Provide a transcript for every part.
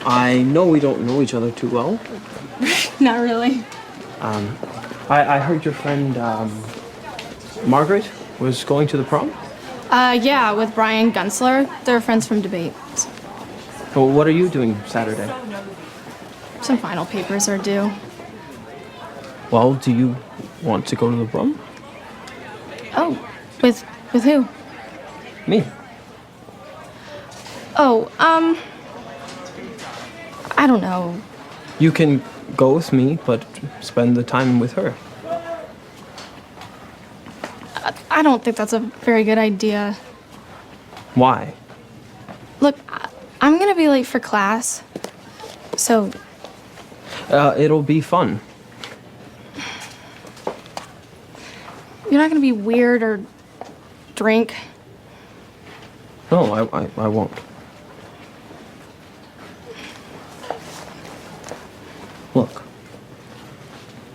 I know we don't know each other too well. Not really. I heard your friend, Margaret was going to the prom? Yeah, with Brian Gunsler. They're friends from debate. Well, what are you doing Saturday? Some final papers are due. Well, do you want to go to the prom? Oh, with who? Me. Oh, I don't know. You can go with me, but spend the time with her. I don't think that's a very good idea. Why? Look, I'm gonna be late for class, so... It'll be fun. You're not gonna be weird or drink? No, I won't. Look,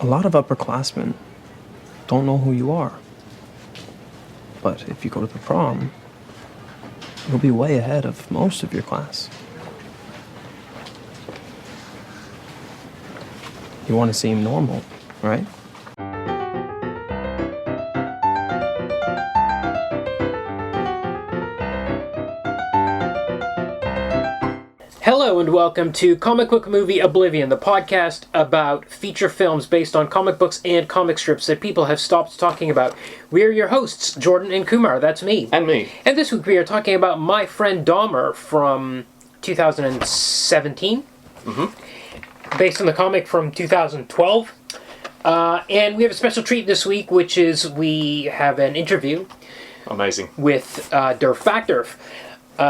a lot of upperclassmen don't know who you are. But if you go to the prom, you'll be way ahead of most of your class. You want to seem normal, right? Hello and welcome to Comic Book Movie Oblivion, the podcast about feature films based on comic books and comic strips that people have stopped talking about. We are your hosts, Jordan and Kumar, that's me. And me. And this week we are talking about My Friend Dahmer from 2017, based on the comic from 2012. And we have a special treat this week, which is we have an interview. Amazing. With Derf Backderf.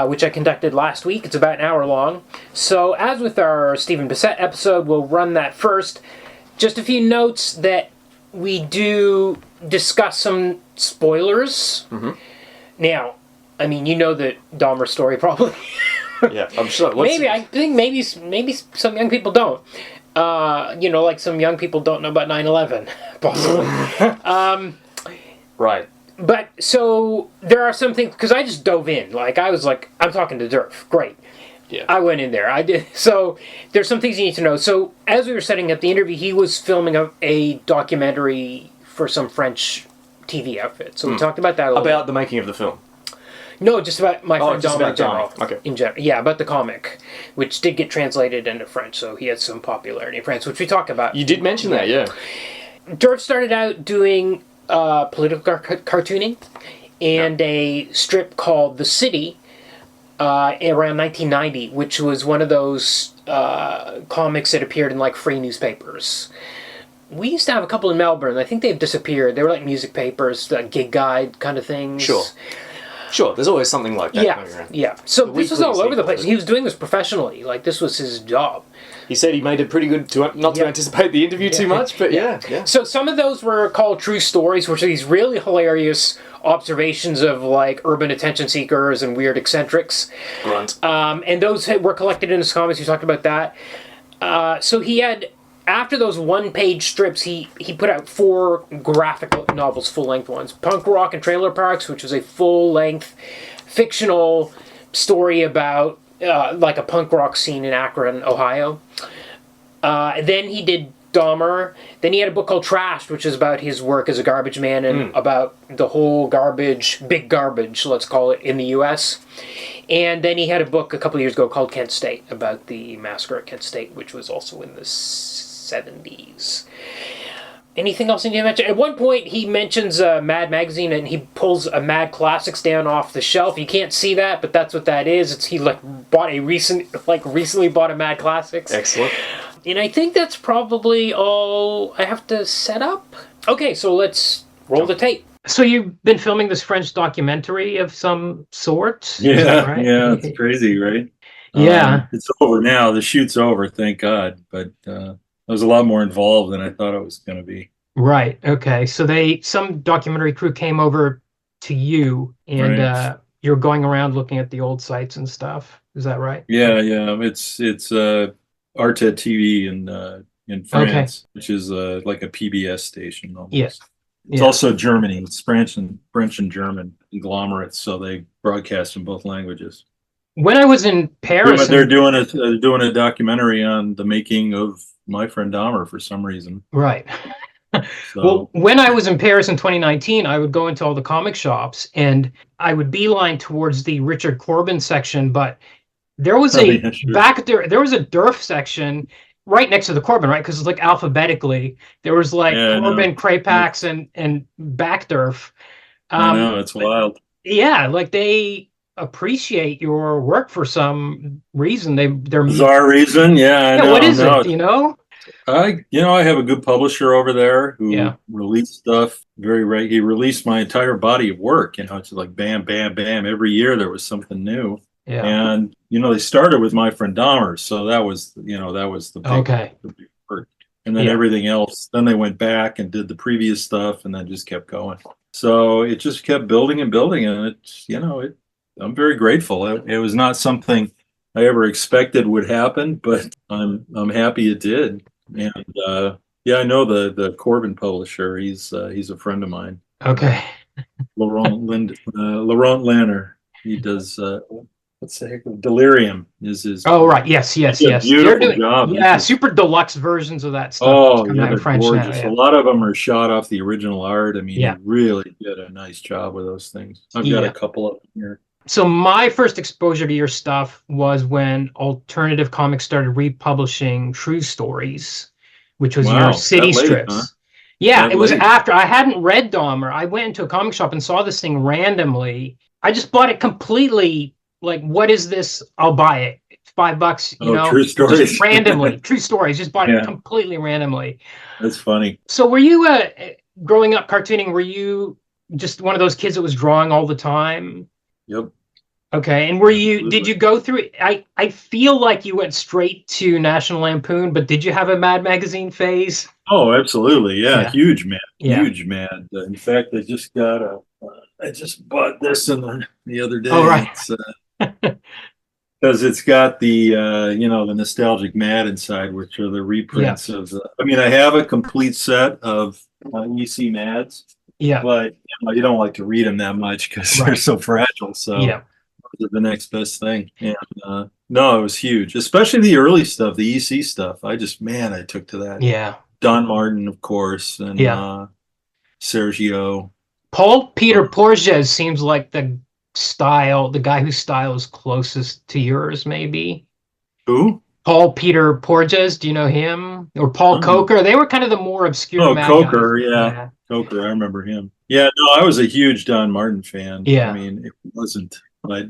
Which I conducted last week. It's about an hour long. So, as with our Stephen Bissett episode, we'll run that first. Just a few notes that we do discuss some spoilers. Now, I mean, you know the Dahmer story probably. Yeah, I'm sure. I think maybe some young people don't. Like some young people don't know about 9/11, possibly. Right. But, so, there are some things, because I just dove in. Like, I was like, I'm talking to Derf. Great. Yeah. I went in there. I did. So, there's some things you need to know. So, as we were setting up the interview, he was filming a documentary for some French TV outfit. So, we talked about that a little bit. About the making of the film? No, just about My Friend Dahmer in general. Okay. In general. Yeah, about the comic, which did get translated into French, so he had some popularity in France, which we talk about. You did mention that, yeah. Derf started out doing political cartooning and a strip called The City around 1990, which was one of those comics that appeared in like free newspapers. We used to have a couple in Melbourne. I think they've disappeared. They were like music papers, gig guide kind of things. Sure, there's always something like that going around. Yeah. So this was all over the place. He was doing this professionally. Like, this was his job. He said he made it pretty good, not to anticipate the interview too much, but yeah. So some of those were called True Stories, which are these really hilarious observations of, like, urban attention seekers and weird eccentrics. Grunt. And those were collected in his comics. We talked about that. So he had... After those one-page strips, he put out 4 graphic novels, full-length ones. Punk Rock and Trailer Parks, which was a full-length fictional story about like a punk rock scene in Akron, Ohio. Then he did Dahmer. Then he had a book called Trashed, which is about his work as a garbage man and about the whole big garbage, let's call it, in the U.S. And then he had a book a couple of years ago called Kent State, about the massacre at Kent State, which was also in the 70s. Anything else you need to mention? At one point, he mentions Mad Magazine, and he pulls a Mad Classics down off the shelf. You can't see that, but that's what that is. He recently bought a Mad Classics. Excellent. And I think that's probably all I have to set up. Okay, so let's roll the tape. So you've been filming this French documentary of some sort? Yeah, right? yeah, it's crazy, right? Yeah. It's over now. The shoot's over, thank God. But I was a lot more involved than I thought it was going to be. Right. Okay. So some documentary crew came over to you, and Right. You're going around looking at the old sites and stuff. Is that right? Yeah. It's Arte TV in France, which is like a PBS station almost. Yes. It's also Germany. It's French and German conglomerates, so they broadcast in both languages. when I was in Paris, They're doing a documentary on the making of My Friend Dahmer for some reason. right. So Well, when I was in Paris in 2019, I would go into all the comic shops and I would beeline towards the Richard Corbin section, but there was yeah, sure. there was a Derf section right next to the Corbin, right? Because it's like alphabetically. There was like Yeah, I know. Corbin, Krapax, and Backderf. I know, it's wild. Yeah, like they appreciate your work for some reason. They're Bizarre reason, yeah, I know. what is no, it? Do you know? I have a good publisher over there who Yeah. released stuff he released my entire body of work. It's like bam, bam, bam. Every year there was something new. Yeah. And they started with My Friend Dahmer, so that was the big work. And then everything else, then they went back and did the previous stuff and then just kept going. So it just kept building and building, and I'm very grateful. It was not something I ever expected would happen, but I'm happy it did. And I know the Corbin publisher. He's a friend of mine. Okay. Laurent Lanner. He does what's the heck? Delirium is his. Oh right, yes. Beautiful job. Yeah, super deluxe versions of that stuff. Oh yeah, they're French gorgeous. now, yeah. A lot of them are shot off the original art. I mean, Yeah. he really did a nice job with those things. I've got a couple of them here. So my first exposure to your stuff was when Alternative Comics started republishing True Stories, which was your city that late, strips. huh? Yeah, That it was late. after I hadn't read Dahmer. I went into a comic shop and saw this thing randomly. I just bought it completely. Like, what is this? I'll buy it. It's $5, you know. True Stories. Just randomly. True Stories. Just bought it completely randomly. That's funny. So were you growing up cartooning? Were you just one of those kids that was drawing all the time? Yep. Okay, and did you go through, I feel like you went straight to National Lampoon, but did you have a Mad Magazine phase? Oh, absolutely. Yeah. Huge Mad. Yeah. Huge Mad. In fact, I just bought this the other day. Oh, right. Because it's got the the nostalgic Mad inside, which are the reprints of I have a complete set of EC Mads. Yeah. But you don't like to read them that much because they're so fragile. So those are the next best thing. And no, it was huge, especially the early stuff, the EC stuff. I took to that. Yeah. Don Martin, of course, and Sergio. Paul Peter Porges seems like the guy whose style is closest to yours, maybe. Who? Paul Peter Porges, do you know him? Or Paul Coker? They were kind of the more obscure. Oh, Coker, yeah. Coker, I remember him. Yeah, no, I was a huge Don Martin fan. Yeah. I mean, it wasn't, but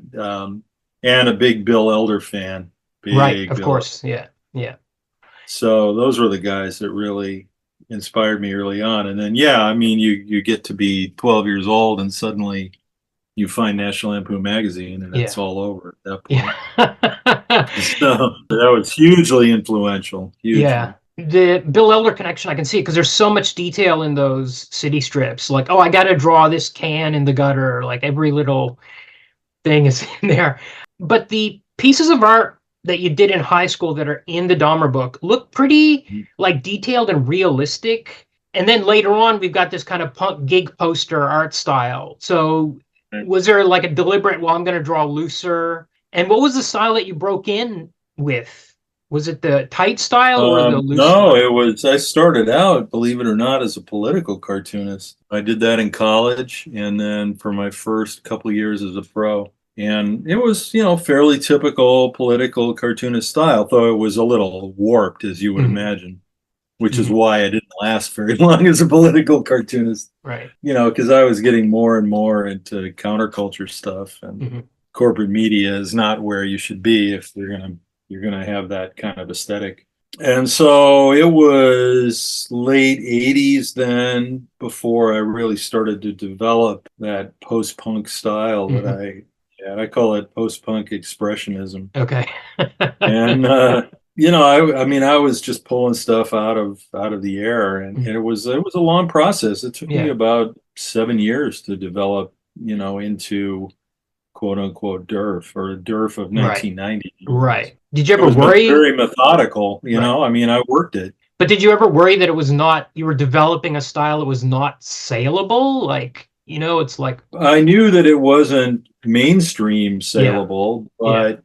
and a big Bill Elder fan. Right, of course, yeah. So those were the guys that really inspired me early on. And then, you get to be 12 years old and suddenly you find National Lampoon magazine and it's all over at that point. So that was hugely influential. Hugely. Yeah. The Bill Elder connection, I can see it because there's so much detail in those city strips. Like, I got to draw this can in the gutter. Like, every little thing is in there. But the pieces of art that you did in high school that are in the Dahmer book look pretty like detailed and realistic. And then later on, we've got this kind of punk gig poster art style. So was there like a deliberate, I'm going to draw looser? And what was the style that you broke in with? Was it the tight style or the loose No, style? I started out, believe it or not, as a political cartoonist. I did that in college and then for my first couple of years as a pro. And it was, fairly typical political cartoonist style, though it was a little warped, as you would imagine, which is why I didn't last very long as a political cartoonist. Right. Because I was getting more and more into counterculture stuff, and corporate media is not where you should be if you're gonna have that kind of aesthetic. And so it was late 80s then before I really started to develop that post-punk style that I call it post-punk expressionism. Okay. And I was just pulling stuff out of the air, and it was a long process. It took me about 7 years to develop, into quote unquote Derf or Derf of 1990. Right. Did you ever worry? Very methodical, I worked it. But did you ever worry that you were developing a style that was not saleable? Like, It's like, I knew that it wasn't mainstream saleable, but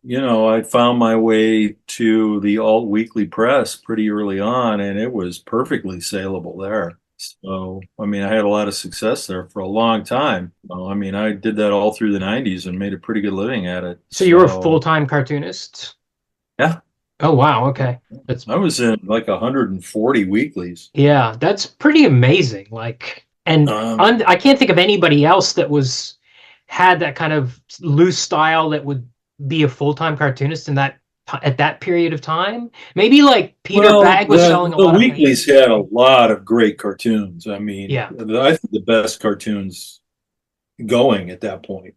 I found my way to the alt weekly press pretty early on, and it was perfectly saleable there. So, I mean, I had a lot of success there for a long time. I mean, I did that all through the 90s and made a pretty good living at it. So you were a full-time cartoonist? Yeah. Oh, wow. Okay. I was in like 140 weeklies. Yeah, that's pretty amazing. Like, and I can't think of anybody else that had that kind of loose style that would be a full-time cartoonist at that period of time. Maybe like Peter Bagg was selling a lot. The weeklies had a lot of great cartoons. I mean, I think the best cartoons going at that point,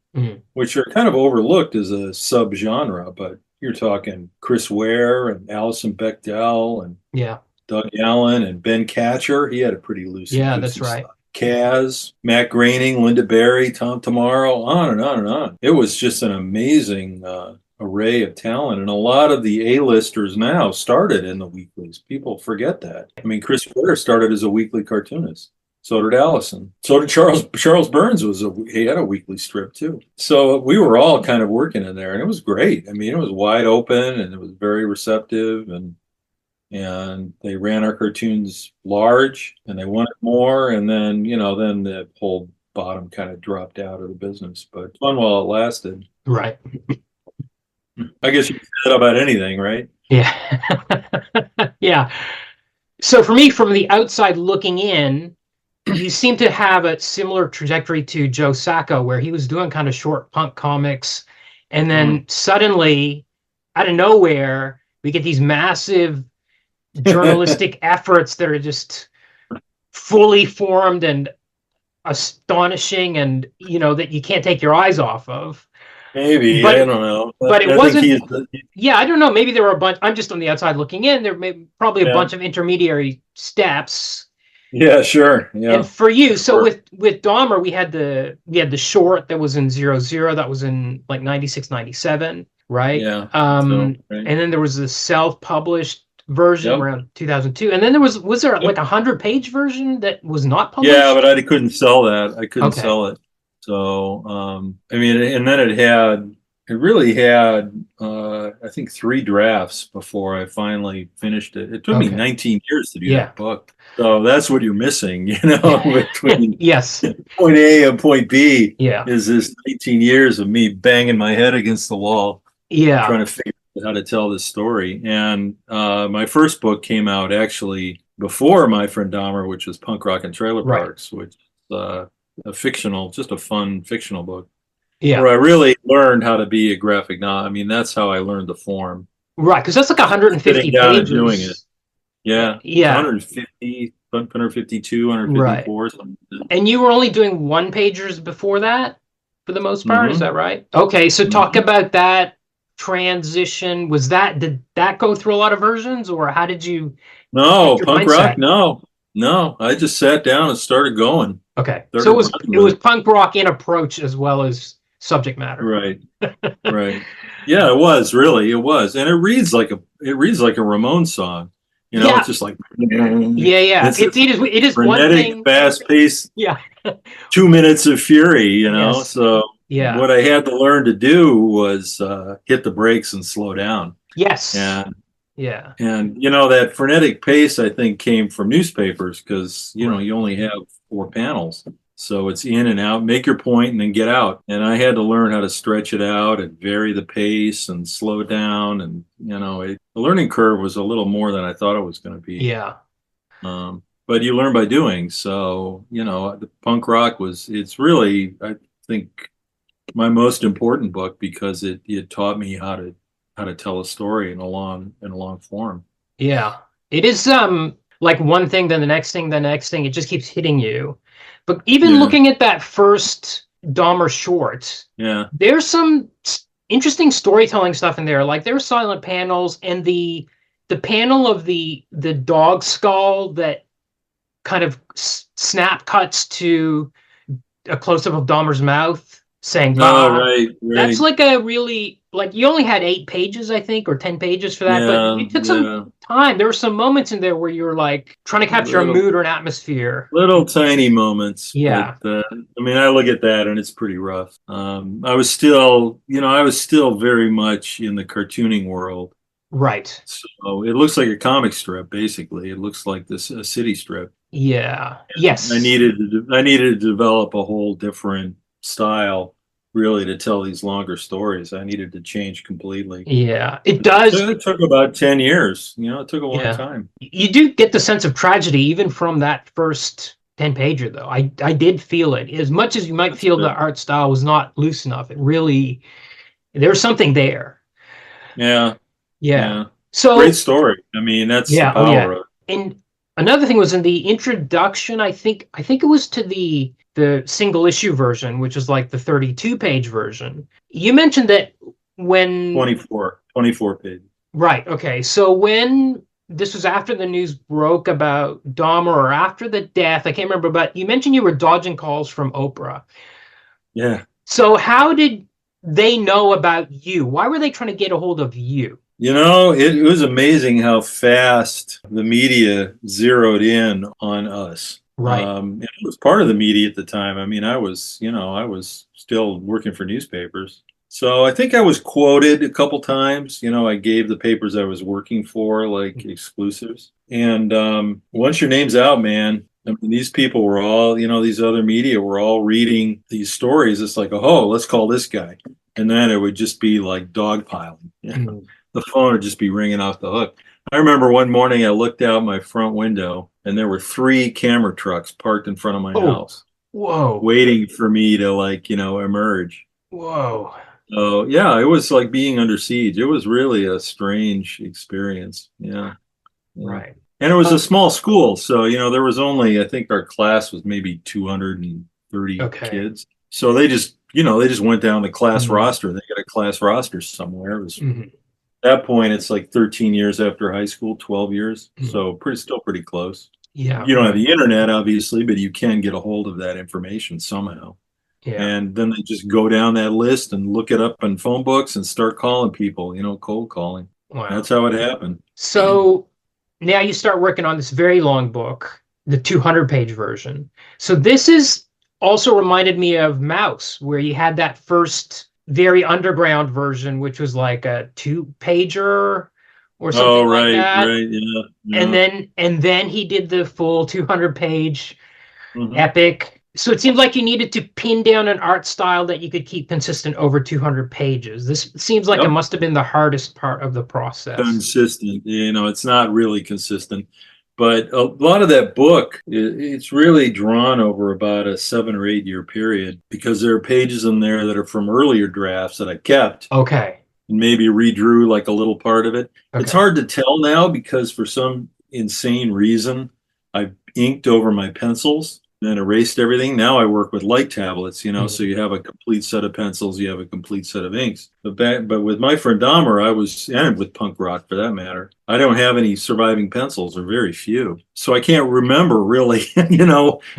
which are kind of overlooked as a subgenre, but you're talking Chris Ware and Alison Bechdel and Doug Allen and Ben Catcher. He had a pretty loose. Yeah, that's right. Style. Kaz, Matt Groening, Linda Barry, Tom Tomorrow, on and on and on. It was just an amazing array of talent, and a lot of the A-listers now started in the weeklies. People forget that. I mean, Chris Ware started as a weekly cartoonist. So did Allison. So did Charles Burns. He had a weekly strip too. So we were all kind of working in there, and it was great. I mean, it was wide open, and it was very receptive, and they ran our cartoons large, and they wanted more, and then then the whole bottom kind of dropped out of the business. But fun while it lasted. Right. I guess you can say that about anything, right? Yeah. Yeah. So for me, from the outside looking in, you seem to have a similar trajectory to Joe Sacco, where he was doing kind of short punk comics, and then suddenly, out of nowhere, we get these massive journalistic efforts that are just fully formed and astonishing, and that you can't take your eyes off of. Maybe, I don't know. But it wasn't. I don't know. Maybe there were a bunch. I'm just on the outside looking in. There may probably a bunch of intermediary steps. Yeah, sure. Yeah. And for you, so with Dahmer, we had the short that was in 00, that was in like 96, 97, right? Yeah. And then there was the self-published version around 2002, and then was there like 100-page version that was not published? Yeah, but I couldn't sell that. I couldn't sell it. So I mean, and then it really had I think 3 drafts before I finally finished it. It took me 19 years to do that book. So that's what you're missing, between point A and point B. Is this 19 years of me banging my head against the wall, trying to figure out how to tell this story. And my first book came out actually before My Friend Dahmer, which was Punk Rock and Trailer Parks, which is just a fun fictional book. Where I really learned how to be a graphic novel. I mean, that's how I learned the form. Right, because that's like 150 pages. Doing it. Yeah. 150, 152, 154, something like that. And you were only doing one-pagers before that, for the most part, is that right? Okay, so talk about that transition. Did that go through a lot of versions, or how did you... No, punk rock, no. I just sat down and started going. Okay, so it was punk rock in approach as well as subject matter. Right. Yeah, it was, and it reads like a Ramones song. It's just like it is frenetic, one thing, fast-paced. 2 minutes of fury. So what I had to learn to do was hit the brakes and slow down. Yes. And that frenetic pace, I think, came from newspapers because you only have 4 panels. So it's in and out, make your point, and then get out. And I had to learn how to stretch it out and vary the pace and slow down. And, the learning curve was a little more than I thought it was going to be. Yeah. But you learn by doing. So, the punk rock it's really, I think, my most important book because it taught me how to tell a story in a long form. Yeah. It is like one thing, then the next thing, it just keeps hitting you. But even looking at that first Dahmer short, there's some interesting storytelling stuff in there. Like there's silent panels, and the panel of the dog skull that kind of snap cuts to a close-up of Dahmer's mouth saying, "Bah." Right. That's like a really like you only had 8 pages, I think, or 10 pages for that, but you took some time. There were some moments in there where you're like trying to capture a mood or an atmosphere. Little tiny moments. Yeah. But, I mean, I look at that and it's pretty rough. I was still very much in the cartooning world. Right. So it looks like a comic strip, basically. It looks like a city strip. Yeah. Yes. I needed to develop a whole different style, really, to tell these longer stories. I needed to change completely. Yeah, it does. It took about 10 years. It took a long time. You do get the sense of tragedy even from that first 10-pager, though. I did feel it. As much as you might feel the art style was not loose enough, it really, there's something there. Yeah. So great story. I mean, that's the power of it. And another thing was in the introduction, I think it was to the single issue version, which is like the 32-page version. You mentioned that when 24 pages. Right. Okay. So when this was after the news broke about Dahmer or after the death, I can't remember, but you mentioned you were dodging calls from Oprah. Yeah. So how did they know about you? Why were they trying to get a hold of you? It was amazing how fast the media zeroed in on us. Right. It was part of the media at the time. I mean, I was still working for newspapers. So I think I was quoted a couple times. I gave the papers I was working for like exclusives. And once your name's out, man, I mean, these people were all, these other media were all reading these stories. It's like, oh, let's call this guy. And then it would just be like dogpiling. The phone would just be ringing off the hook. I remember one morning I looked out my front window and there were 3 camera trucks parked in front of my house. Whoa. Waiting for me to emerge. Whoa. So yeah, it was like being under siege. It was really a strange experience. Yeah. Right. And it was a small school. So, there was only, I think our class was maybe 230 kids. So they just went down the class roster. They got a class roster somewhere. It was, at that point, it's like 13 years after high school, 12 years. So still pretty close. Yeah. You don't have the internet, obviously, but you can get a hold of that information somehow. Yeah. And then they just go down that list and look it up in phone books and start calling people, cold calling. Wow. That's how it happened. So now you start working on this very long book, the 200-page version. So this is also reminded me of Mouse, where you had that first very underground version, which was like a 2-pager or something like that. Right, yeah. And then he did the full 200-page epic. So it seems like you needed to pin down an art style that you could keep consistent over 200 pages. This seems like it must have been the hardest part of the process. Consistent. It's not really consistent. But a lot of that book, it's really drawn over about a 7 or 8 year period because there are pages in there that are from earlier drafts that I kept. Okay. And maybe redrew like a little part of it. Okay. It's hard to tell now because for some insane reason, I've inked over my pencils. Then erased everything. Now I work with light tablets, so you have a complete set of pencils, you have a complete set of inks. But with my friend Dahmer, and with punk rock for that matter, I don't have any surviving pencils, or very few. So I can't remember really,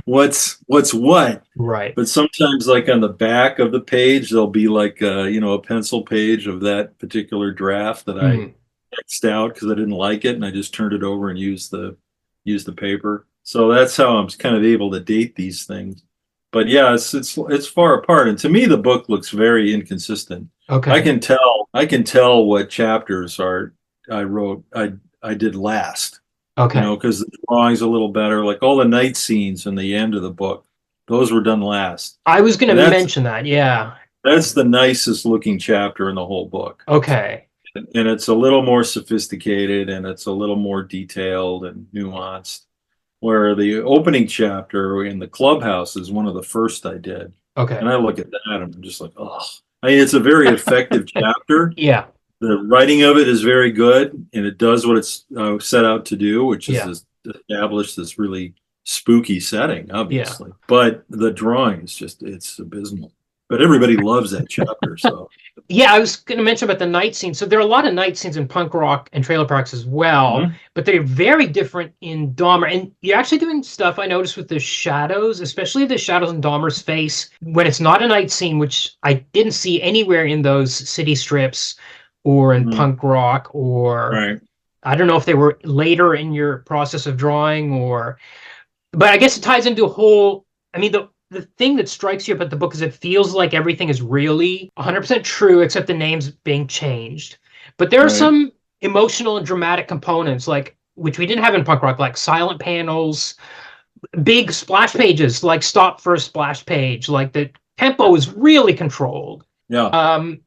what's what. Right. But sometimes, like on the back of the page, there'll be like a pencil page of that particular draft that I X'd out because I didn't like it, and I just turned it over and used the paper. So that's how I'm kind of able to date these things. But yeah, it's far apart. And to me, the book looks very inconsistent. Okay. I can tell what chapters I did last. Okay. Because the drawing's a little better. Like all the night scenes in the end of the book, those were done last. I was going to mention that. Yeah. That's the nicest looking chapter in the whole book. Okay. And it's a little more sophisticated and it's a little more detailed and nuanced. Where the opening chapter in the clubhouse is one of the first I did. Okay. And I look at that and I'm just like, oh. I mean, it's a very effective chapter. Yeah. The writing of it is very good, and it does what it's set out to do, which is establish this really spooky setting, obviously. But the drawing is it's abysmal. but everybody loves that chapter. So Yeah, I was going to mention about the night scene. So there are a lot of night scenes in punk rock and trailer parks as well, but they're very different in Dahmer. And you're actually doing stuff I noticed with the shadows, especially the shadows in Dahmer's face when it's not a night scene, which I didn't see anywhere in those city strips or in punk rock, or I don't know if they were later in your process of drawing, or, but I guess it ties into a whole, I mean, the thing that strikes you about the book is it feels like everything is really 100% true except the names being changed. But there are some emotional and dramatic components, like, which we didn't have in punk rock, like silent panels, big splash pages, like stop for a splash page, like the tempo is really controlled. Yeah. And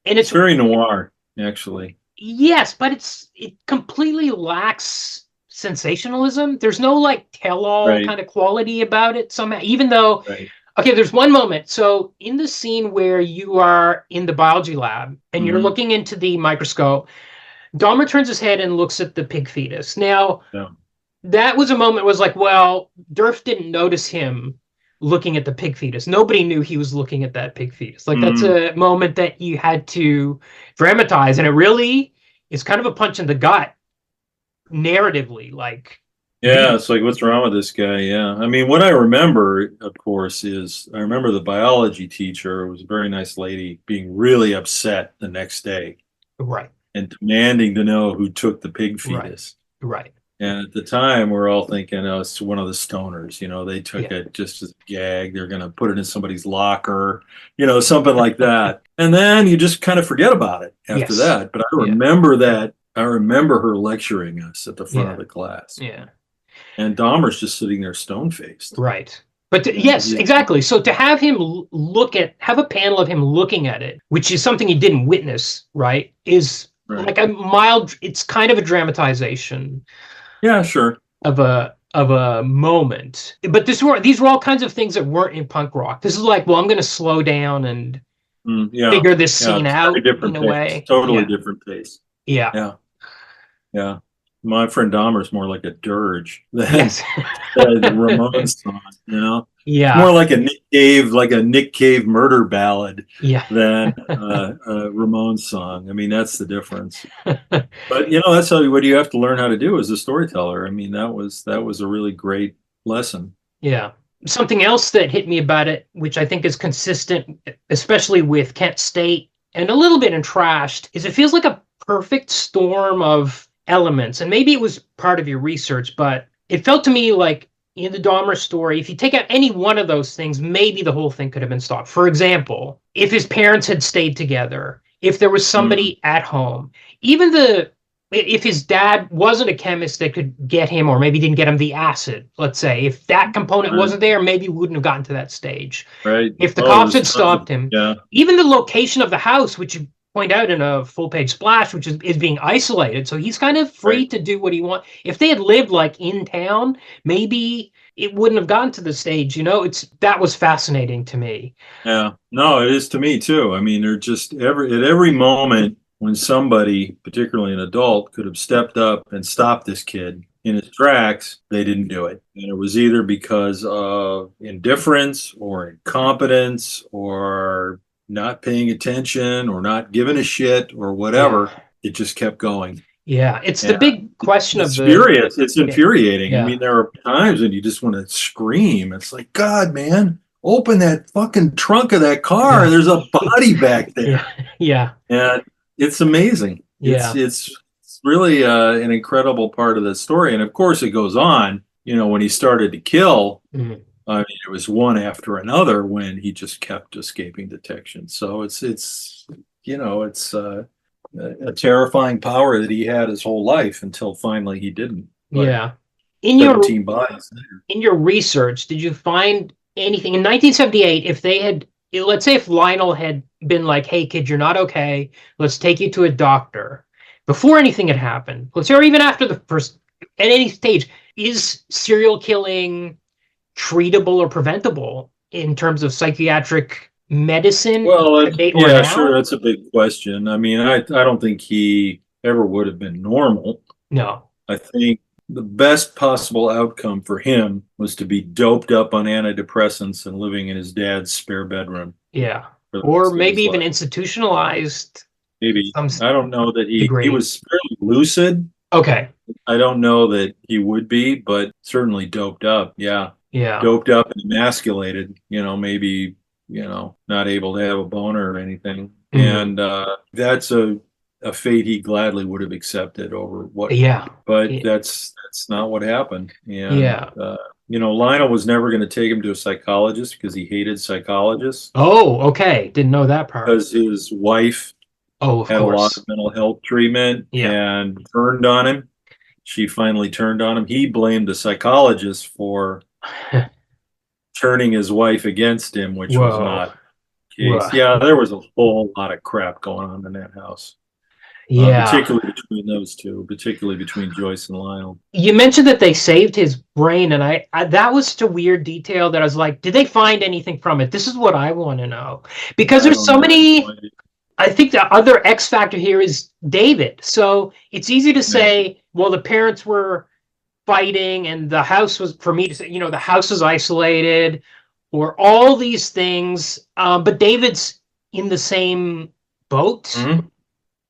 it's very noir, actually. Yes, but it completely lacks sensationalism. There's no like tell-all kind of quality about it somehow, even though okay, there's one moment. So in the scene where you are in the biology lab and you're looking into the microscope, Dahmer turns his head and looks at the pig fetus. Now, that was a moment was like, well, Derf didn't notice him looking at the pig fetus. Nobody knew he was looking at that pig fetus. Like that's a moment that you had to dramatize, and it really is kind of a punch in the gut narratively. Like, it's like, what's wrong with this guy? Yeah, I mean, what I remember, of course, is I remember the biology teacher, who was a very nice lady, being really upset the next day, and demanding to know who took the pig fetus. And at the time, we're all thinking, oh, it's one of the stoners. You know, they took it just as a gag. They're going to put it in somebody's locker, you know, something like that. And then you just kind of forget about it after that. But I remember that. I remember her lecturing us at the front of the class. And Dahmer's just sitting there stone-faced. But yes, exactly. So to have him have a panel of him looking at it, which is something you didn't witness, is like a mild, it's kind of a dramatization. Of a moment. But these were all kinds of things that weren't in punk rock. This is like, well, I'm going to slow down and figure this scene out in a way. Totally different pace. Yeah. My Friend Dahmer is more like a dirge than the Ramones song, you know? More like a Nick Cave murder ballad than a Ramones song. I mean, that's the difference. But you know, that's what you have to learn how to do as a storyteller. I mean, that was a really great lesson. Something else that hit me about it, which I think is consistent, especially with Kent State and a little bit in Trashed, is it feels like a perfect storm of elements. And maybe it was part of your research, but it felt to me like in the Dahmer story, if you take out any one of those things, maybe the whole thing could have been stopped. For example, if his parents had stayed together, if there was somebody at home, even if his dad wasn't a chemist that could get him, or maybe didn't get him the acid, let's say, if that component wasn't there, maybe we wouldn't have gotten to that stage. If the cops had stopped him, even the location of the house, which you point out in a full-page splash, which is being isolated, so he's kind of free to do what he wants. If they had lived like in town, maybe it wouldn't have gotten to the stage. You know, that was fascinating to me. Yeah, no, it is to me too. I mean, they're just at every moment when somebody, particularly an adult, could have stepped up and stopped this kid in his tracks, they didn't do it. And it was either because of indifference or incompetence or not paying attention or not giving a shit or whatever. It just kept going. It's the big question of it's infuriating. I mean, there are times when you just want to scream. It's like, God, man, open that fucking trunk of that car and there's a body back there. And it's amazing. It's really an incredible part of the story. And of course it goes on, you know, when he started to kill, I mean, it was one after another when he just kept escaping detection. So it's a terrifying power that he had his whole life until finally he didn't. But In 17 bodies later. In your research, did you find anything in 1978? If they had, let's say, if Lionel had been like, "Hey, kid, you're not okay. Let's take you to a doctor," before anything had happened, let's say, or even after the first, at any stage, is serial killing treatable or preventable in terms of psychiatric medicine? Well, sure, that's a big question. I mean, I don't think he ever would have been normal. No. I think the best possible outcome for him was to be doped up on antidepressants and living in his dad's spare bedroom. Yeah. for the Or rest of maybe his even life. institutionalized. Maybe. Some I don't know that he degree. was fairly lucid. Okay. I don't know that he would be, but certainly doped up. Yeah. Yeah. Doped up and emasculated, maybe, not able to have a boner or anything. Mhm. And that's a fate he gladly would have accepted over what, Yeah. but Yeah. that's not what happened. Yeah. Lionel was never going to take him to a psychologist because he hated psychologists Oh, okay. Didn't know that part. because his wife Oh, of had a lot course. of mental health treatment Yeah. and turned on him. She finally turned on him. He blamed the psychologist for turning his wife against him, which was Whoa. not the case. Whoa. Yeah, there was a whole lot of crap going on in that house, Yeah. particularly between those two, particularly between Joyce and Lionel. You mentioned that they saved his brain, and I that was such a weird detail that I was like, did they find anything from it? This is what I want to know. Because I there's don't so know. many. I think the other X factor here is David. So it's easy to say, well, the parents were fighting and the house was, for me to say, the house is isolated or all these things. But David's in the same boat. Mhm.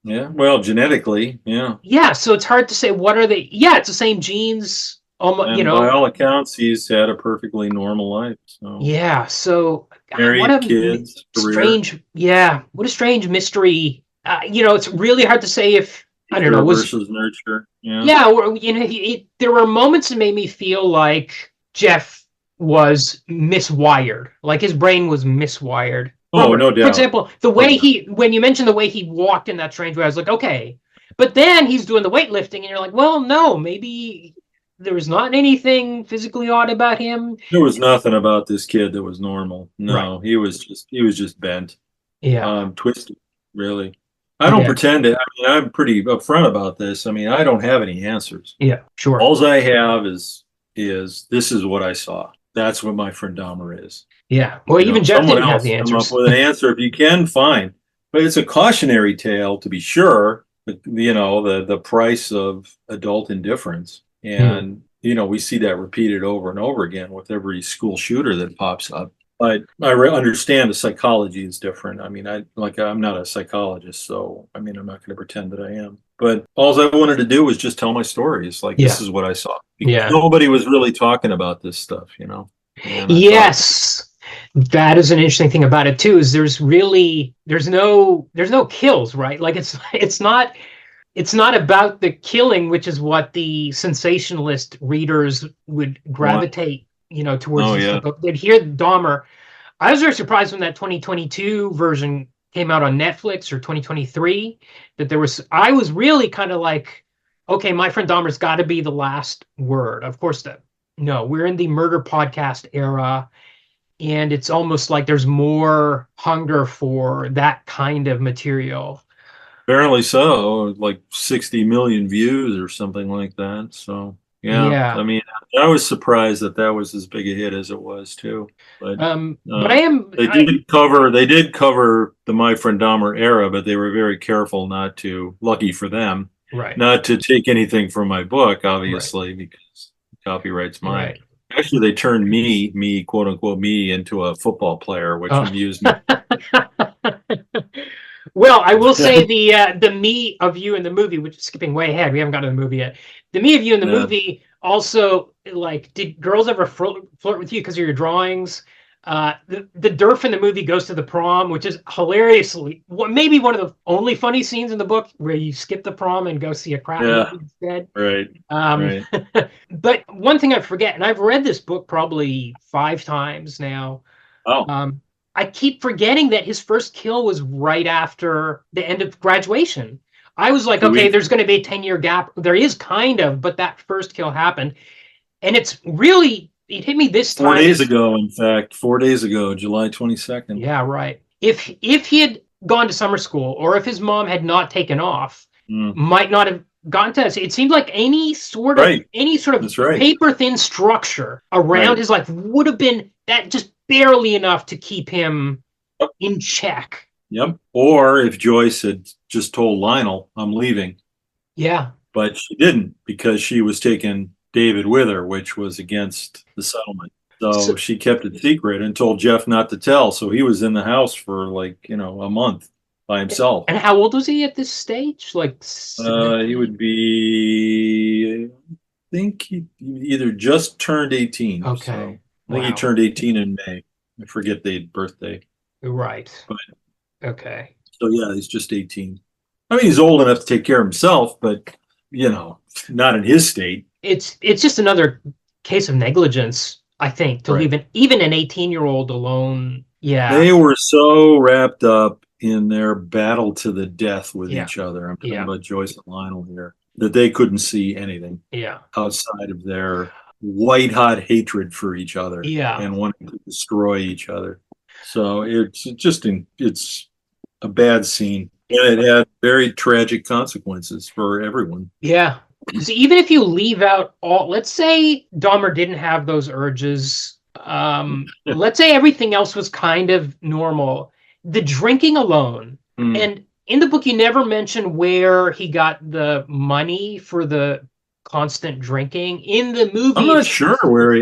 Yeah, well, genetically, yeah. Yeah, so it's hard to say what are they. Yeah, it's the same genes. And by all accounts, he's had a perfectly normal life. So Yeah, so married, what a kids, career. strange, what a strange mystery. It's really hard to say if, I don't know, versus nurture. Yeah. Yeah, or, there were moments that made me feel like Jeff was miswired, like his brain was miswired. Oh, Robert, no doubt. For example, the way when you mentioned the way he walked in that strange way, I was like, okay. But then he's doing the weightlifting, and you're like, well, no, maybe there was not anything physically odd about him. There was nothing about this kid that was normal. No, Right. he was just bent. Yeah. Twisted, really. I don't pretend to. I'm pretty upfront about this. I don't have any answers. Yeah, sure. All I have is this is what I saw. That's what my friend Dahmer is. Yeah. Well, even Jeff someone didn't have else the come answers. up with an answer if you can find, but it's a cautionary tale to be sure. The price of adult indifference, and we see that repeated over and over again with every school shooter that pops up. But I understand the psychology is different. I'm not a psychologist, so I'm not going to pretend that I am. But all I wanted to do was just tell my stories. This is what I saw. Because nobody was really talking about this stuff, Yes. That is an interesting thing about it too, is there's no kills, right? Like it's not about the killing, which is what the sensationalist readers would gravitate, towards. But they'd hear Dahmer. I was very surprised when that 2022 version came out on Netflix, or 2023, that I was really kind of like, okay, my friend Dahmer's got to be the last word. Of course, no, we're in the murder podcast era, and it's almost like there's more hunger for that kind of material. Apparently so, like 60 million views or something like that. So yeah. I was surprised that was as big a hit as it was too. But They did cover the My Friend Dahmer era, but they were very careful not to. Lucky for them, right? Not to take anything from my book, obviously, because copyright's mine. Right. Actually, they turned me, quote unquote, me into a football player, which amused me. Well, I will say the me of you in the movie, which is skipping way ahead, we haven't gotten to the movie yet. The me of you in the movie also, like, did girls ever flirt with you because of your drawings? The Derf in the movie goes to the prom, which is hilariously maybe one of the only funny scenes in the book, where you skip the prom and go see a crap movie instead. Right. Right. But one thing I forget, and I've read this book probably 5 times now. Oh. I keep forgetting that his first kill was right after the end of graduation. I was like, okay, there's going to be a 10-year gap. There is kind of, but that first kill happened. And it hit me this time. 4 days ago, in fact, 4 days ago, July 22nd. Yeah, right. If he had gone to summer school, or if his mom had not taken off, might not have gotten to us. It seemed like any sort of paper thin structure around his life would have been that just barely enough to keep him in check. Yep. Or if Joyce had just told Lionel, I'm leaving. Yeah. But she didn't, because she was taking David with her, which was against the settlement. So she kept it secret and told Jeff not to tell. So he was in the house for like, a month by himself. And how old was he at this stage? Like, he would be, I think he either just turned 18. Okay. So I think he turned 18 in May. I forget the birthday. Right. But, okay. So yeah, he's just 18. I mean, he's old enough to take care of himself, but not in his state. It's just another case of negligence, I think, to leave even an 18-year-old alone. Yeah. They were so wrapped up in their battle to the death with each other. I'm talking about Joyce and Lionel here, that they couldn't see anything outside of their white hot hatred for each other and wanting to destroy each other. So it's a bad scene. And it had very tragic consequences for everyone. Yeah. Because even if you leave out let's say Dahmer didn't have those urges, let's say everything else was kind of normal, the drinking alone, and in the book you never mention where he got the money for the constant drinking. In the movie, I'm not sure where he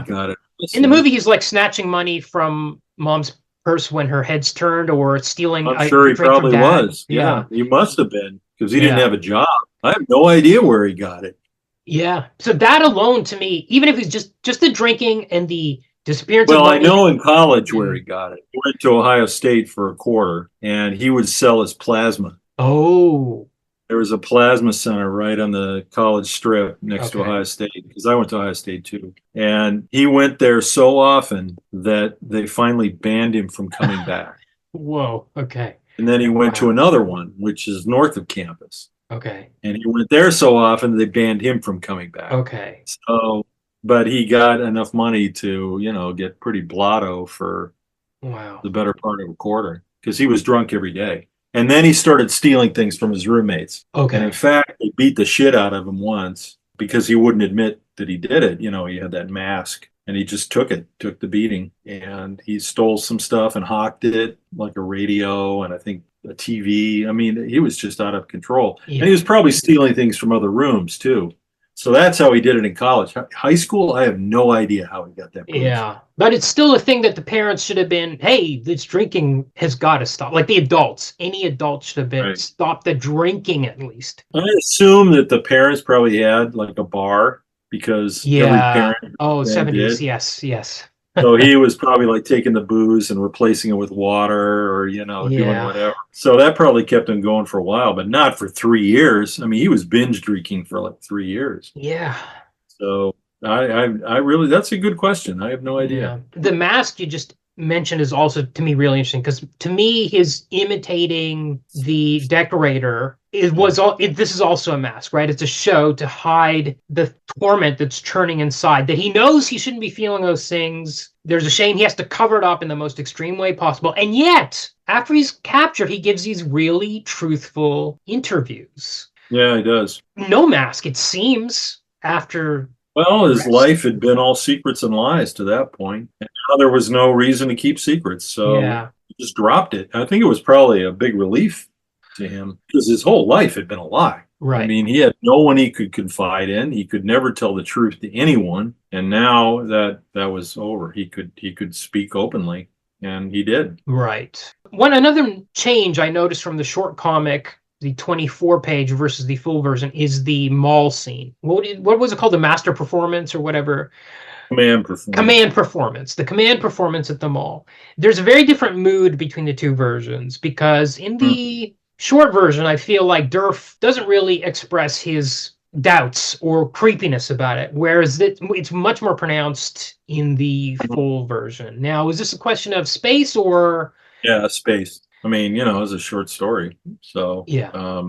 got it. In the movie, he's like snatching money from mom's purse when her head's turned, or stealing. I'm sure he probably was. Yeah, he must have been, because he didn't have a job. I have no idea where he got it. Yeah, so that alone, to me, even if it's just the drinking and the disappearance. Well, I know in college where he got it. He went to Ohio State for a quarter, and he would sell his plasma. Oh. There was a plasma center right on the college strip next to Ohio State, because I went to Ohio State too. And he went there so often that they finally banned him from coming back. Whoa, okay. And then he went to another one, which is north of campus. Okay. And he went there so often they banned him from coming back. Okay. So, but he got enough money to, get pretty blotto for the better part of a quarter, because he was drunk every day. And then he started stealing things from his roommates. Okay. And in fact, they beat the shit out of him once because he wouldn't admit that he did it. He had that mask, and he just took the beating. And he stole some stuff and hawked it, like a radio and I think a TV. I mean, he was just out of control. Yeah. And he was probably stealing things from other rooms too. So that's how he did it in college. High school, I have no idea how he got that proof. Yeah, but it's still a thing that the parents should have been, hey, this drinking has got to stop. Like the adults, any adult should have been, stop the drinking at least. I assume that the parents probably had like a bar, because every parent. Oh, 70s, yes. So he was probably like taking the booze and replacing it with water, or, doing whatever. So that probably kept him going for a while, but not for 3 years. I mean, he was binge drinking for like 3 years. Yeah. So I really, that's a good question. I have no idea. Yeah. The mask you just mentioned is also, to me, really interesting, because to me, his imitating the decorator this is also a mask, right? It's a show to hide the torment that's churning inside, that he knows he shouldn't be feeling those things. There's a shame he has to cover it up in the most extreme way possible. And yet, after he's captured, he gives these really truthful interviews. Yeah, he does. No mask, it seems, after. Well, his life had been all secrets and lies to that point. And now there was no reason to keep secrets. So he just dropped it. I think it was probably a big relief to him, because his whole life had been a lie. Right. I mean, he had no one he could confide in. He could never tell the truth to anyone. And now that was over, he could speak openly, and he did. Right. Another change I noticed from the short comic, the 24-page versus the full version, is the mall scene. What was it called? The master performance or whatever? Command performance. The command performance at the mall. There's a very different mood between the two versions, because in the short version, I feel like Derf doesn't really express his doubts or creepiness about it, whereas it's much more pronounced in the full version. Now, is this a question of space or? Yeah, space. I mean, it's a short story. So, I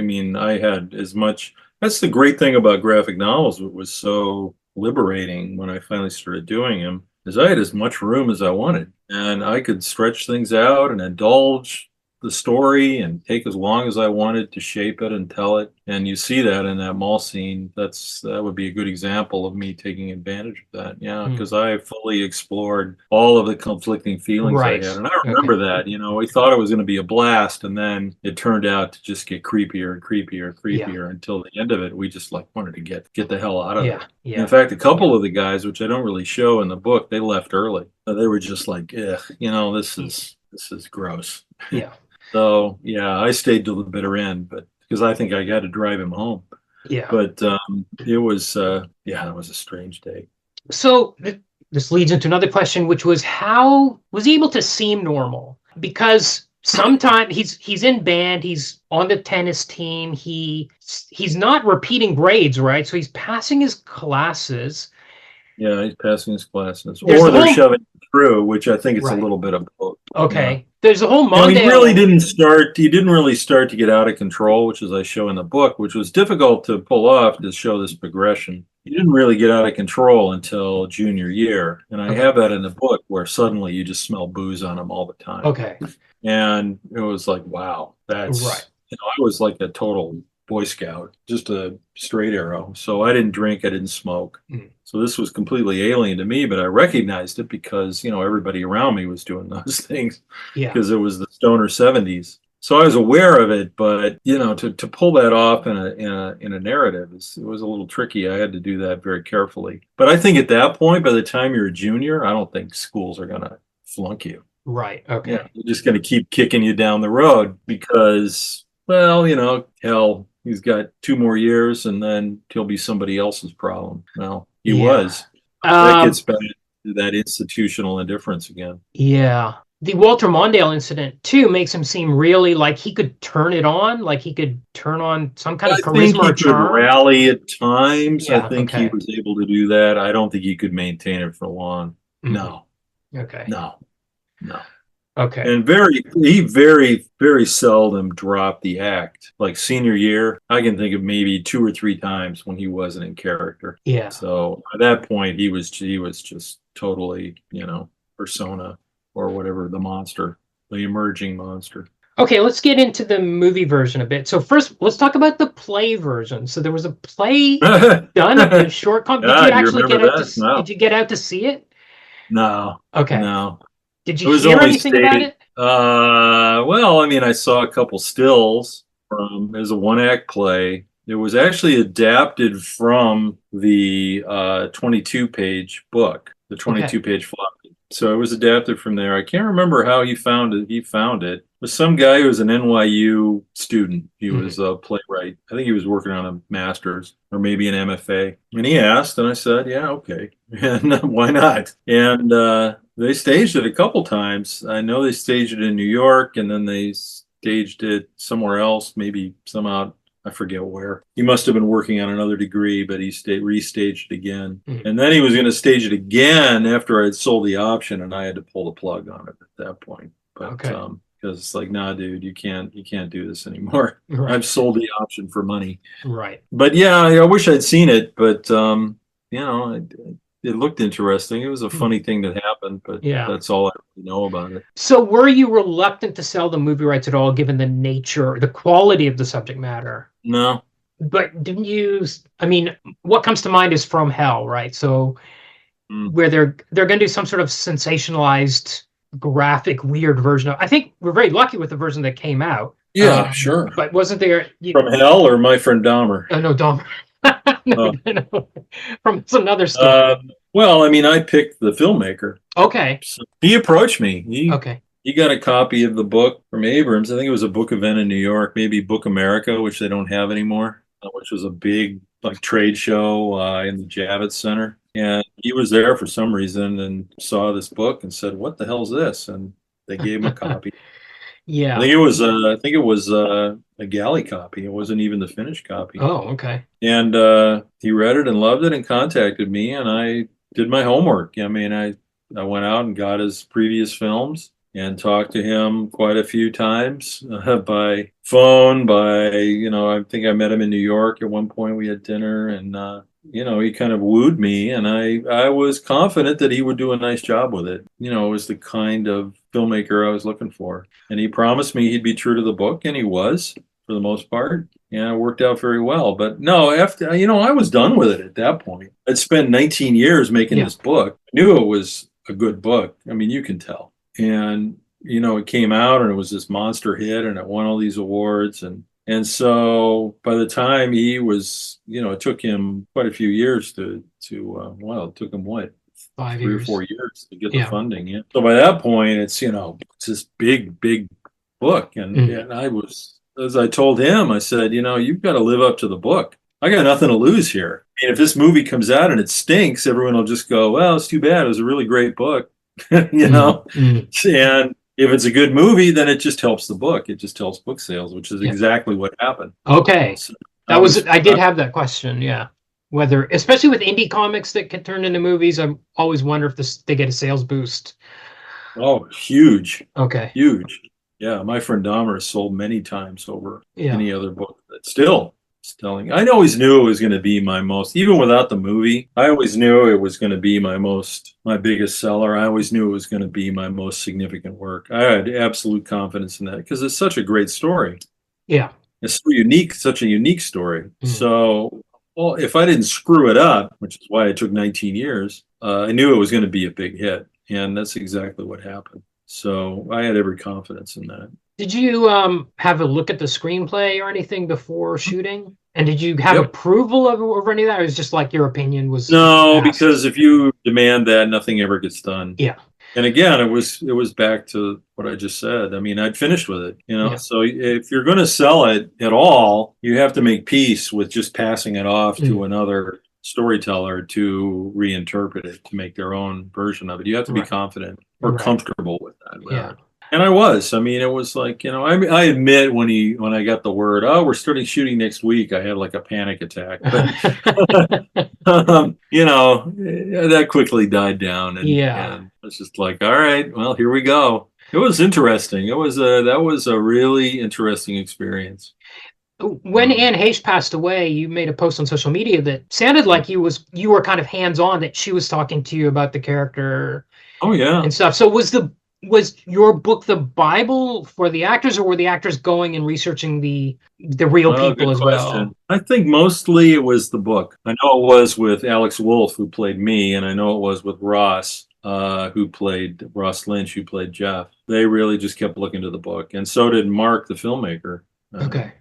mean, I had as much. That's the great thing about graphic novels. It was so liberating when I finally started doing them, is I had as much room as I wanted, and I could stretch things out and indulge the story and take as long as I wanted to shape it and tell it. And you see that in that mall scene. That would be a good example of me taking advantage of that. Yeah, because I fully explored all of the conflicting feelings I had. And I remember that, we thought it was going to be a blast, and then it turned out to just get creepier and creepier and creepier until the end of it. We just wanted to get the hell out of it. Yeah. In fact, a couple of the guys, which I don't really show in the book, they left early. They were just like, this is gross. Yeah. So I stayed till the bitter end, but because I think I got to drive him home. Yeah. But it was it was a strange day. So this leads into another question, which was, how was he able to seem normal? Because sometimes he's in band, he's on the tennis team, he's not repeating grades, right? So he's passing his classes. Yeah, he's passing his classes, or they're shoving it through, which I think it's a little bit of both. Okay. Yeah. There's a whole Mondale. He didn't really start to get out of control, which as I show in the book, which was difficult to pull off to show this progression. He didn't really get out of control until junior year. And I have that in the book where suddenly you just smell booze on him all the time. Okay. And it was like, wow, that's right. I was like a total Boy Scout, just a straight arrow. So I didn't drink, I didn't smoke. So this was completely alien to me, but I recognized it because, everybody around me was doing those things because it was the stoner 70s. So I was aware of it, but, to pull that off in a narrative, it was a little tricky. I had to do that very carefully. But I think at that point, by the time you're a junior, I don't think schools are going to flunk you. Right. Okay. Yeah, they're just going to keep kicking you down the road because, well, hell, he's got 2 more years and then he'll be somebody else's problem. Well, he was. That gets back to that institutional indifference again. Yeah. The Walter Mondale incident, too, makes him seem really like he could turn it on, like he could turn on some kind of charisma or charm. He could rally at times. I think he was able to do that. I don't think he could maintain it for long. No. Okay. No. Okay. And he very, very seldom dropped the act. Like senior year, I can think of maybe 2 or 3 times when he wasn't in character. Yeah. So at that point, he was just totally, persona or whatever, the monster, the emerging monster. Okay, let's get into the movie version a bit. So first, let's talk about the play version. So there was a play done, a short did you actually get out to? No. Did you get out to see it? No. Okay. No. Did you hear anything about it? Well, I saw a couple stills from. It was a 1-act play. It was actually adapted from the 22-page book, the 22-page floppy. So it was adapted from there. I can't remember how he found it. It was some guy who was an NYU student. He was a playwright. I think he was working on a master's or maybe an MFA. And he asked, and I said, yeah, okay. And why not? And they staged it a couple times. I know they staged it in New York, and then they staged it somewhere else, maybe some out. I forget where. He must have been working on another degree, but he restaged it again. And then he was going to stage it again after I had sold the option, and I had to pull the plug on it at that point. But because it's like, nah, dude, you can't do this anymore. Right. I've sold the option for money. Right. But yeah, I wish I'd seen it, but it looked interesting. It was a funny thing that happened, but that's all I really know about it. So were you reluctant to sell the movie rights at all, given the nature, the quality of the subject matter? No. But didn't you, what comes to mind is From Hell, right? So where they're going to do some sort of sensationalized, graphic, weird version of, I think we're very lucky with the version that came out. Yeah, sure. But wasn't there... From Hell or My Friend Dahmer? No, Dahmer. No. From another story. I picked the filmmaker. Okay. So he approached me. He got a copy of the book from Abrams. I think it was a book event in New York, maybe Book America, which they don't have anymore, which was a big trade show in the Javits Center. And he was there for some reason and saw this book and said, "What the hell's this?" And they gave him a copy. Yeah. I think it was a galley copy. It wasn't even the finished copy. Oh, okay. And he read it and loved it and contacted me, and I did my homework. I went out and got his previous films and talked to him quite a few times by phone, I think I met him in New York at one point. We had dinner, and he kind of wooed me, and I was confident that he would do a nice job with it. It was the kind of filmmaker I was looking for. And he promised me he'd be true to the book, and he was, for the most part. And it worked out very well. But no, after, I was done with it at that point. I'd spent 19 years making this book. I knew it was a good book. I mean, you can tell. And, it came out, and it was this monster hit, and it won all these awards. And so by the time he was, it took him quite a few years it took him what? 5 3 years. or 4 years to get the funding. Yeah. So by that point, it's, it's this big, big book. And I was, as I told him, I said, you've got to live up to the book. I got nothing to lose here. I mean, if this movie comes out and it stinks, everyone will just go, well, it's too bad. It was a really great book, And if it's a good movie, then it just helps the book. It just helps book sales, which is exactly what happened. Okay. So I did have that question. Yeah. Whether, especially with indie comics that can turn into movies, I always wonder if they get a sales boost. Oh, huge. Okay. Huge. Yeah. My Friend Dahmer has sold many times over any other book. But still, I always knew it was going to be my most, even without the movie, I always knew it was going to be my biggest seller. I always knew it was going to be my most significant work. I had absolute confidence in that because it's such a great story. Yeah. It's so unique, such a unique story. So, well, if I didn't screw it up, which is why it took 19 years, I knew it was going to be a big hit. And that's exactly what happened. So I had every confidence in that. Did you have a look at the screenplay or anything before shooting? And did you have approval of any of that? Or was it just like your opinion was? No, because if you demand that, nothing ever gets done. Yeah. And again, it was back to what I just said. I mean, I'd finished with it, So if you're going to sell it at all, you have to make peace with just passing it off to another storyteller to reinterpret it, to make their own version of it. You have to be confident or comfortable with that. Yeah. And I was. I mean, it was like, I admit when I got the word, oh, we're starting shooting next week, I had like a panic attack. But, that quickly died down. And it's just like, all right, well, here we go. It was interesting. That was a really interesting experience. When Anne Heche passed away, you made a post on social media that sounded like you were kind of hands-on, that she was talking to you about the character. Oh, yeah. And stuff. So was your book the Bible for the actors, or were the actors going and researching the real people as well? I think mostly it was the book. I know it was with Alex Wolff, who played me, and I know it was with Ross, who played Ross Lynch, who played Jeff. They really just kept looking to the book, and so did Marc, the filmmaker.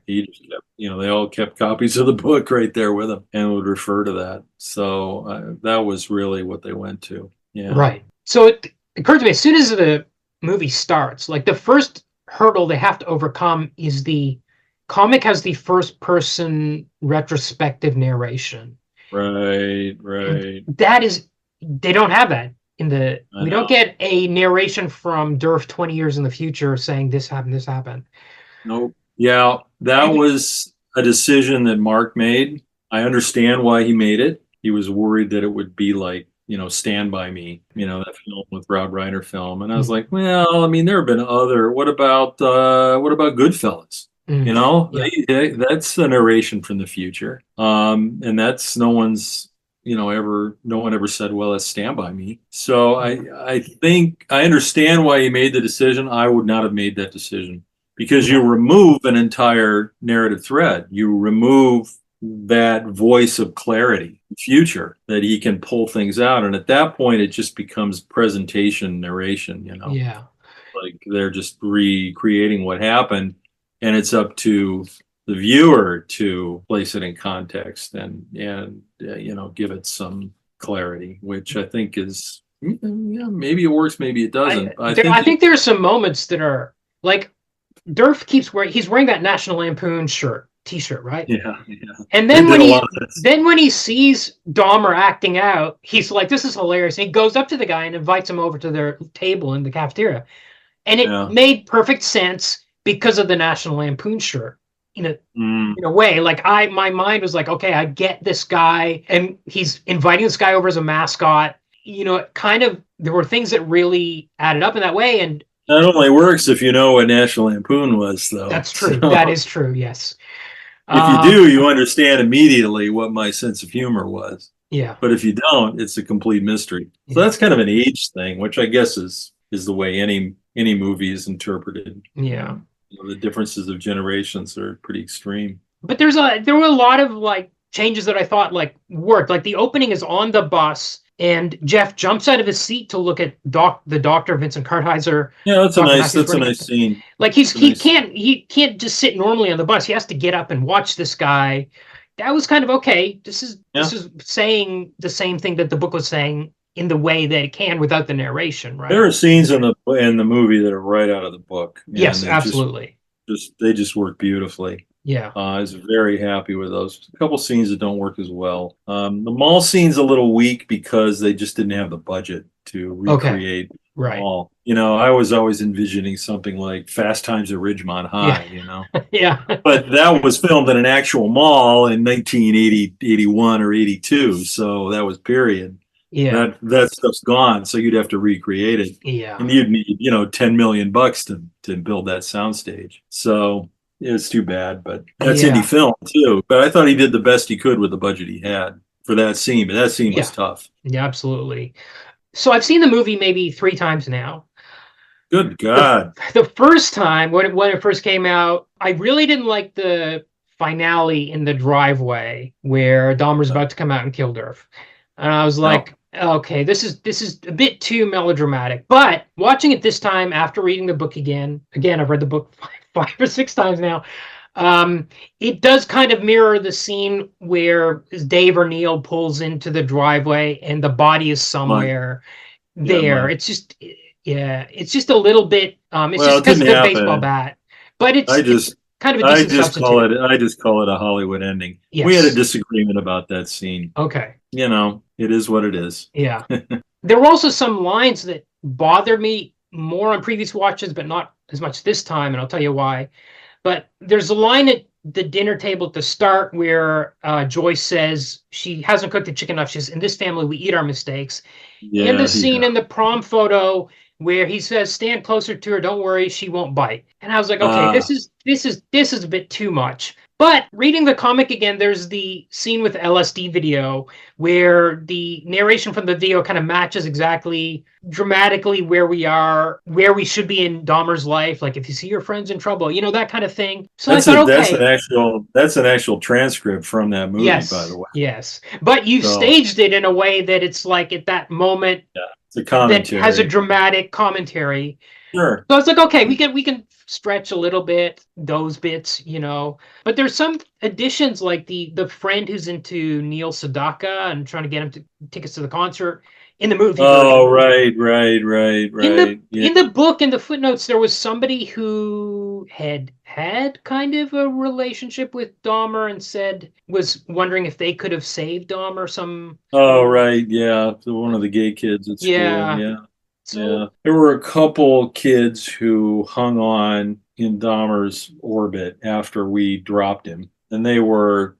He just kept, they all kept copies of the book right there with them and would refer to that. So that was really what they went to. Yeah. Right. So it occurred to me, as soon as the movie starts, like the first hurdle they have to overcome is the comic has the first person retrospective narration. Right. And they don't have that we don't get a narration from Derf 20 years in the future saying this happened. Nope. Yeah, that was a decision that Marc made. I understand why he made it. He was worried that it would be like, Stand By Me, that film with Rob Reiner film. And I was like, well, I mean, there have been what about Goodfellas? That's a narration from the future. And that's no one ever said, well, let's Stand By Me. So I think I understand why he made the decision. I would not have made that decision, because you remove an entire narrative thread. You remove that voice of clarity, future, that he can pull things out. And at that point, it just becomes presentation narration, Yeah. Like they're just recreating what happened. And it's up to the viewer to place it in context and give it some clarity, which I think is, maybe it works, maybe it doesn't. I think there are some moments that are like, Derf he's wearing that National Lampoon t-shirt, right? Yeah. And then when he sees Dahmer acting out, he's like, this is hilarious. And he goes up to the guy and invites him over to their table in the cafeteria. And it made perfect sense because of the National Lampoon shirt. In a way, like my mind was like, okay, I get this guy, and he's inviting this guy over as a mascot. There were things that really added up in that way. And that only works if you know what National Lampoon was, though. That's true. So. That is true. Yes. If you do, you understand immediately what my sense of humor was. Yeah. But if you don't, it's a complete mystery. So that's kind of an age thing, which I guess is the way any movie is interpreted. Yeah. The differences of generations are pretty extreme. But there were a lot of like changes that I thought like worked. Like the opening is on the bus, and Jeff jumps out of his seat to look at the doctor, Vincent Kartheiser. Yeah, that's a nice scene. Like he can't just sit normally on the bus. He has to get up and watch this guy. That was kind of okay. This is saying the same thing that the book was saying in the way that it can without the narration, right? There are scenes in the movie that are right out of the book. Yes, absolutely. They just work beautifully. Yeah. I was very happy with those. A couple scenes that don't work as well. The mall scene's a little weak because they just didn't have the budget to recreate the mall. I was always envisioning something like Fast Times at Ridgemont High, Yeah. But that was filmed in an actual mall in 1980, 81 or 82. So that was period. Yeah. That stuff's gone. So you'd have to recreate it. Yeah. And you'd need, $10 million to build that soundstage. So it's too bad, but that's indie film too. But I thought he did the best he could with the budget he had for that scene. But that scene was tough. Yeah, absolutely. So I've seen the movie maybe 3 times now. Good God. The first time when it first came out, I really didn't like the finale in the driveway where Dahmer's about to come out and kill Derf. And I was like, okay, this is a bit too melodramatic. But watching it this time after reading the book again, I've read the book 5 or 6 times now. It does kind of mirror the scene where Dave or Neil pulls into the driveway and the body is somewhere there. It's just, it's just a little bit. It's just because of the baseball bat, but it's kind of a decent substitute. I just call it a Hollywood ending. Yes. We had a disagreement about that scene. Okay. It is what it is. Yeah. There were also some lines that bothered me more on previous watches, but not as much this time, and I'll tell you why. But there's a line at the dinner table at the start where Joyce says she hasn't cooked the chicken enough. She says, in this family, we eat our mistakes. Yeah, and the scene in the prom photo where he says, stand closer to her, don't worry, she won't bite. And I was like, okay, this is a bit too much. But reading the comic again, there's the scene with LSD video where the narration from the video kind of matches exactly dramatically where we are, where we should be in Dahmer's life. Like if you see your friends in trouble, that kind of thing. So that's that's an actual transcript from that movie, by the way. Yes. But you staged it in a way that it's like at that moment it's a commentary. That has a dramatic commentary. Sure. So it's like, okay, we can stretch a little bit those bits, But there's some additions like the friend who's into Neil Sedaka and trying to get him to tickets to the concert in the movie. Oh, right. In the book, in the footnotes, there was somebody who had kind of a relationship with Dahmer and was wondering if they could have saved Dahmer some. Oh, right. Yeah. One of the gay kids at school. Yeah. So, there were a couple kids who hung on in Dahmer's orbit after we dropped him. And they were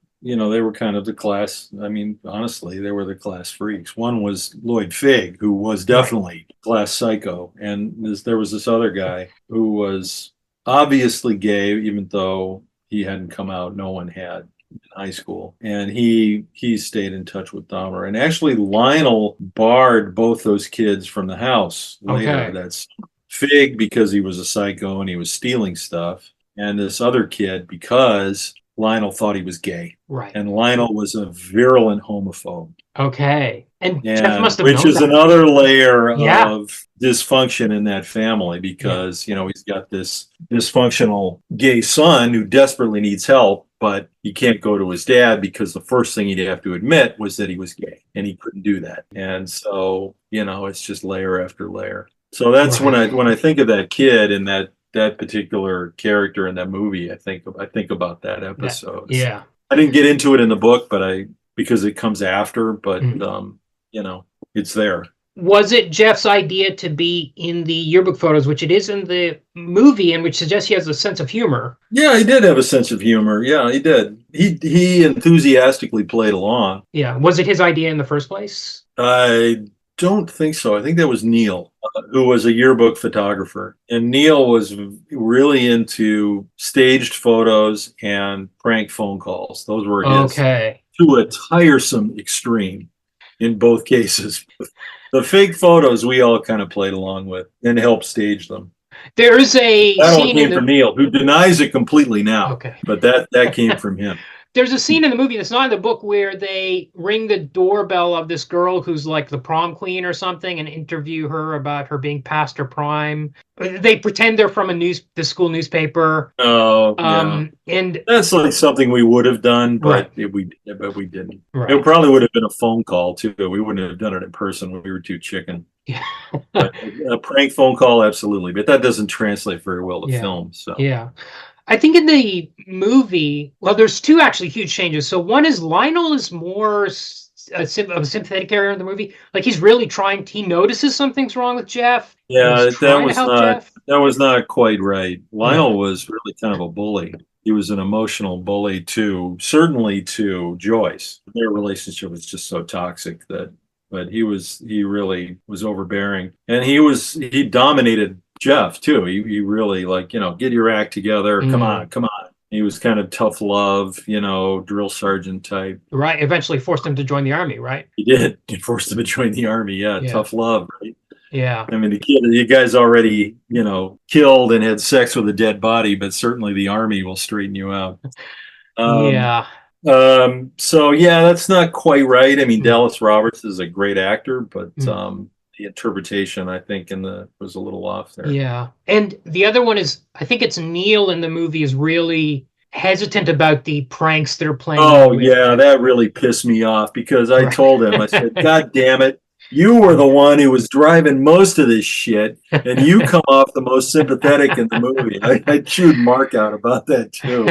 kind of the class. I mean, honestly, they were the class freaks. One was Lloyd Figg, who was definitely class psycho. And there was this other guy who was obviously gay, even though he hadn't come out. No one had in high school. And he stayed in touch with Dahmer. And actually, Lionel barred both those kids from the house later. That's Figg because he was a psycho and he was stealing stuff. And this other kid because Lionel thought he was gay. Right. And Lionel was a virulent homophobe. Okay. And Jeff must have which known is that. Another layer of dysfunction in that family because, he's got this dysfunctional gay son who desperately needs help, but he can't go to his dad because the first thing he'd have to admit was that he was gay and he couldn't do that. And so, it's just layer after layer. So that's when I think of that kid and that particular character in that movie, I think about that episode. I didn't get into it in the book, but because it comes after, but it's there. Was it Jeff's idea to be in the yearbook photos, which it is in the movie, and which suggests he has a sense of humor? Yeah, he did have a sense of humor. Yeah, he did. He enthusiastically played along. Yeah. Was it his idea in the first place? I don't think so. I think that was Neil, who was a yearbook photographer. And Neil was really into staged photos and prank phone calls. Those were his, Okay. to a tiresome extreme in both cases. The fake photos we all kind of played along with and helped stage them. There's a That all scene came from Neil, who denies it completely now. Okay. But that came from him. There's a scene in the movie that's not in the book where they ring the doorbell of this girl who's like the prom queen or something and interview her about her being past her prime. They pretend they're from the school newspaper. Oh, yeah. And that's like something we would have done, but Right. we didn't. Right. It probably would have been a phone call too. We wouldn't have done it in person when we were too chicken. Yeah. But a prank phone call, absolutely, but that doesnst translate very well to Yeah. film. So Yeah. I think in the movie, well, there's two actually huge changes. So one is Lionel is more of a sympathetic character in the movie. Like he notices something's wrong with Jeff. yeah, He's trying to help Jeff. that was not quite right. Lionel was really kind of a bully. He was an emotional bully too, certainly to Joyce. Their relationship was just so toxic but he really was overbearing, and he dominated Jeff too. He really get your act together. Come on. He was kind of tough love, drill sergeant type. Right. Eventually forced him to join the army, right? He did. He forced him to join the army. Yeah. Tough love, right? Yeah. I mean, the guy's already, killed and had sex with a dead body, but certainly the army will straighten you out. Yeah. So yeah, that's not quite right. I mean, Dallas Roberts is a great actor, but the interpretation, I think, was a little off there. Yeah. And the other one is, I think it's Neil in the movie is really hesitant about the pranks they're playing. Oh, yeah, that really pissed me off because I told him, I said, God damn it, you were the one who was driving most of this shit, and you come off the most sympathetic in the movie. I chewed Mark out about that, too.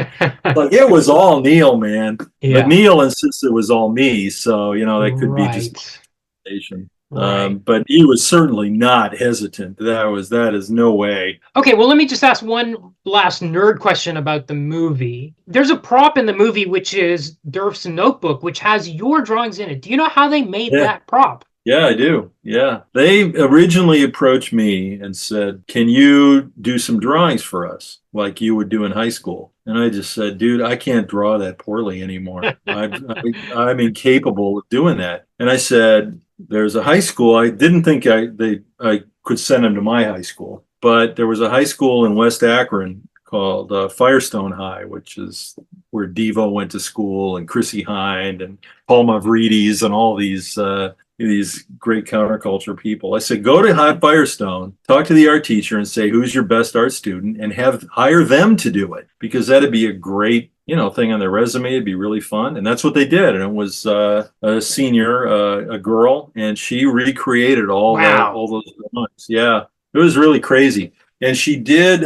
Like, it was all Neil, man. Yeah. But Neil insists it was all me, so, that could be just station. But he was certainly not hesitant. That is no way. Okay, well, let me just ask one last nerd question about the movie. There's a prop in the movie, which is Derf's notebook, which has your drawings in it. Do you know how they made that prop? Yeah, I do. Yeah. They originally approached me and said, can you do some drawings for us like you would do in high school? And I just said, dude, I can't draw that poorly anymore. I'm incapable of doing that. And I said, there's a high school. I didn't think I could send them to my high school, but there was a high school in West Akron called Firestone High, which is where Devo went to school, and Chrissy Hind and Paul Mavridis and all these great counterculture people. I said, go to Firestone, talk to the art teacher and say, who's your best art student, and hire them to do it, because that'd be a great thing on their resume. It'd be really fun. And that's what they did. And it was a senior, a girl, and she recreated all those drawings. Yeah, it was really crazy. And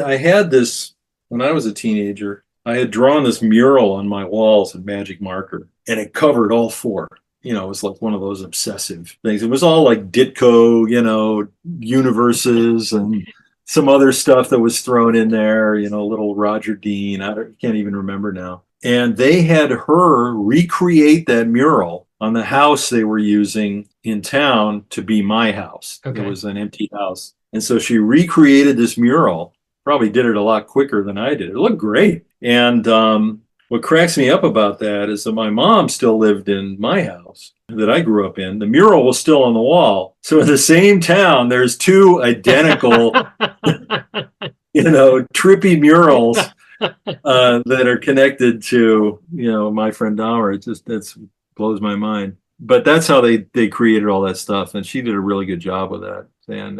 I had this, when I was a teenager, I had drawn this mural on my walls in magic marker, and it covered all four. It was like one of those obsessive things. It was all like Ditko, universes and some other stuff that was thrown in there, little Roger Dean. I can't even remember now. And they had her recreate that mural on the house they were using in town to be my house. Okay. It was an empty house. And so she recreated this mural, probably did it a lot quicker than I did. It looked great. And what cracks me up about that is that my mom still lived in my house that I grew up in. The mural was still on the wall. So in the same town, there's two identical, trippy murals that are connected to, my friend Dahmer. It blows my mind. But that's how they created all that stuff, and she did a really good job with that. And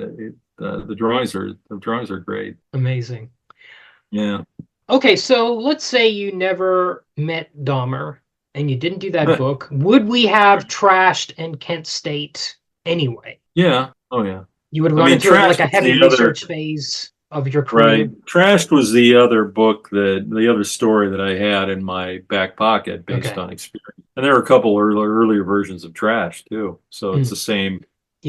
the drawings are great. Amazing. Yeah. Okay, so let's say you never met Dahmer and you didn't do that book. Would we have Trashed and Kent State anyway? Yeah. Oh, yeah. You would run into like a heavy research phase of your career. Right. Trashed was the other story that I had in my back pocket based on experience. And there are a couple earlier versions of Trash too. So it's the same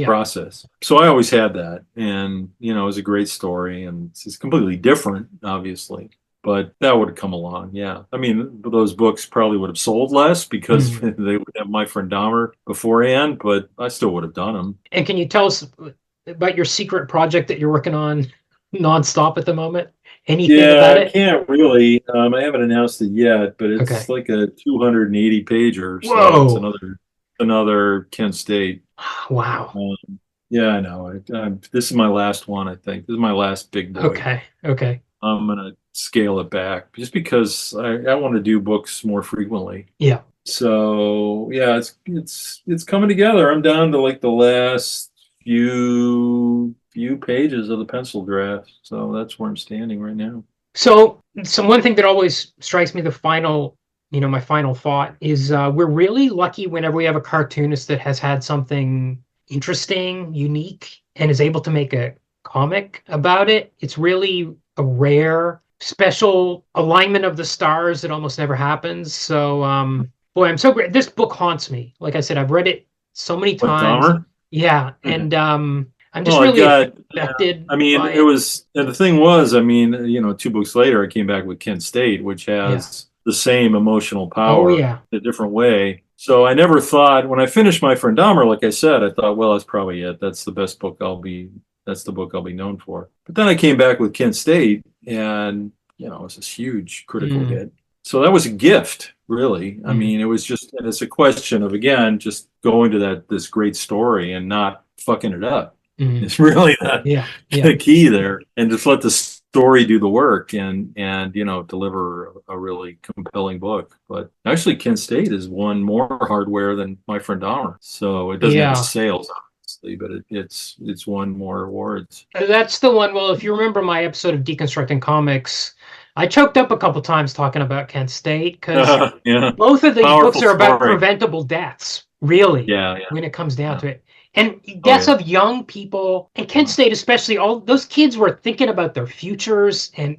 process. So I always had that. And, it was a great story, and it's completely different, obviously. But that would have come along, yeah. I mean, those books probably would have sold less because they would have My Friend Dahmer beforehand, but I still would have done them. And can you tell us about your secret project that you're working on nonstop at the moment? Anything about it? I can't really. I haven't announced it yet, but it's like a 280 pager. So Whoa. it's another Kent State. Wow. Yeah, I know. This is my last one, I think. This is my last big boy. Okay. I'm gonna scale it back just because I want to do books more frequently. Yeah. So yeah, it's coming together. I'm down to like the last few pages of the pencil draft. So that's where I'm standing right now. So one thing that always strikes me, my final thought is we're really lucky whenever we have a cartoonist that has had something interesting, unique, and is able to make a comic about it. It's really a rare, special alignment of the stars that almost never happens. So, boy, I'm so great. This book haunts me. Like I said, I've read it so many times. Dahmer? Yeah, and I'm just really affected. I mean, by it was the thing was, I mean, 2 books later, I came back with Kent State, which has the same emotional power in a different way. So I never thought when I finished My Friend Dahmer, like I said, I thought, well, that's probably it. That's the best book that's the book I'll be known for. But then I came back with Kent State, and it was this huge critical hit. So that was a gift, really. I mean, it's a question of, again, just going to this great story and not fucking it up. It's really the key there, and just let the story do the work and deliver a really compelling book. But actually, Kent State has won more hardware than My Friend Dahmer, so it doesn't have sales, obviously, but it's won more awards. That's the one. Well, if you remember my episode of Deconstructing Comics, I choked up a couple times talking about Kent State because both of these books are about preventable deaths, really, when it comes down to it. And deaths of young people, and Kent State especially, all those kids were thinking about their futures, and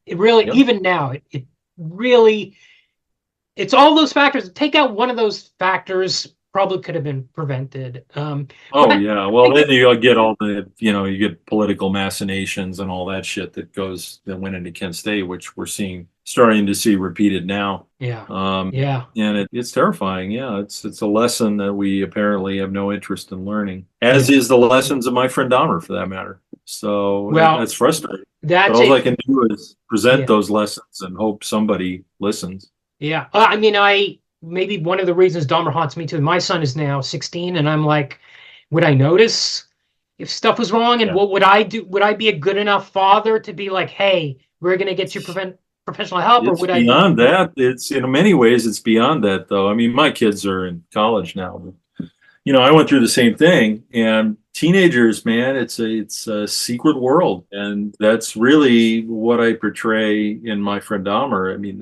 it really, even now, it really, it's all those factors. Take out one of those factors, probably could have been prevented. Well, then you get all the, you get political machinations and all that shit that went into Kent State, which we're starting to see repeated now. And it's terrifying. It's a lesson that we apparently have no interest in learning, as is the lessons of My Friend Dahmer, for that matter. So that's frustrating. But all I can do is present those lessons and hope somebody listens. Yeah. Maybe one of the reasons Dahmer haunts me too. My son is now 16, and I'm like, would I notice if stuff was wrong? And what would I do? Would I be a good enough father to be like, hey, we're going to get you professional help? Or would I? Beyond that, it's in many ways it's beyond that, though. I mean, my kids are in college now. I went through the same thing, and teenagers, man, it's a secret world, and that's really what I portray in My Friend Dahmer. I mean,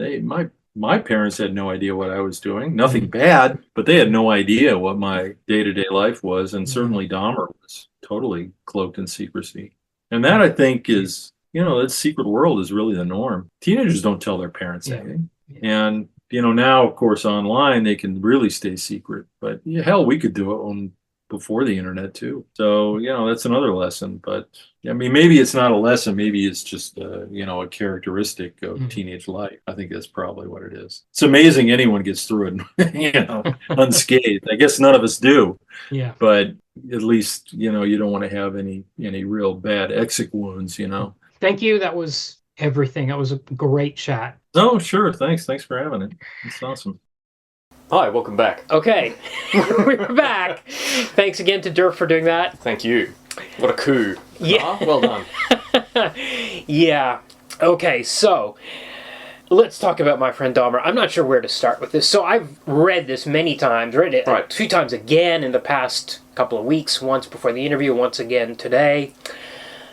my parents had no idea what I was doing. Nothing bad, but they had no idea what my day-to-day life was. And certainly Dahmer was totally cloaked in secrecy. And that, I think, is, that secret world is really the norm. Teenagers don't tell their parents anything. And, now, of course, online, they can really stay secret. But hell, we could do it before the internet, too. So, that's another lesson. But, I mean, maybe it's not a lesson. Maybe it's just, a characteristic of teenage life. I think that's probably what it is. It's amazing anyone gets through it, unscathed. I guess none of us do. Yeah. But at least, you don't want to have any real bad exit wounds, Thank you. That was everything. That was a great chat. Oh, sure. Thanks for having it. It's awesome. Hi, welcome back. Okay, we're back. Thanks again to Derf for doing that. Thank you. What a coup. Yeah. Well done. Yeah. Okay, so let's talk about My Friend Dahmer. I'm not sure where to start with this. So I've read this many times, read it a few times again in the past couple of weeks, once before the interview, once again today.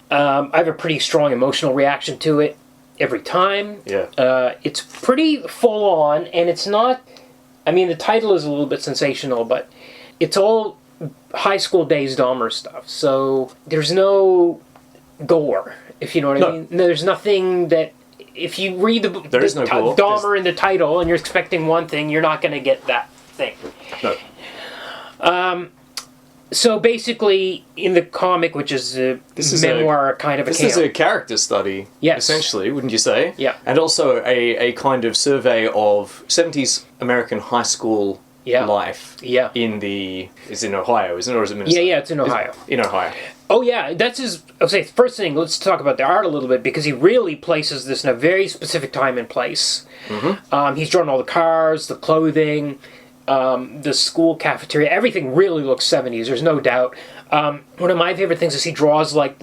I have a pretty strong emotional reaction to it every time. Yeah. It's pretty full on, and it's not... I mean, the title is a little bit sensational, but it's all high school days Dahmer stuff. So there's no gore, if you know what I mean. There's nothing that, if you read the book, there is no gore. Dahmer in the title, and you're expecting one thing, you're not going to get that thing. No. So basically, in the comic, which is a memoir kind of account. This is a character study, essentially, wouldn't you say? Yeah. And also a kind of survey of 70s American high school life is in Ohio, isn't it? Or is it Minnesota? Yeah, it's in Ohio. In Ohio. Oh, yeah, that's his... I'll say, first thing, let's talk about the art a little bit, because he really places this in a very specific time and place. Mm-hmm. He's drawn all the cars, the clothing... the school cafeteria, everything really looks 70s, there's no doubt. One of my favorite things is he draws like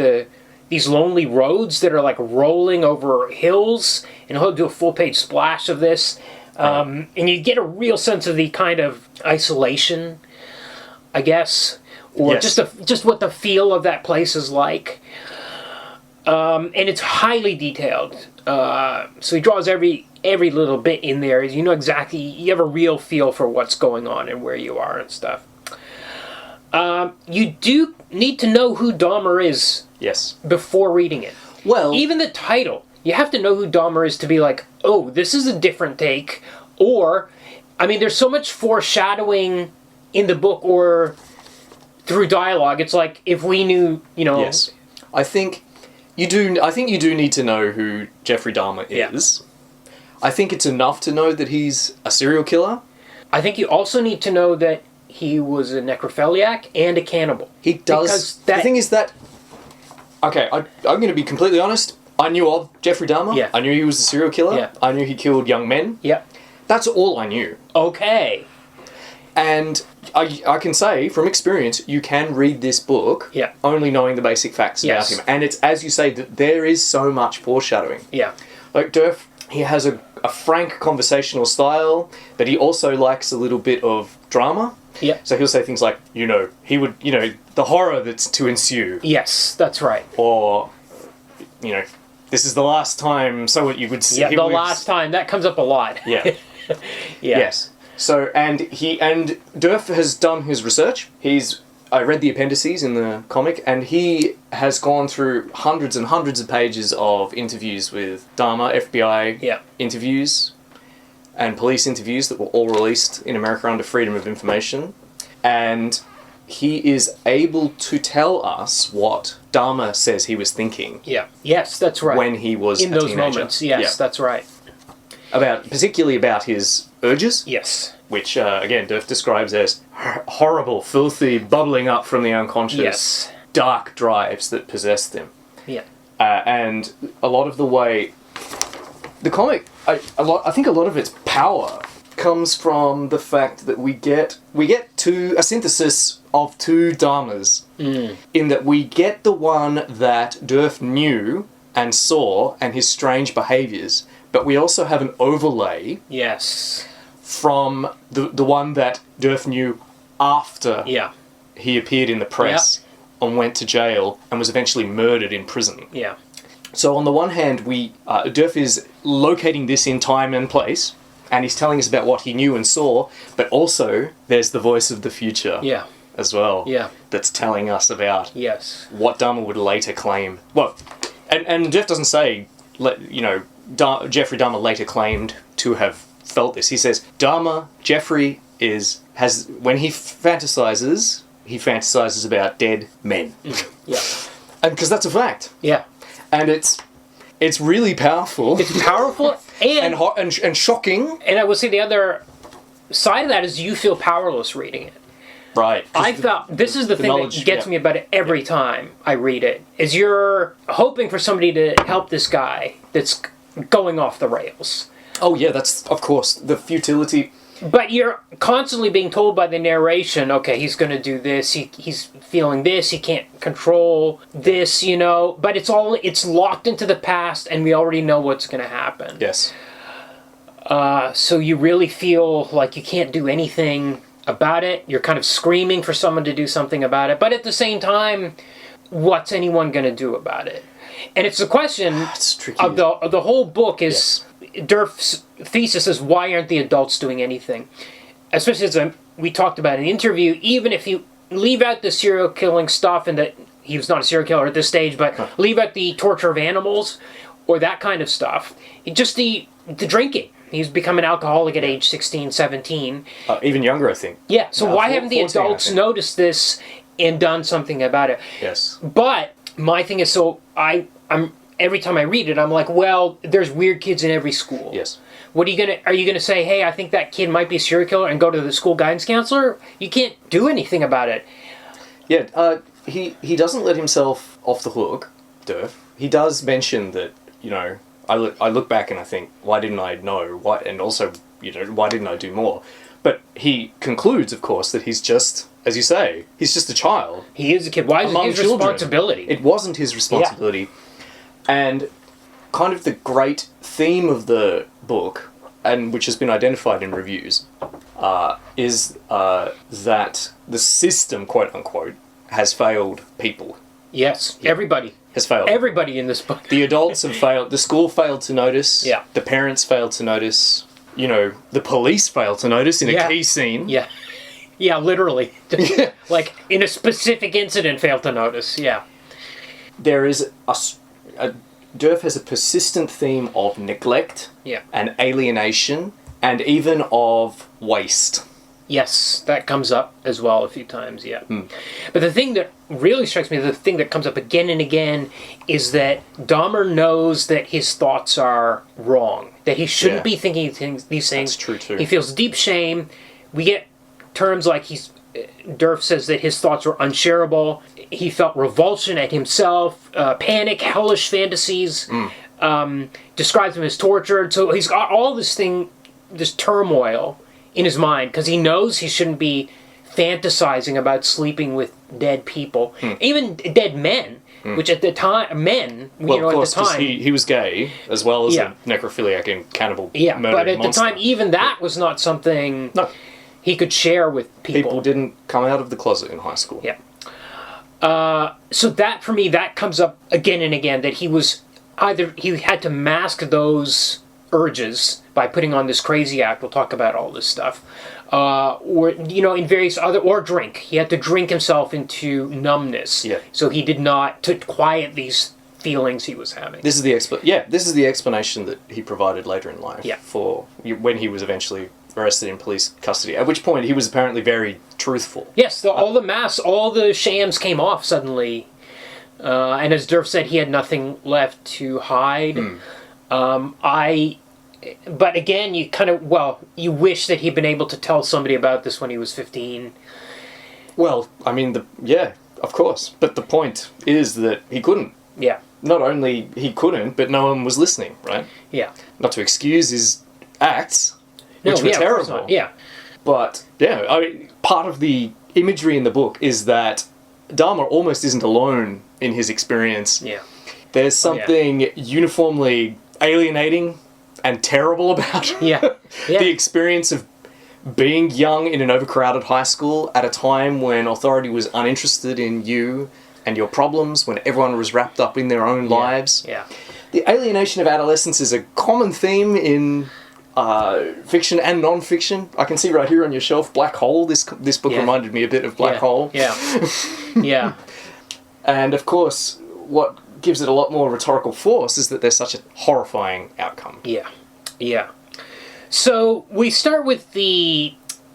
these lonely roads that are like rolling over hills, and he'll do a full-page splash of this. And you get a real sense of the kind of isolation, I guess, or just what the feel of that place is like. And it's highly detailed. So he draws every little bit in there. You know exactly, you have a real feel for what's going on and where you are and stuff. You do need to know who Dahmer is before reading it. Well, even the title, you have to know who Dahmer is to be like, oh, this is a different take. Or, I mean, there's so much foreshadowing in the book or through dialogue. It's like, if we knew, Yes. I think you do need to know who Jeffrey Dahmer is. I think it's enough to know that he's a serial killer. I think you also need to know that he was a necrophiliac and a cannibal. He does. The thing is that... Okay, I'm going to be completely honest. I knew of Jeffrey Dahmer. Yeah. I knew he was a serial killer. Yeah. I knew he killed young men. Yeah. That's all I knew. Okay. And I can say, from experience, you can read this book only knowing the basic facts about him. And it's, as you say, that there is so much foreshadowing. Yeah. Like Derf, he has a frank conversational style, but he also likes a little bit of drama. Yeah. So he'll say things like, he would, the horror that's to ensue. Yes, that's right. Or, this is the last time, so what you would see. Yeah, the last time. That comes up a lot. Yeah. Yes. So, and Derf has done his research. I read the appendices in the comic, and he has gone through hundreds and hundreds of pages of interviews with Dahmer, FBI interviews, and police interviews that were all released in America under Freedom of Information. And he is able to tell us what Dahmer says he was thinking. Yeah. Yes, that's right. When he was in a those teenager. moments. Yes, that's right. Particularly about his urges. Yes. Which, again, Derf describes as horrible, filthy, bubbling up from the unconscious, dark drives that possess them. Yeah. And a lot of the way... The comic, I think a lot of its power comes from the fact that we get to a synthesis of two Dahmers. In that we get the one that Derf knew and saw and his strange behaviours, but we also have an overlay from the one that Derf knew after he appeared in the press and went to jail and was eventually murdered in prison. Yeah. So on the one hand, Derf is locating this in time and place, and he's telling us about what he knew and saw, but also there's the voice of the future as well that's telling us about what Dahmer would later claim. Well, and Derf doesn't say, Jeffrey Dahmer later claimed to have felt this. He says, Jeffrey has when he fantasizes about dead men. Yeah. And because that's a fact. Yeah. And it's really powerful. It's powerful and shocking. And I would say the other side of that is you feel powerless reading it. Right. This is the thing that gets me about it every time I read it, is you're hoping for somebody to help this guy that's going off the rails. Oh yeah, that's, of course, the futility. But you're constantly being told by the narration, okay, he's going to do this, he's feeling this, he can't control this, but it's locked into the past and we already know what's going to happen. Yes. So you really feel like you can't do anything about it. You're kind of screaming for someone to do something about it, but at the same time, what's anyone going to do about it? And it's the question of the whole book is... Derf's thesis is, why aren't the adults doing anything? Especially as we talked about in the interview, even if you leave out the serial killing stuff and that he was not a serial killer at this stage, but leave out the torture of animals or that kind of stuff, just the drinking. He's become an alcoholic at age 16, 17. Even younger, I think. Yeah, so why haven't the adults noticed this and done something about it. Yes. But my thing is, so I'm every time I read it, I'm like, well, there's weird kids in every school. Yes. Are you gonna say, hey, I think that kid might be a serial killer, and go to the school guidance counselor? You can't do anything about it. Yeah, he doesn't let himself off the hook, Derf. He does mention that, I look back and I think, why didn't I know? And also, why didn't I do more? But he concludes, of course, that he's just, as you say, he's just a child. He is a kid. Why is it his responsibility? It wasn't his responsibility. Yeah. And kind of the great theme of the book, and which has been identified in reviews, is that the system, quote unquote, has failed people. Yes, everybody has failed. Everybody in this book. The adults have failed. The school failed to notice. Yeah. The parents failed to notice. The police failed to notice in a key scene. Yeah. Yeah, literally. Like, in a specific incident, failed to notice. Yeah. There is Derf has a persistent theme of neglect, and alienation, and even of waste. Yes, that comes up as well a few times, yeah. But the thing that really strikes me, the thing that comes up again and again, is that Dahmer knows that his thoughts are wrong, that he shouldn't be thinking these things. That's true too. He feels deep shame. We get terms like Derf says that his thoughts were unshareable. He felt revulsion at himself, panic, hellish fantasies, describes him as tortured. So he's got all this turmoil in his mind, because he knows he shouldn't be fantasizing about sleeping with dead people, even dead men, which at the time, of course, at the time... he was gay, as well as a necrophiliac and cannibal murdering but at monster. the time, even that was not something he could share with people. People didn't come out of the closet in high school. Yeah. So that, for me, that comes up again and again, that he had to mask those urges by putting on this crazy act. We'll talk about all this stuff. Or, in various other... Or drink. He had to drink himself into numbness. Yeah. So he did not... To quiet these feelings he was having. This is the explanation that he provided later in life for when he was eventually arrested in police custody, at which point he was apparently very truthful. Yes, all the masks, all the shams came off suddenly. And as Derf said, he had nothing left to hide. But again, you wish that he'd been able to tell somebody about this when he was 15. Well, I mean, of course. But the point is that he couldn't. Yeah. Not only he couldn't, but no one was listening, right? Yeah. Not to excuse his acts, which were terrible. Yeah. But, part of the imagery in the book is that Dahmer almost isn't alone in his experience. Yeah. There's something uniformly alienating and terrible about the experience of being young in an overcrowded high school at a time when authority was uninterested in you and your problems, when everyone was wrapped up in their own lives. Yeah. The alienation of adolescence is a common theme in fiction and non-fiction. I can see right here on your shelf, Black Hole. This book reminded me a bit of Black Hole. Yeah. Yeah. And of course, what gives it a lot more rhetorical force is that there's such a horrifying outcome. Yeah. Yeah. So we start with the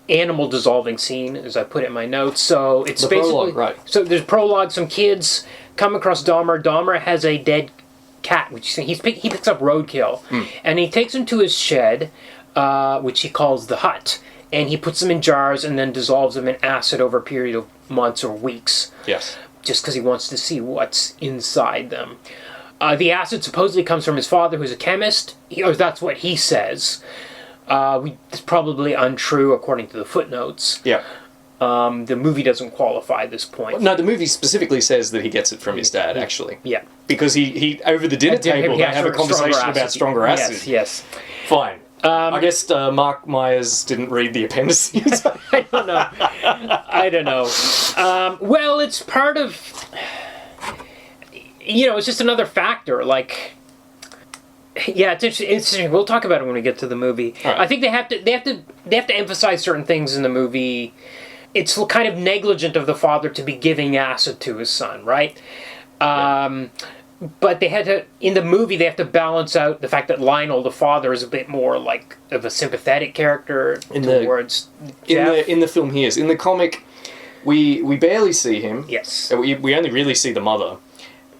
animal dissolving scene, as I put it in my notes. So it's basically... prologue, right. So there's prologue, some kids come across Dahmer. Dahmer has a dead cat, which he picks up roadkill, and he takes him to his shed, which he calls the hut, and he puts them in jars and then dissolves them in acid over a period of months or weeks. Yes. Just because he wants to see what's inside them. The acid supposedly comes from his father, who's a chemist. Or that's what he says. It's probably untrue, according to the footnotes. Yeah. The movie doesn't qualify at this point. No, the movie specifically says that he gets it from his dad, actually. Yeah. Because he over the dinner table, they have a conversation about stronger acid. Yes. Fine. I guess Marc Meyers didn't read the appendices. I don't know. Well, it's part of... it's just another factor. Like, yeah, it's interesting. We'll talk about it when we get to the movie. Right. I think they have to emphasize certain things in the movie. It's kind of negligent of the father to be giving acid to his son, right? But they had to, in the movie, they have to balance out the fact that Lionel, the father, is a bit more like of a sympathetic character towards Jeff. In the film he is. In the comic, we barely see him. Yes. We only really see the mother,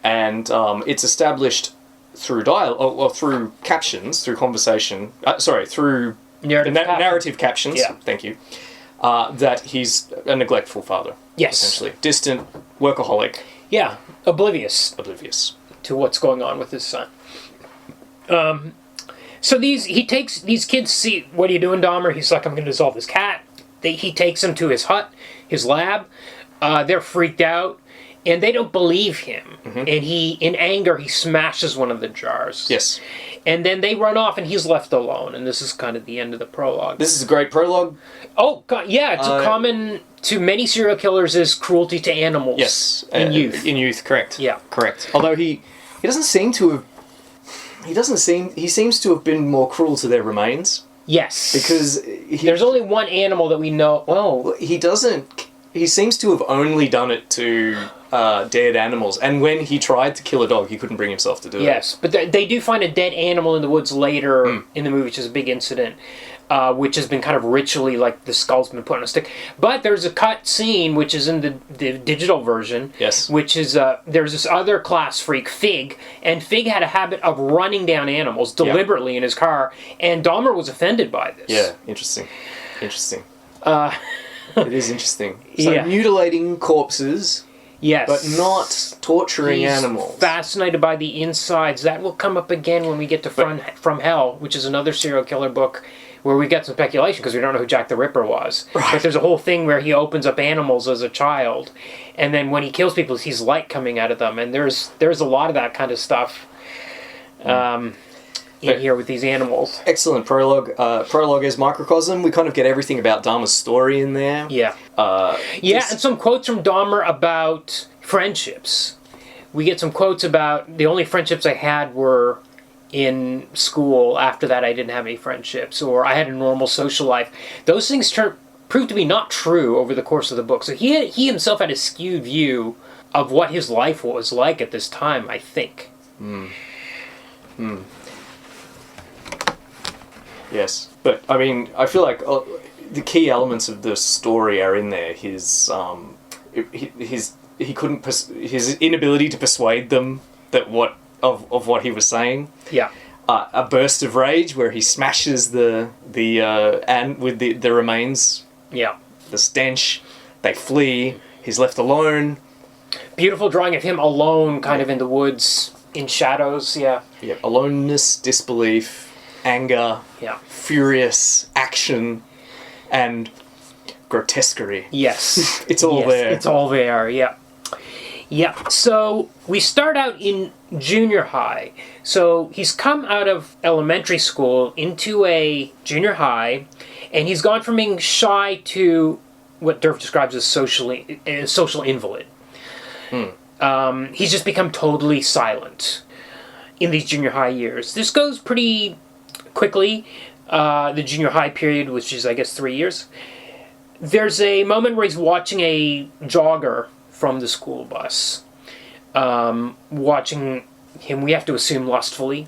and it's established through through captions, through conversation. Through narrative captions. Yeah. Thank you. That he's a neglectful father. Yes. Essentially, distant, workaholic. Yeah, oblivious To what's going on with his son. So he takes these kids. See, what are you doing, Dahmer? He's like, I'm going to dissolve this cat. He takes them to his hut, his lab. They're freaked out, and they don't believe him. Mm-hmm. And in anger, he smashes one of the jars. Yes. And then they run off, and he's left alone. And this is kind of the end of the prologue. This is a great prologue. Oh, God, yeah, it's a common to many serial killers is cruelty to animals. Yes, in youth. In youth, correct. Yeah, correct. Although he doesn't seem to have. He seems to have been more cruel to their remains. Yes, because there's only one animal that we know. Well, he doesn't. He seems to have only done it to dead animals, and when he tried to kill a dog, he couldn't bring himself to do it. Yes, but they do find a dead animal in the woods later in the movie, which is a big incident, which has been kind of ritually, like the skull's been put on a stick. But there's a cut scene, which is in the digital version, yes, which is, there's this other class freak, Fig, and Fig had a habit of running down animals deliberately in his car, and Dahmer was offended by this. Yeah, interesting. It is interesting. So mutilating corpses, yes, but not torturing animals. Fascinated by the insides. That will come up again when we get to From Hell, which is another serial killer book where we get some speculation because we don't know who Jack the Ripper was. Right. But there's a whole thing where he opens up animals as a child, and then when he kills people, he sees light coming out of them, and there's a lot of that kind of stuff. In here with these animals. Excellent prologue. Prologue is microcosm. We kind of get everything about Dahmer's story in there. Yeah. And some quotes from Dahmer about friendships. We get some quotes about the only friendships I had were in school. After that, I didn't have any friendships, or I had a normal social life. Those things proved to be not true over the course of the book. So he himself had a skewed view of what his life was like at this time, I think. Yes, but I mean, I feel like the key elements of the story are in there. His inability to persuade them that what he was saying. Yeah. A burst of rage where he smashes the remains. Yeah. The stench. They flee. He's left alone. Beautiful drawing of him alone, kind of in the woods, in shadows. Yeah. Yeah. Aloneness, disbelief. Anger, furious action, and grotesquerie. Yes. It's all there. It's all there, yeah. Yeah, so we start out in junior high. So he's come out of elementary school into a junior high, and he's gone from being shy to what Derf describes as a social invalid. He's just become totally silent in these junior high years. This goes pretty quickly, the junior high period, which is, I guess, 3 years. There's a moment where he's watching a jogger from the school bus. Watching him, we have to assume, lustfully.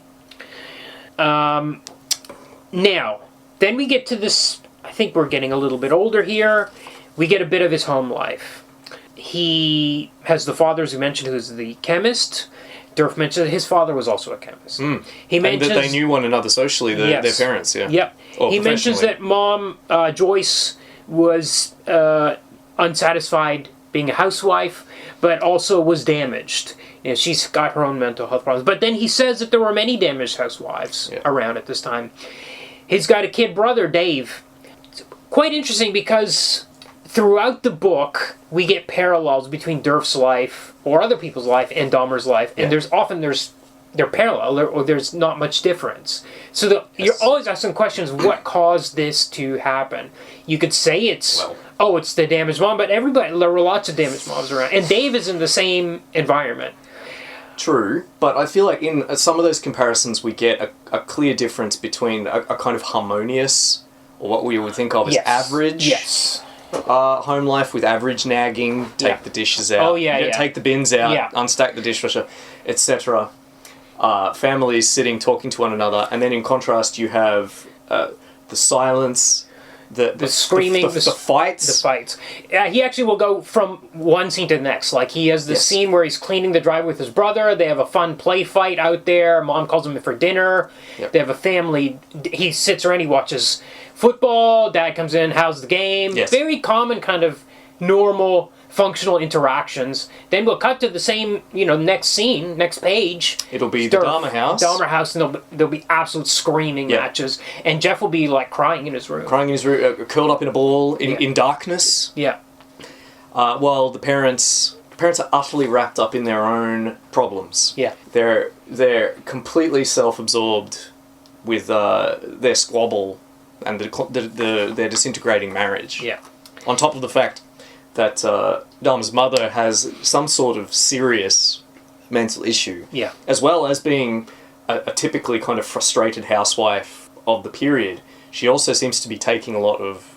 Now, then we get to this, I think we're getting a little bit older here. We get a bit of his home life. He has the father, as we mentioned, who's the chemist. Derf mentioned that his father was also a chemist. He mentions and that they knew one another socially, their parents, yeah. Yep. He mentions that Mom, Joyce, was unsatisfied being a housewife, but also was damaged. You know, she's got her own mental health problems. But then he says that there were many damaged housewives around at this time. He's got a kid brother, Dave. It's quite interesting because throughout the book, we get parallels between Derf's life or other people's life and Dahmer's life, and they're parallel, or there's not much difference. So you're always asking questions: what caused this to happen? You could say it's the damaged mom, but there were lots of damaged moms around, and Dave is in the same environment. True, but I feel like in some of those comparisons, we get a clear difference between a kind of harmonious, or what we would think of as average. Yes. Home life with average nagging, take the dishes out, take the bins out, unstack the dishwasher, etc. Families sitting, talking to one another, and then in contrast you have the silence, the screaming, the fights. The fights. He actually will go from one scene to the next. Like, he has this scene where he's cleaning the driveway with his brother. They have a fun play fight out there. Mom calls him in for dinner. Yep. They have a family. He sits around, he watches football. Dad comes in, how's the game? Yes. Very common kind of normal functional interactions. Then we'll cut to the same, next scene, next page. It'll be the Dahmer house. Dahmer house, and there'll be absolute screaming matches. And Jeff will be, like, crying in his room. Curled up in a ball in darkness. Yeah. While the parents are utterly wrapped up in their own problems. Yeah. They're completely self-absorbed with their squabble and their disintegrating marriage. Yeah. On top of the fact that Dahmer's mother has some sort of serious mental issue. Yeah. As well as being a typically kind of frustrated housewife of the period. She also seems to be taking a lot of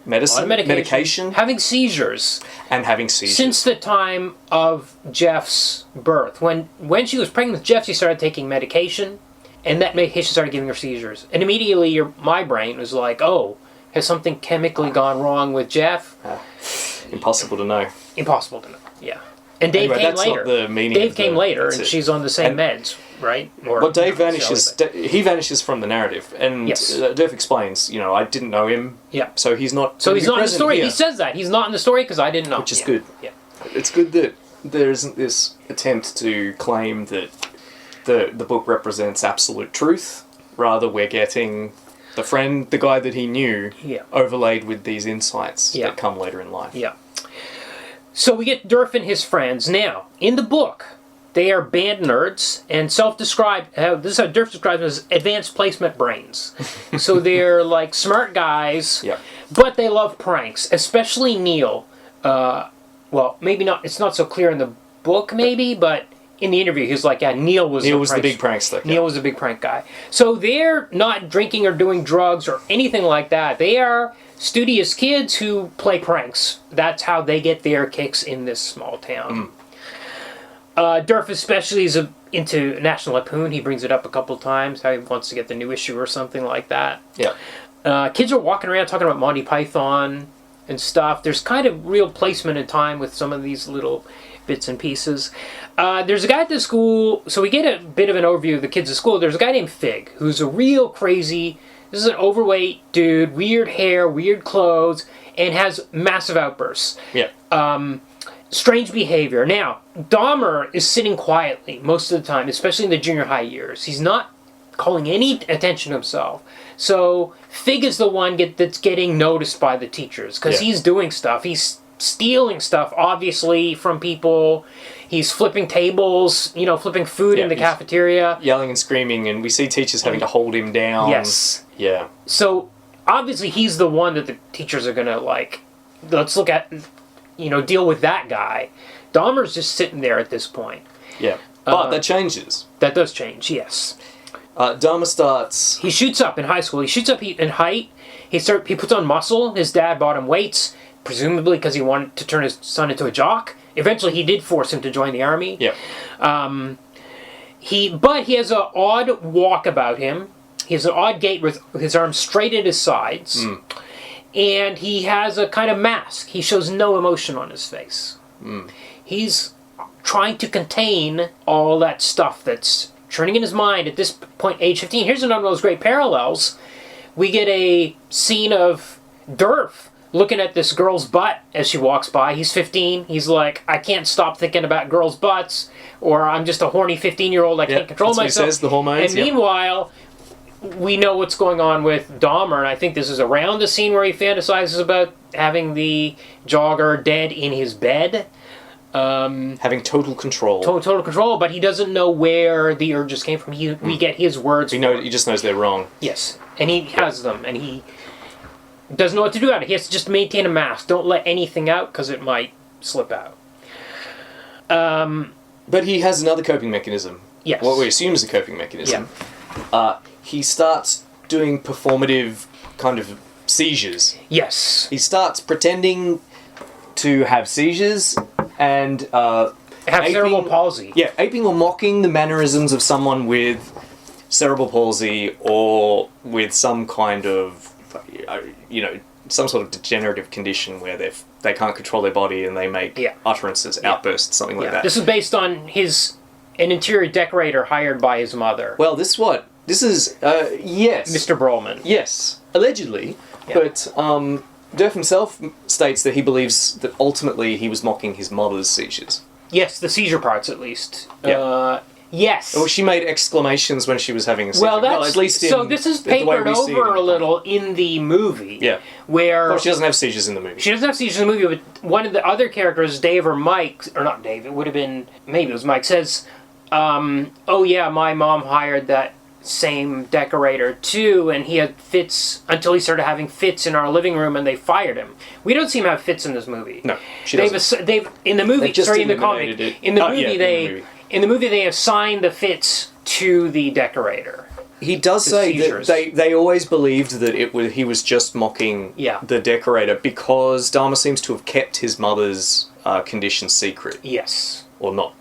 medication. Having seizures. And having seizures. Since the time of Jeff's birth. When she was pregnant with Jeff, she started taking medication, and that medication started giving her seizures. And immediately my brain was like, oh, has something chemically gone wrong with Jeff? Impossible to know. Impossible to know, yeah. And Dave came later. Not the meaning Dave came later, and she's on the same meds, right? Dave vanishes. He vanishes from the narrative, and Derf explains. I didn't know him. Yeah. So he's not. So he's not in the story. Here. He says that he's not in the story because I didn't know. Which is good. Yeah. It's good that there isn't this attempt to claim that the book represents absolute truth. Rather, we're getting the guy that he knew, overlaid with these insights that come later in life. Yeah. So we get Derf and his friends. Now, in the book, they are band nerds and self-described. This is how Derf describes them as advanced placement brains. So they're like smart guys, but they love pranks, especially Neil. Well, maybe not. It's not so clear in the book, maybe, but in the interview, he was like, Neil was the big prankster. Neil was a big prank guy. So they're not drinking or doing drugs or anything like that. They are studious kids who play pranks. That's how they get their kicks in this small town. Derf especially is into National Lampoon. He brings it up a couple times, how he wants to get the new issue or something like that. Yeah. Kids are walking around talking about Monty Python and stuff. There's kind of real placement in time with some of these little bits and pieces. There's a guy at the school, so we get a bit of an overview of the kids at school. There's a guy named Fig, who's a real crazy, this is an overweight dude, weird hair, weird clothes, and has massive outbursts. Yeah. Strange behavior. Now, Dahmer is sitting quietly most of the time, especially in the junior high years. He's not calling any attention to himself. So Fig is the one that's getting noticed by the teachers, because he's doing stuff. He's stealing stuff, obviously, from people. He's flipping tables, flipping food in the cafeteria. Yelling and screaming, and we see teachers having to hold him down. Yes. Yeah. So, obviously, he's the one that the teachers are going to, let's look at, deal with that guy. Dahmer's just sitting there at this point. Yeah. But that changes. That does change, yes. Dahmer starts... He shoots up in high school. He shoots up in height. He puts on muscle. His dad bought him weights, presumably because he wanted to turn his son into a jock. Eventually, he did force him to join the army. Yeah. But he has an odd walk about him. He has an odd gait with his arms straight at his sides. And he has a kind of mask. He shows no emotion on his face. He's trying to contain all that stuff that's churning in his mind at this point, age 15. Here's another of those great parallels. We get a scene of Derf looking at this girl's butt as she walks by. He's 15. He's like, I can't stop thinking about girls' butts, or I'm just a horny 15-year-old. I can't control myself. What he says, the hormones. And meanwhile, we know what's going on with Dahmer, and I think this is around the scene where he fantasizes about having the jogger dead in his bed. Having total control. Total control, but he doesn't know where the urges came from. We get his words. He just knows they're wrong. Yes, and he has them, and he doesn't know what to do about it. He has to just maintain a mask. Don't let anything out, because it might slip out. But he has another coping mechanism. Yes. What we assume is a coping mechanism. Yeah. He starts doing performative kind of seizures. Yes. He starts pretending to have seizures and have cerebral palsy. Yeah, aping or mocking the mannerisms of someone with cerebral palsy or with some kind of, some sort of degenerative condition where they can't control their body and they make utterances, outbursts, something like that. This is based on an interior decorator hired by his mother. Well, this is yes, Mr. Brolman. Yes, allegedly, but Derf himself states that he believes that ultimately he was mocking his mother's seizures. Yes, the seizure parts at least. Yeah. Yes. Well, she made exclamations when she was having a seizure. Well, at least so this is papered over a little in the movie. Yeah. Where... Well, she doesn't have seizures in the movie. She doesn't have seizures in the movie, but one of the other characters, Dave or Mike, or not Dave, it would have been... Maybe it was Mike, says, oh yeah, my mom hired that same decorator too, and he had fits until he started having fits in our living room and they fired him. We don't see him have fits in this movie. No, she doesn't. They've in the movie, sorry, in the comic. In the movie they assign the fits to the decorator. He does say that they always believed that he was just mocking the decorator because Dahmer seems to have kept his mother's condition secret. Yes. Or not,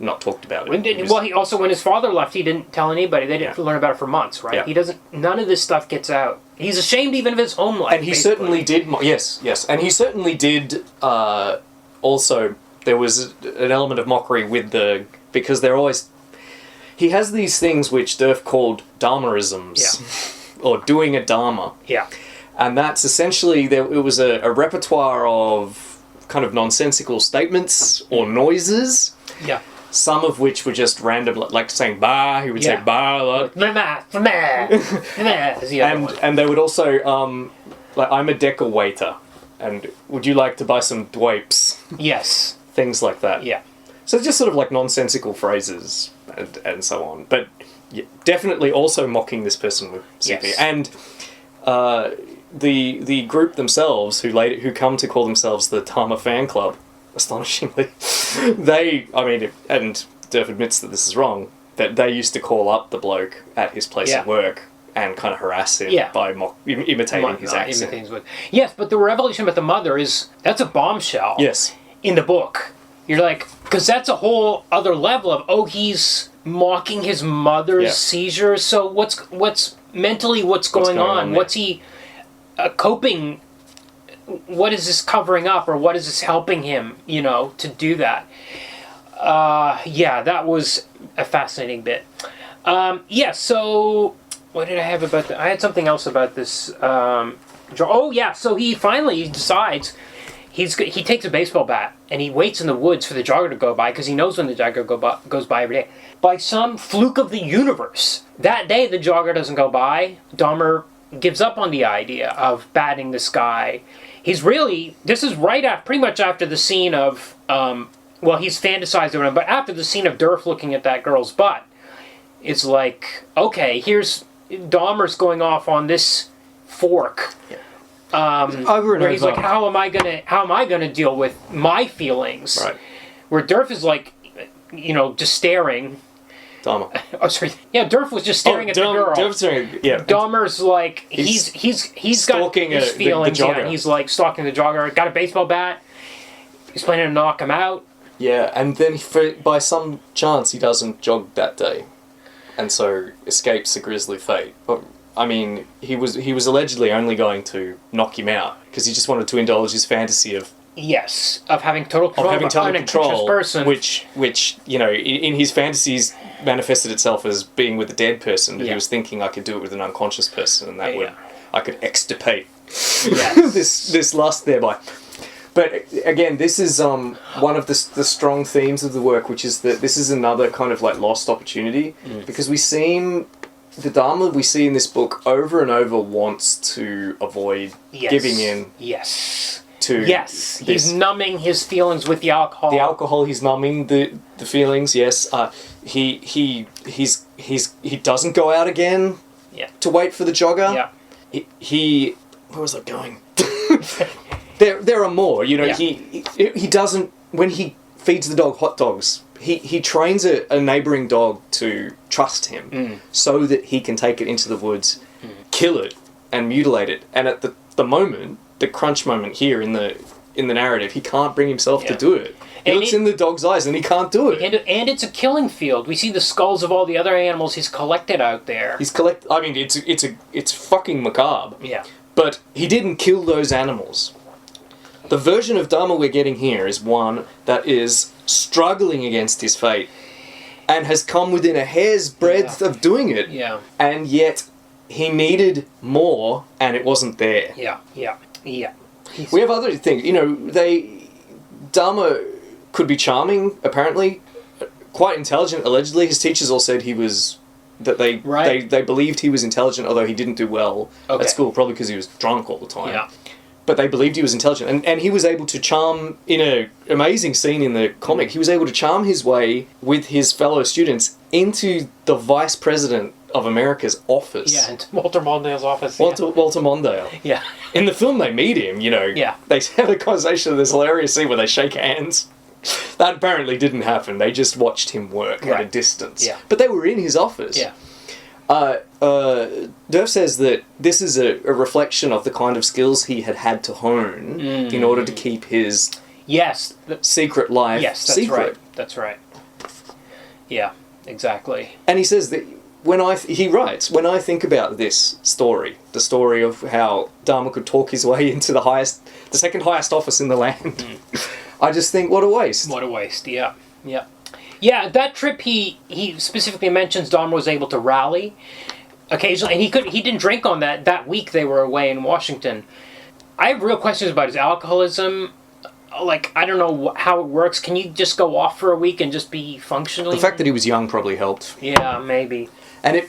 not talked about it. He also, when his father left, he didn't tell anybody. They didn't learn about it for months, right? Yeah. He doesn't. None of this stuff gets out. He's ashamed even of his home life. And he certainly did. Yes, and he certainly did. Also, there was an element of mockery with because they're always. He has these things which Derf called Dahmerisms, or doing a Dahmer. Yeah, and that's essentially it was a repertoire of kind of nonsensical statements or noises. Yeah. Some of which were just random, like saying "bah." He would say "bah," and they would also like "I'm a decker waiter," and "Would you like to buy some dwapes?" Yes. Things like that. Yeah. So just sort of like nonsensical phrases and so on, but definitely also mocking this person with CP. Yes. And the group themselves, who come to call themselves the Dahmer Fan Club, astonishingly, and Derf admits that this is wrong, that they used to call up the bloke at his place of work and kind of harass him by imitating his accent. Yes, but the revelation about the mother that's a bombshell. Yes. In the book. You're like, because that's a whole other level of, he's mocking his mother's seizures, so what's mentally what's going on? What's he coping? What is this covering up, or what is this helping him, to do that? That was a fascinating bit. So what did I have about that? I had something else about this. So he finally decides he takes a baseball bat and he waits in the woods for the jogger to go by because he knows when the jogger goes by every day. By some fluke of the universe, that day the jogger doesn't go by. Dahmer gives up on the idea of batting this guy. This is pretty much after the scene of, he's fantasized around, but after the scene of Derf looking at that girl's butt, it's like, okay, here's Dahmer's going off on this fork. Yeah. Where he's like, how am I gonna deal with my feelings? Right. Where Derf is like, just staring. Dahmer. Oh, sorry. Yeah, Derf was just staring at the girl. Dahmer's like, he's got his feelings. And he's like stalking the jogger. Got a baseball bat. He's planning to knock him out. Yeah, and then by some chance he doesn't jog that day, and so escapes a grisly fate. But I mean, he was allegedly only going to knock him out because he just wanted to indulge his fantasy of having total control, person, which in his fantasies manifested itself as being with a dead person. But he was thinking, I could do it with an unconscious person, and I could extirpate this lust thereby. But again, this is one of the strong themes of the work, which is that this is another kind of like lost opportunity because the Dahmer we see in this book over and over wants to avoid giving in. Yes. He's numbing his feelings with the alcohol. The alcohol, he's numbing the feelings. Yes. He doesn't go out again. Yeah. To wait for the jogger. Yeah. He where was I going? There are more. He doesn't when he feeds the dog hot dogs. He trains a neighbouring dog to trust him so that he can take it into the woods, kill it, and mutilate it. And at the moment, the crunch moment here in the narrative, he can't bring himself to do it. He looks in the dog's eyes and he can't do it. And it's a killing field. We see the skulls of all the other animals he's collected out there. I mean, it's fucking macabre. Yeah. But he didn't kill those animals. The version of Dahmer we're getting here is one that is struggling against his fate and has come within a hair's breadth of doing it. Yeah. And yet he needed more and it wasn't there. Yeah. We have other things. Dahmer could be charming, apparently. Quite intelligent, allegedly. His teachers all said he was... That they believed he was intelligent, although he didn't do well at school, probably because he was drunk all the time. Yeah. But they believed he was intelligent. And he was able to charm, in an amazing scene in the comic, he was able to charm his way with his fellow students into the Vice President of America's office. Yeah, into Walter Mondale's office. Walter Mondale. Yeah. In the film, they meet him, They have a conversation, this hilarious scene where they shake hands. That apparently didn't happen. They just watched him work at a distance. Yeah. But they were in his office. Yeah. Derf says that this is a reflection of the kind of skills he had to hone in order to keep his secret life secret. That's right. Yeah, exactly. And he says that he writes, when I think about this story, the story of how Dahmer could talk his way into the second highest office in the land, I just think, what a waste. What a waste, yeah. Yeah, that trip he specifically mentions Dahmer was able to rally occasionally, and he didn't drink on that week they were away in Washington. I have real questions about his alcoholism. Like, I don't know how it works. Can you just go off for a week and just be functionally? The fact that he was young probably helped. Yeah, maybe. And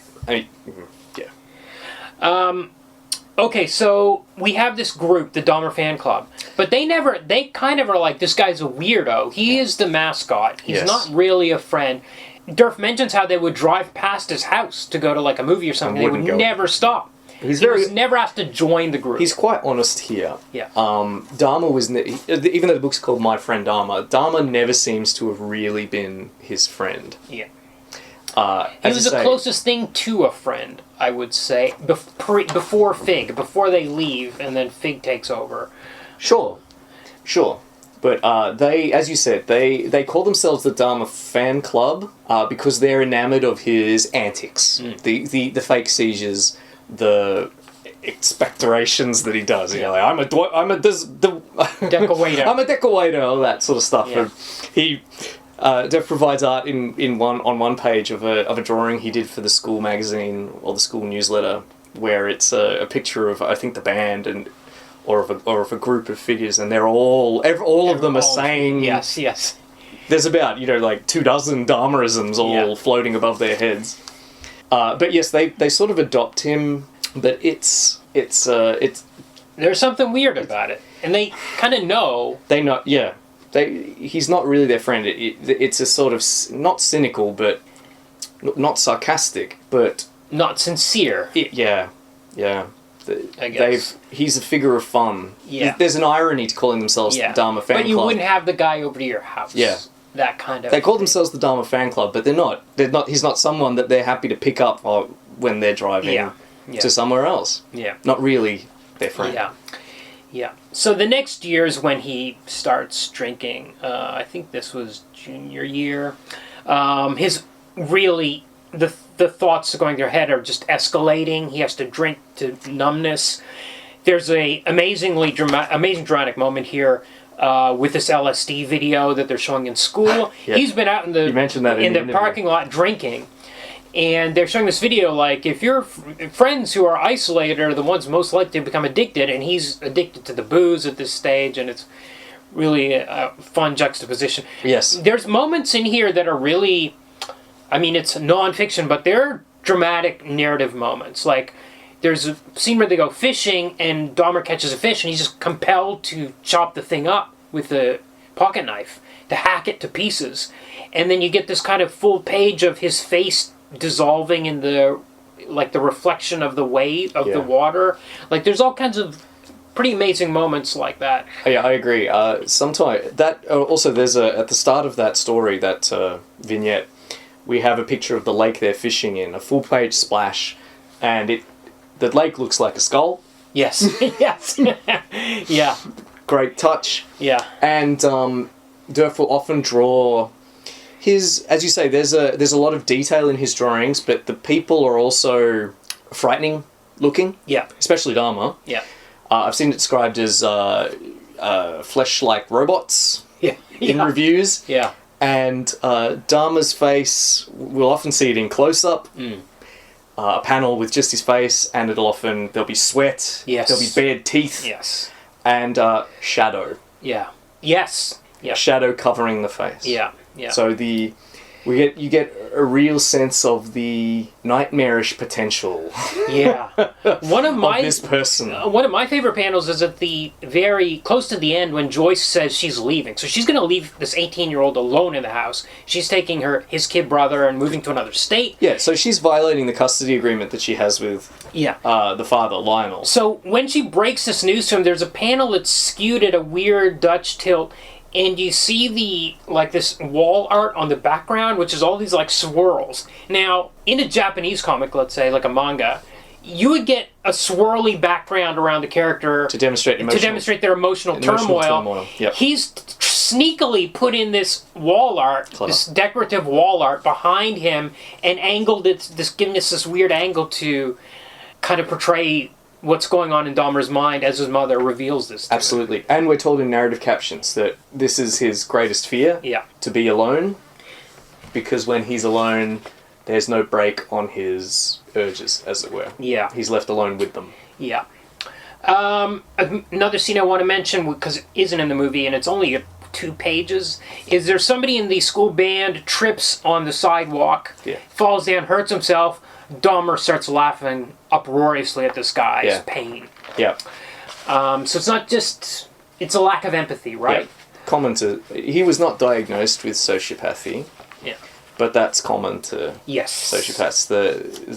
okay, so we have this group, the Dahmer fan club, but they kind of are like, this guy's a weirdo. He is the mascot. He's not really a friend. Derf mentions how they would drive past his house to go to like a movie or something. They would never stop. He was never asked to join the group. He's quite honest here. Yeah. Dahmer was... even though the book's called My Friend Dahmer never seems to have really been his friend. Yeah. He was the closest thing to a friend, I would say, before Fig, before they leave, and then Fig takes over. Sure. But they, as you said, they call themselves the Dahmer fan club because they're enamored of his antics, the fake seizures, the expectorations that he does. You know, like, I'm a decorator, all that sort of stuff. Yeah. And he. Derf provides art on one page of a drawing he did for the school magazine or the school newsletter, where it's a picture of, I think, the band or of a group of figures, and they're all of them are saying yes. There's about 24 Dahmerisms all floating above their heads. But yes, they sort of adopt him, but it's there's something weird about it, and they kind of know. They know, yeah. He's not really their friend. It's a sort of not cynical, but not sarcastic, but not sincere. Yeah. I guess he's a figure of fun. Yeah. There's an irony to calling themselves the Dahmer fan club. But you wouldn't have the guy over to your house. Yeah. That kind of. They call themselves the Dahmer fan club, but they're not. He's not someone that they're happy to pick up when they're driving to somewhere else. Yeah. Not really their friend. Yeah. So the next year is when he starts drinking. I think this was junior year. His really the thoughts going through their head are just escalating. He has to drink to numbness. There's a amazing dramatic moment here with this LSD video that they're showing in school. He's been out in the parking lot drinking. And they're showing this video, like, if your friends who are isolated are the ones most likely to become addicted, and he's addicted to the booze at this stage, and it's really a fun juxtaposition. Yes. There's moments in here that are really, I mean, it's non-fiction, but they're dramatic narrative moments. Like, there's a scene where they go fishing, and Dahmer catches a fish, and he's just compelled to chop the thing up with a pocket knife, to hack it to pieces. And then you get this kind of full page of his face dissolving in the reflection of the wave of the water. Like, there's all kinds of pretty amazing moments like that. Yeah, I agree. Sometimes that also there's at the start of that story, that vignette, we have a picture of the lake they're fishing in, a full page splash, and the lake looks like a skull. Yes. Yes. Yeah. Great touch. Yeah. And Derf will often draw as you say, there's a lot of detail in his drawings, but the people are also frightening looking. Yeah. Especially Dahmer. Yeah. I've seen it described as flesh-like robots in reviews. Yeah. And Dahmer's face, we'll often see it in close-up. A panel with just his face, and there'll be sweat. Yes. There'll be bared teeth. Yes. And shadow. Yeah. Yes. Yeah. Shadow covering the face. Yeah. Yeah. So you get a real sense of the nightmarish potential. Yeah. One of this person. One of my favorite panels is at the very close to the end when Joyce says she's leaving. So she's going to leave this 18-year-old alone in the house. She's taking his kid brother and moving to another state. Yeah, so she's violating the custody agreement that she has with the father, Lionel. So when she breaks this news to him, there's a panel that's skewed at a weird Dutch tilt. And you see this wall art on the background, which is all these swirls. Now, in a Japanese comic, let's say, like a manga, you would get a swirly background around the character to demonstrate their emotional turmoil. Yep. He's sneakily put in this wall art, this decorative wall art behind him, and angled it, giving us this weird angle to kind of portray what's going on in Dahmer's mind as his mother reveals this to Absolutely. And we're told in narrative captions that this is his greatest fear, to be alone, because when he's alone, there's no break on his urges, as it were. Yeah. He's left alone with them. Yeah. Another scene I want to mention, because it isn't in the movie, and it's only 2 pages, is there's somebody in the school band trips on the sidewalk, falls down, hurts himself. Dahmer starts laughing uproariously at this guy's pain. Yeah. So it's not just... It's a lack of empathy, right? Yeah. He was not diagnosed with sociopathy. Yeah. But that's common to sociopaths.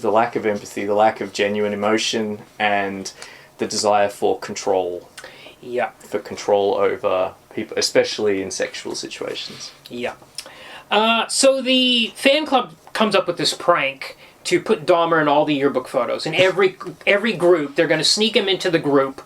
The lack of empathy, the lack of genuine emotion, and the desire for control. Yeah. For control over people, especially in sexual situations. Yeah. So the fan club comes up with this prank to put Dahmer in all the yearbook photos. In every group, they're going to sneak him into the group,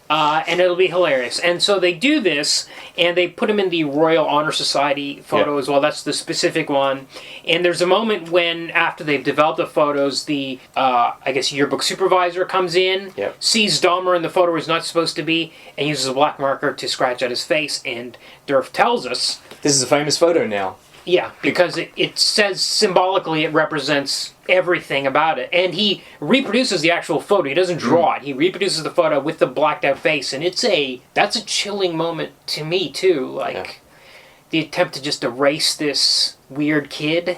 and it'll be hilarious. And so they do this, and they put him in the Royal Honor Society photo as well. That's the specific one. And there's a moment when, after they've developed the photos, the, yearbook supervisor comes in, sees Dahmer in the photo where he's not supposed to be, and uses a black marker to scratch at his face. And Derf tells us... This is a famous photo now. Yeah, because it says symbolically it represents everything about it. And he reproduces the actual photo. He doesn't draw it. He reproduces the photo with the blacked out face. And that's a chilling moment to me, too. The attempt to just erase this weird kid.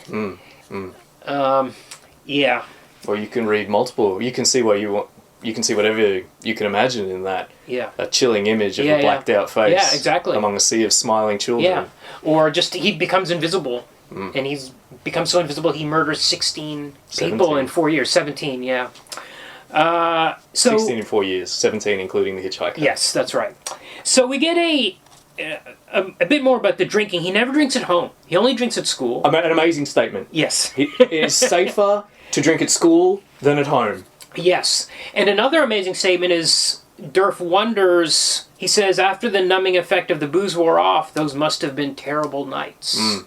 Yeah. Or you can read multiple. You can see what you want. You can see whatever you can imagine in that. Yeah. That chilling image of a blacked out face. Yeah, exactly. Among a sea of smiling children. Yeah. Or just he becomes invisible. And he's become so invisible he murders 16 people in 4 years. 17, yeah. 16 in 4 years. 17 including the hitchhiker. Yes, that's right. So we get a bit more about the drinking. He never drinks at home. He only drinks at school. An amazing statement. Yes. It is safer to drink at school than at home. Yes. And another amazing statement is Derf wonders, he says, after the numbing effect of the booze wore off, those must have been terrible nights.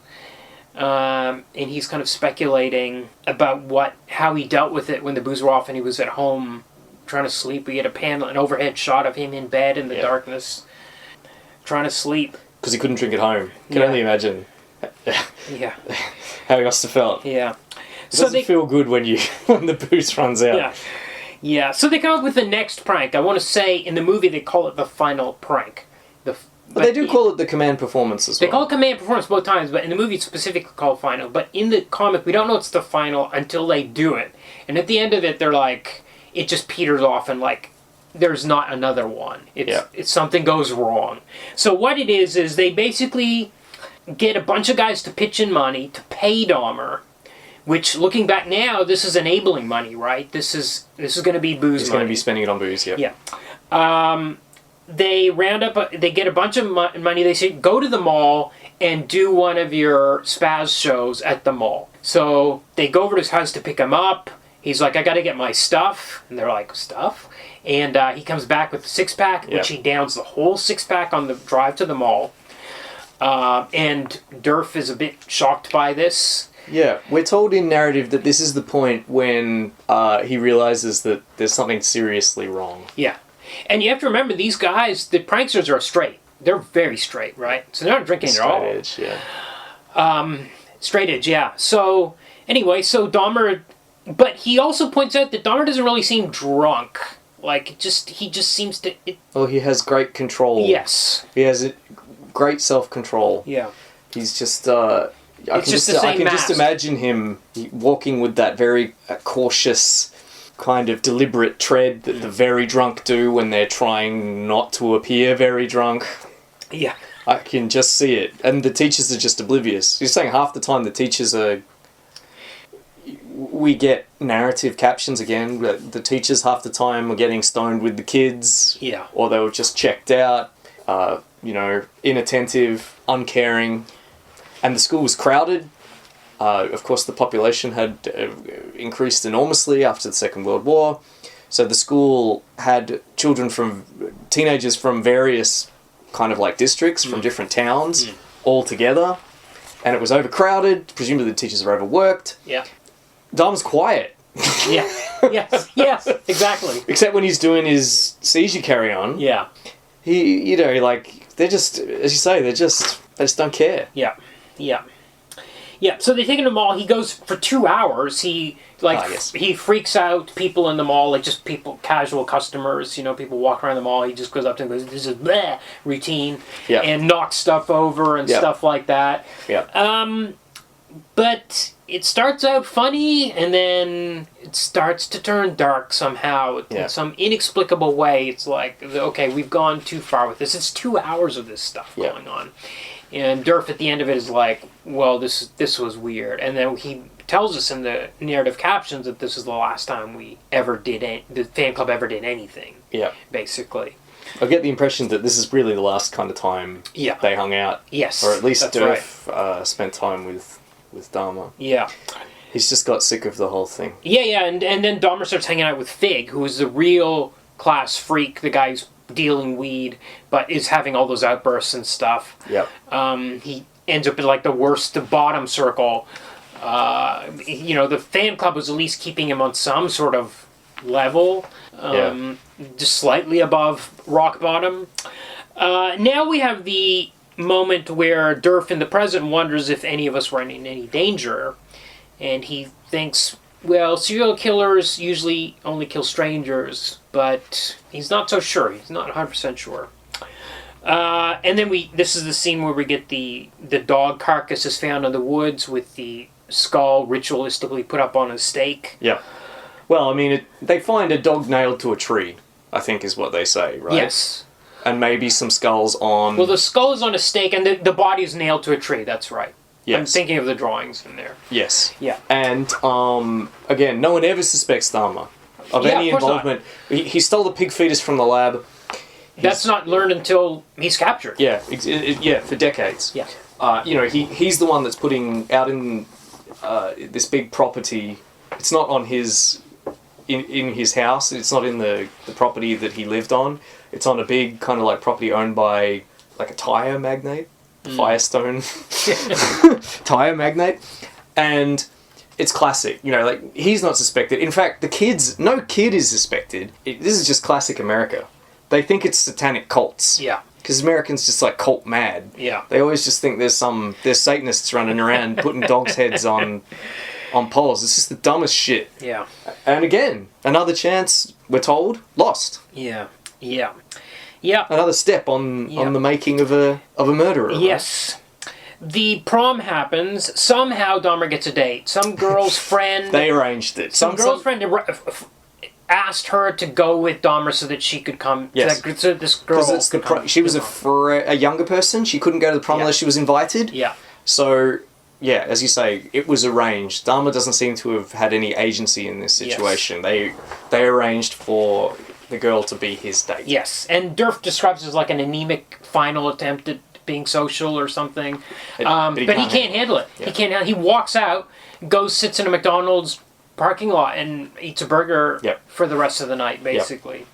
And he's kind of speculating about how he dealt with it when the booze wore off and he was at home trying to sleep. We get an overhead shot of him in bed in the darkness, trying to sleep. Because he couldn't drink at home. Can only imagine how he must have felt. Yeah. It doesn't feel good when the booze runs out. Yeah. Yeah. So they come up with the next prank. I want to say in the movie they call it the final prank. But they do call it the command performance as well. They call it command performance both times, but in the movie it's specifically called final. But in the comic, we don't know it's the final until they do it. And at the end of it, they're like, it just peters off and there's not another one. It's something goes wrong. So what it is they basically get a bunch of guys to pitch in money to pay Dahmer. Which, looking back now, this is enabling money, right? This is going to be booze money. He's going to be spending it on booze, Yeah. They they get a bunch of money. They say, go to the mall and do one of your spaz shows at the mall. So they go over to his house to pick him up. He's like, I got to get my stuff. And they're like, stuff? And he comes back with a six-pack, which he downs the whole six-pack on the drive to the mall. And Derf is a bit shocked by this. Yeah, we're told in narrative that this is the point when he realizes that there's something seriously wrong. Yeah. And you have to remember, these guys, the pranksters are straight. They're very straight, right? So they're not drinking at all. Straight edge, yeah. Straight edge, yeah. So, anyway, so Dahmer... But he also points out that Dahmer doesn't really seem drunk. Like, he just seems to... Well, he has great control. Yes. He has great self-control. Yeah. He's just... I can just imagine him walking with that very cautious, kind of deliberate tread that the very drunk do when they're trying not to appear very drunk. Yeah. I can just see it. And the teachers are just oblivious. You're saying half the time the teachers are... We get narrative captions again. The teachers half the time are getting stoned with the kids. Yeah. Or they were just checked out. Inattentive, uncaring. And the school was crowded. Of course, the population had increased enormously after the Second World War. So the school had teenagers from various kind of like districts, from different towns, all together. And it was overcrowded. Presumably the teachers are overworked. Yeah. Dahmer's quiet. Yeah. Yes, exactly. Except when he's doing his seizure carry-on. Yeah. They're just, as you say, they just don't care. Yeah. So they take him to the mall. He goes for 2 hours. He freaks out people in the mall, like just people, casual customers, people walk around the mall. He just goes up to them and goes, this is bleh, routine, and knocks stuff over and stuff like that. Yeah. But it starts out funny, and then it starts to turn dark somehow. In some inexplicable way, it's like, okay, we've gone too far with this. It's 2 hours of this stuff going on. And Derf at the end of it is like, well, this was weird. And then he tells us in the narrative captions that this is the last time the fan club ever did anything. Yeah. Basically. I get the impression that this is really the last kind of time they hung out. Yes. Or at least Derf spent time with Dahmer. Yeah. He's just got sick of the whole thing. Yeah, and then Dahmer starts hanging out with Fig, who is the real class freak, the guy who's dealing weed, but is having all those outbursts and stuff. Yep. He ends up in like the bottom circle. The fan club was at least keeping him on some sort of level, just slightly above rock bottom. Now we have the moment where Derf in the present wonders if any of us were in any danger, and he thinks, well, serial killers usually only kill strangers, but he's not so sure. He's not 100% sure. And then this is the scene where we get the dog carcass is found in the woods with the skull ritualistically put up on a stake. Yeah. Well, I mean, they find a dog nailed to a tree, I think is what they say, right? Yes. And maybe some skulls on... Well, the skull is on a stake and the body is nailed to a tree, that's right. Yes. I'm thinking of the drawings in there. Yes. Yeah. And, again, no one ever suspects Dahmer of any involvement. He stole the pig fetus from the lab. That's not learned until he's captured. Yeah, for decades. Yeah. He's the one that's putting out in this big property. It's not on in his house. It's not in the property that he lived on. It's on a big kind of like property owned by like a tire magnate, Firestone tire magnate, and it's classic. He's not suspected. In fact, no kid is suspected. This is just classic America. They think it's satanic cults. Yeah. Because Americans just like cult mad. Yeah. They always just think there's Satanists running around putting dogs' heads on poles. It's just the dumbest shit. Yeah. And again, another chance, we're told, lost. Yeah. Yeah. Yeah. Another step on the making of a murderer. Yes. Right? The prom happens. Somehow Dahmer gets a date. Some girl's friend... They arranged it. Some girl's friend asked her to go with Dahmer so that she could come. Yes. So this girl could come. She was a younger person. She couldn't go to the prom unless she was invited. Yeah. So... Yeah, as you say, it was arranged. Dahmer doesn't seem to have had any agency in this situation. Yes. They arranged for the girl to be his date. Yes, and Derf describes it as like an anemic final attempt at being social or something. But he can't handle it. Yeah. He walks out, sits in a McDonald's parking lot and eats a burger for the rest of the night, basically.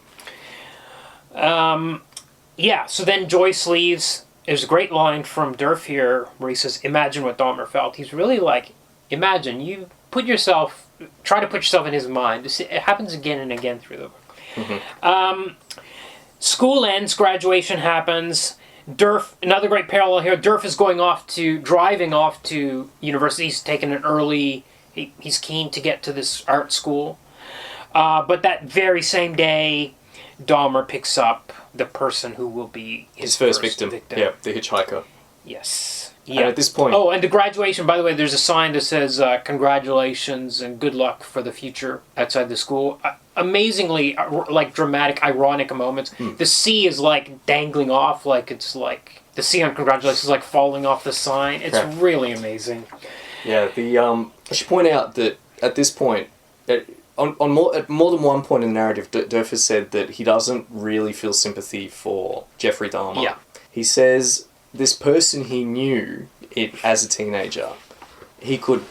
Yep. So then Joyce leaves. There's a great line from Derf here where he says, imagine what Dahmer felt. He's really like, imagine, try to put yourself in his mind. It happens again and again through the book. Mm-hmm. School ends, graduation happens. Derf, another great parallel here, Derf is driving off to university. He's taking an early, he's keen to get to this art school. But that very same day, Dahmer picks up the person who will be his first victim. Yeah, the hitchhiker. Yes. Yeah. And at this point... Oh, and the graduation, by the way, there's a sign that says, congratulations and good luck for the future outside the school. Amazingly, like, dramatic, ironic moments. The C is, like, dangling off, like, it's like... The C on congratulations is, like, falling off the sign. It's really amazing. Yeah, I should point out that at this point... at more than one point in the narrative, Derf has said that he doesn't really feel sympathy for Jeffrey Dahmer. Yeah. He says this person he knew as a teenager, he could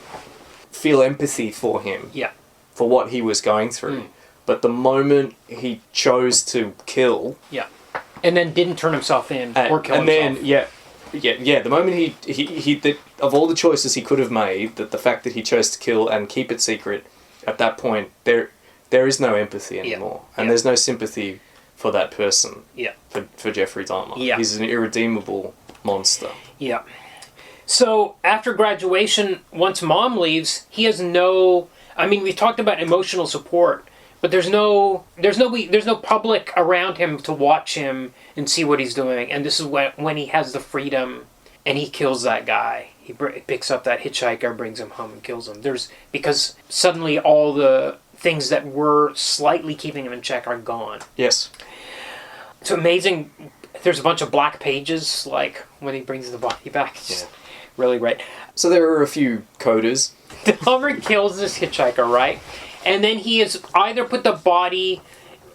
feel empathy for him. Yeah. For what he was going through. But the moment he chose to kill... Yeah. And then didn't turn himself in or kill himself. And then, the moment he of all the choices he could have made, that the fact that he chose to kill and keep it secret... At that point, there is no empathy anymore. And there's no sympathy for that person. Yeah. For Jeffrey Dahmer. Yeah. He's an irredeemable monster. Yeah. So, after graduation, once Mom leaves, he has no... I mean, we talked about emotional support, but there's no public around him to watch him and see what he's doing. And this is when he has the freedom and he kills that guy. He picks up that hitchhiker, brings him home, and kills him. Because suddenly all the things that were slightly keeping him in check are gone. Yes. It's amazing. There's a bunch of black pages, like, when he brings the body back. It's really great. So there are a few coders. Dahmer kills this hitchhiker, right? And then he has either put the body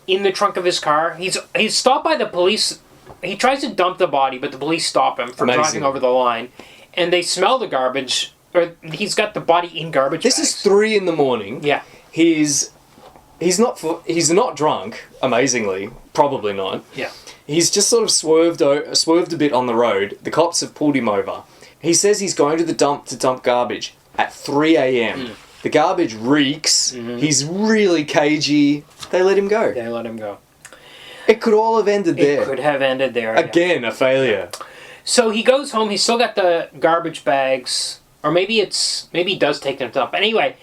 in the trunk of his car. He's stopped by the police. He tries to dump the body, but the police stop him from driving over the line. And they smell the garbage, or he's got the body in garbage bags. This is 3 a.m. Yeah. He's not drunk, amazingly. Probably not. Yeah. He's just sort of swerved a bit on the road. The cops have pulled him over. He says he's going to the dump to dump garbage at 3 a.m. The garbage reeks. He's really cagey. They let him go. They let him go. It could all have ended there. It could have ended there. Again, a failure. So he goes home, he's still got the garbage bags, or maybe he does take them to the dump. Anyway,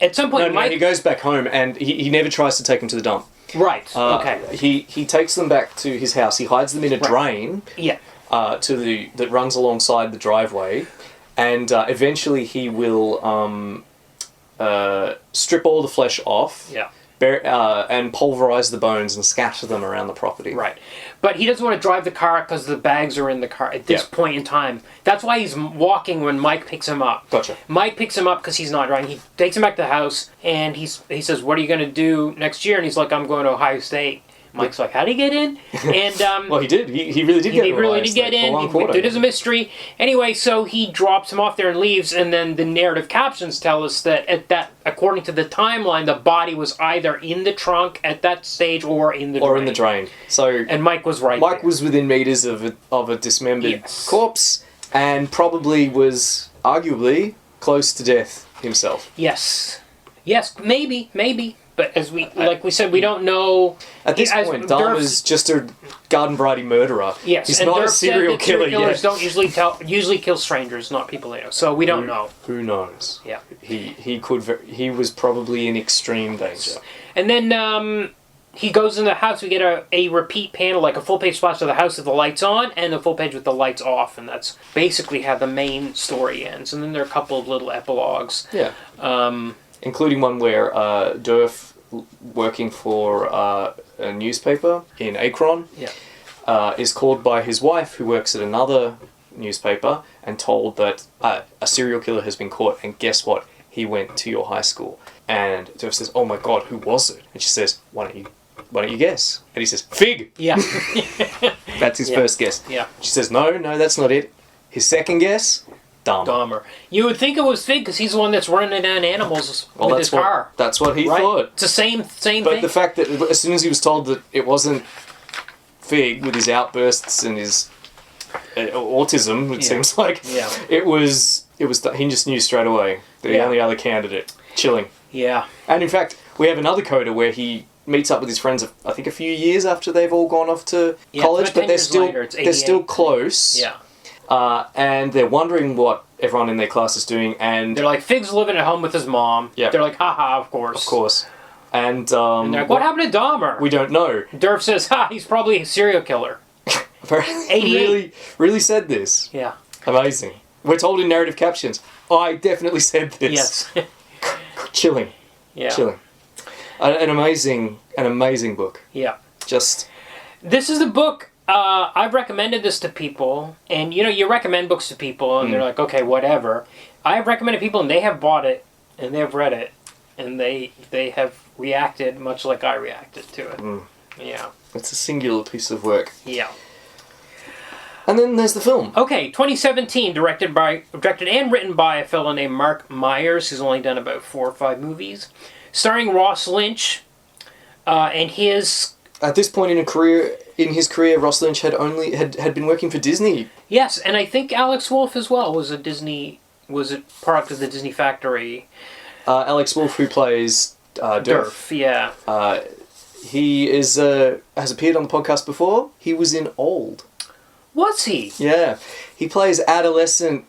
at some point... No, he goes back home and he never tries to take them to the dump. Right, okay. He takes them back to his house, he hides them in a drain that runs alongside the driveway, and eventually he will strip all the flesh off. Yeah. And pulverize the bones and scatter them around the property. Right. But he doesn't want to drive the car because the bags are in the car at this point in time. That's why he's walking when Mike picks him up. Gotcha. Mike picks him up because he's not driving. He takes him back to the house and he says, "What are you going to do next year?" And he's like, "I'm going to Ohio State." Mike's like, "How did he get in?" And well, he did. He really did get in. He really did get in. It is a mystery. Anyway, so he drops him off there and leaves, and then the narrative captions tell us that according to the timeline, the body was either in the trunk at that stage or in the drain. So and Mike was right. Mike was within meters of a dismembered corpse, and probably was arguably close to death himself. Yes, maybe. But as we said, we don't know. At this point, Dahmer's just a garden variety murderer. Yes, he's and not Derf a serial killer yet. Killers don't usually kill strangers, not people they know. So we don't know. Who knows? Yeah, he was probably in extreme danger. And then he goes in the house. We get a repeat panel, like a full page splash of the house with the lights on, and a full page with the lights off, and that's basically how the main story ends. And then there are a couple of little epilogues. Yeah. Including one where Derf, working for a newspaper in Akron, is called by his wife, who works at another newspaper, and told that a serial killer has been caught, and guess what? He went to your high school. And Derf says, "Oh my God, who was it?" And she says, "Why don't you guess?" And he says, "Fig!" Yeah. That's his first guess. Yeah. She says, no, that's not it. His second guess, Dahmer. You would think it was Fig because he's the one that's running down animals with his car. That's what he thought. It's the same thing. But the fact that as soon as he was told that it wasn't Fig with his outbursts and his autism, it seems like, it was he just knew straight away. The only other candidate. Chilling. Yeah. And in fact, we have another coda where he meets up with his friends, I think, a few years after they've all gone off to college, it's about but 10 years later, it's they're still 88. close. Yeah. And they're wondering what everyone in their class is doing, and They're like, Fig's living at home with his mom. Yeah. They're like, haha, of course. of course, and And they're like, what happened to Dahmer? we don't know. Derf says, he's probably a serial killer. Apparently, 88. really said this. Yeah. Amazing. We're told in narrative captions, I definitely said this. Yes. Chilling. Yeah. Chilling. An amazing book. Yeah. Just... This is the book, I've recommended this to people, and you recommend books to people, and they're like, okay, whatever. I've recommended people, and they have bought it, and they have read it, and they have reacted much like I reacted to it. Yeah. It's a singular piece of work. Yeah. And then there's the film. Okay, 2017, directed and written by a fellow named Marc Meyers, who's only done about 4 or 5 movies, starring Ross Lynch, and his... At this point in his career, Ross Lynch had been working for Disney. Yes, and I think Alex Wolff as well was a product of the Disney factory. Alex Wolff, who plays Derf. Yeah. He has appeared on the podcast before. He was in Old. Was he? Yeah. He plays adolescent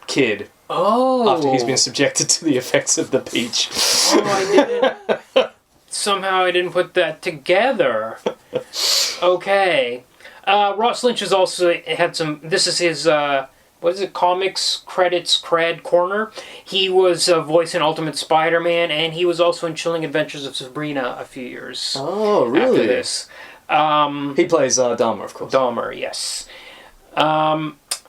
kid Oh. after he's been subjected to the effects of the peach. Oh, I didn't... Somehow I didn't put that together. Okay. Ross Lynch has also had some... This is his... comics credits cred corner. He was a voice in Ultimate Spider-Man, and he was also in Chilling Adventures of Sabrina a few years Oh, really? after this. He plays Dahmer, of course. Dahmer, yes.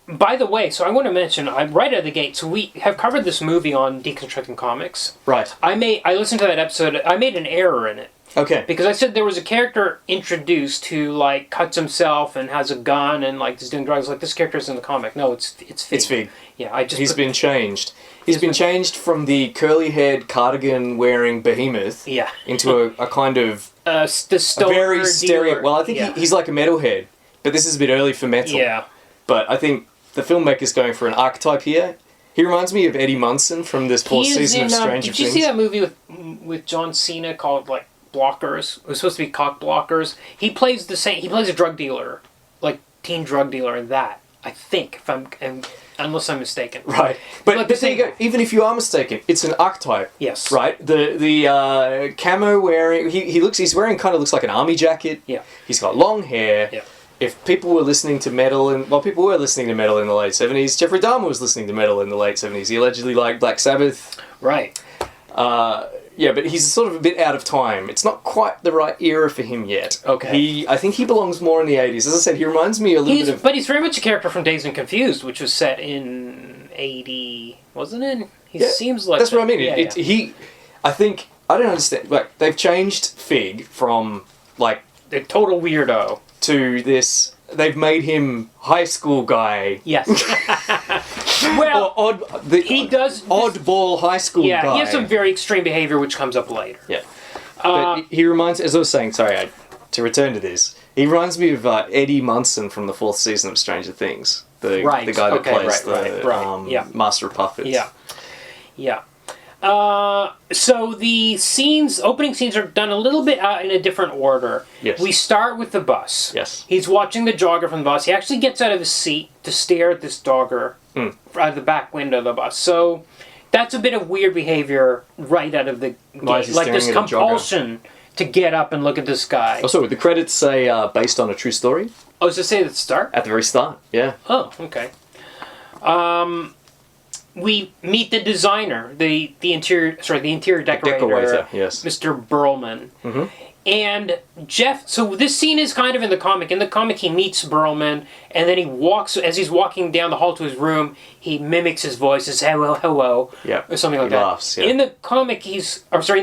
By the way, so I want to mention, right out of the gate, so we have covered this movie on Deconstructing Comics. Right. I listened to that episode, I made an error in it. Okay. Because I said there was a character introduced who, like, cuts himself and has a gun and, like, is doing drugs. Like, this character's in the comic. No, it's Fig. It's Fig. Yeah, He's been changed. He's been changed from the curly-haired, cardigan-wearing behemoth into a kind of... the stoner very dealer. Well, I think he's like a metalhead, but this is a bit early for metal. Yeah. But I think the filmmaker's going for an archetype here. He reminds me of Eddie Munson from this 4th season of Stranger Things. Did you see that movie with John Cena called, like, Blockers? It was supposed to be Cock Blockers. He plays a drug dealer, like teen drug dealer in that. I think, unless I'm mistaken. Right, but there you go. Even if you are mistaken, it's an archetype. Yes. Right. The camo wearing he's wearing kind of looks like an army jacket. Yeah. He's got long hair. Yeah. If people were listening to metal people were listening to metal in the late 70s. Jeffrey Dahmer was listening to metal in the late 70s. He allegedly liked Black Sabbath. Right. Yeah, but he's sort of a bit out of time. It's not quite the right era for him yet. Okay. I think he belongs more in the 80s. As I said, he reminds me a little bit of... But he's very much a character from Dazed and Confused, which was set in 80... Wasn't it? He seems like... That's what I mean. Yeah, I don't understand. Like, they've changed Fig from, like... The total weirdo. To this... They've made him high school guy. Yes. Well, he does oddball high school guy. Yeah, he has some very extreme behavior, which comes up later. Yeah, but he reminds. As I was saying, to return to this, he reminds me of Eddie Munson from the 4th season of Stranger Things. The guy that plays the Master of Puppets. Yeah, yeah. So the opening scenes are done a little bit in a different order. Yes. We start with the bus. Yes. He's watching the jogger from the bus. He actually gets out of his seat to stare at this jogger out of the back window of the bus. So that's a bit of weird behavior right out of the gate. Like this compulsion to get up and look at this guy. Also, would the credits say based on a true story? Oh, does it say at the start? At the very start, yeah. Oh, okay. We meet the designer, the interior decorator, yes. Mr. Burlman. Mm-hmm. And Jeff, so this scene is kind of in the comic. In the comic, he meets Burlman, and then as he's walking down the hall to his room, he mimics his voice, says, hello, or something like that. Laughs, yeah. In the comic, in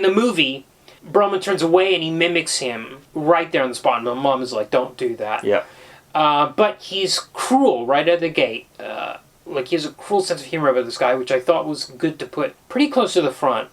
the movie, Burlman turns away and he mimics him right there on the spot, and my mom is like, don't do that. Yeah. But he's cruel right out of the gate. He has a cruel sense of humor about this guy, which I thought was good to put pretty close to the front.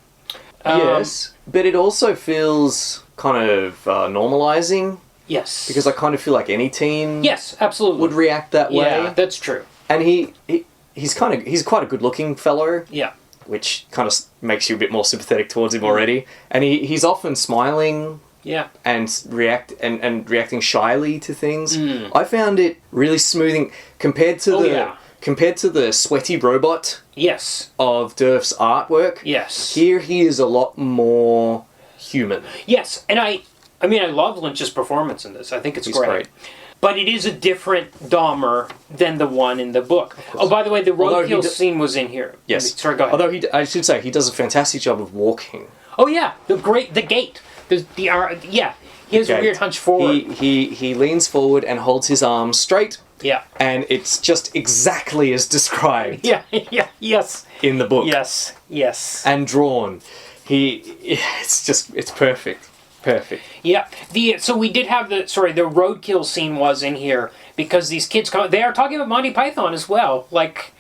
Yes, but it also feels kind of normalizing. Yes. Because I kind of feel like any teen yes, absolutely. would react that way. Yeah, that's true. And he's quite a good-looking fellow. Yeah. Which kind of makes you a bit more sympathetic towards him already. And he's often smiling Yeah. and reacting shyly to things. I found it really smoothing compared to the sweaty robot Yes. of Derf's artwork. Yes. Here he is a lot more human. Yes, and I mean, I love Lynch's performance in this. I think it's great. But it is a different Dahmer than the one in the book. Oh, by the way, the roadkill scene was in here. Yes. Sorry, go ahead. Although I should say, he does a fantastic job of walking. Oh yeah, the gate. He has a weird hunch forward. He leans forward and holds his arms straight. Yeah. And it's just exactly as described. Yes. In the book. Yes. And drawn. It's perfect. Perfect. Yeah. So we did have the roadkill scene was in here because these kids they are talking about Monty Python as well. Like,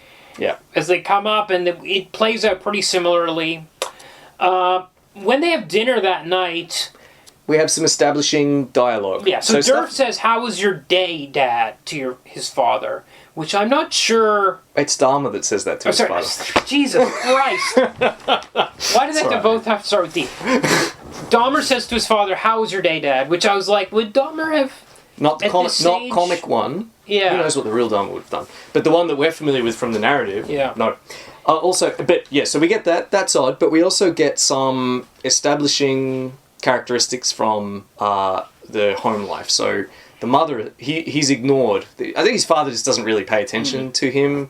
as they come up, and it plays out pretty similarly. When they have dinner that night, we have some establishing dialogue. Yeah. So Derf says, "How was your day, Dad?" to his father, which I'm not sure. It's Dahmer that says that to his father. Jesus Christ! Why do they both have to start with D? Dahmer says to his father, "How was your day, Dad?" Which I was like, would Dahmer have? Not comic one. Yeah. Who knows what the real Dahmer would have done? But the one that we're familiar with from the narrative. Yeah. No. So we get that. That's odd. But we also get some establishing characteristics from the home life. So the mother, he's ignored. I think his father just doesn't really pay attention to him.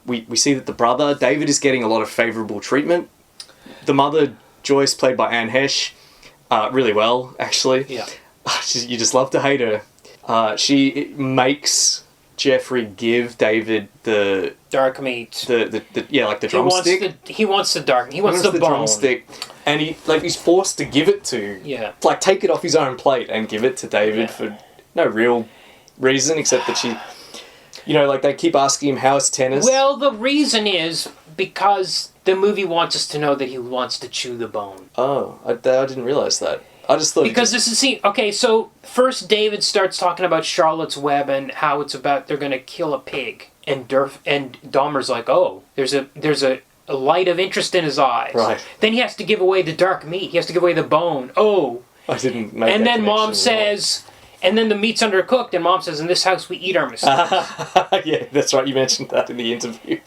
We see that the brother, David, is getting a lot of favourable treatment. The mother, Joyce, played by Anne Heche, really well, actually. Yeah. You just love to hate her. She makes Jeffrey give David the dark meat. The drumstick. He wants the dark. He wants the bone. Drumstick, and he's forced to give it to. Yeah. Like take it off his own plate and give it to David for no real reason except that she. They keep asking him how is tennis. Well, the reason is because the movie wants us to know that he wants to chew the bone. Oh, I didn't realize that. I just thought because this is okay. So first, David starts talking about Charlotte's Web and how it's about they're going to kill a pig, and Dahmer's like, oh, there's a light of interest in his eyes. Right. Then he has to give away the dark meat. He has to give away the bone. Oh. I didn't make And that then Mom connection. says, and then the meat's undercooked, and Mom says, in this house we eat our mistakes. Yeah, that's right. You mentioned that in the interview.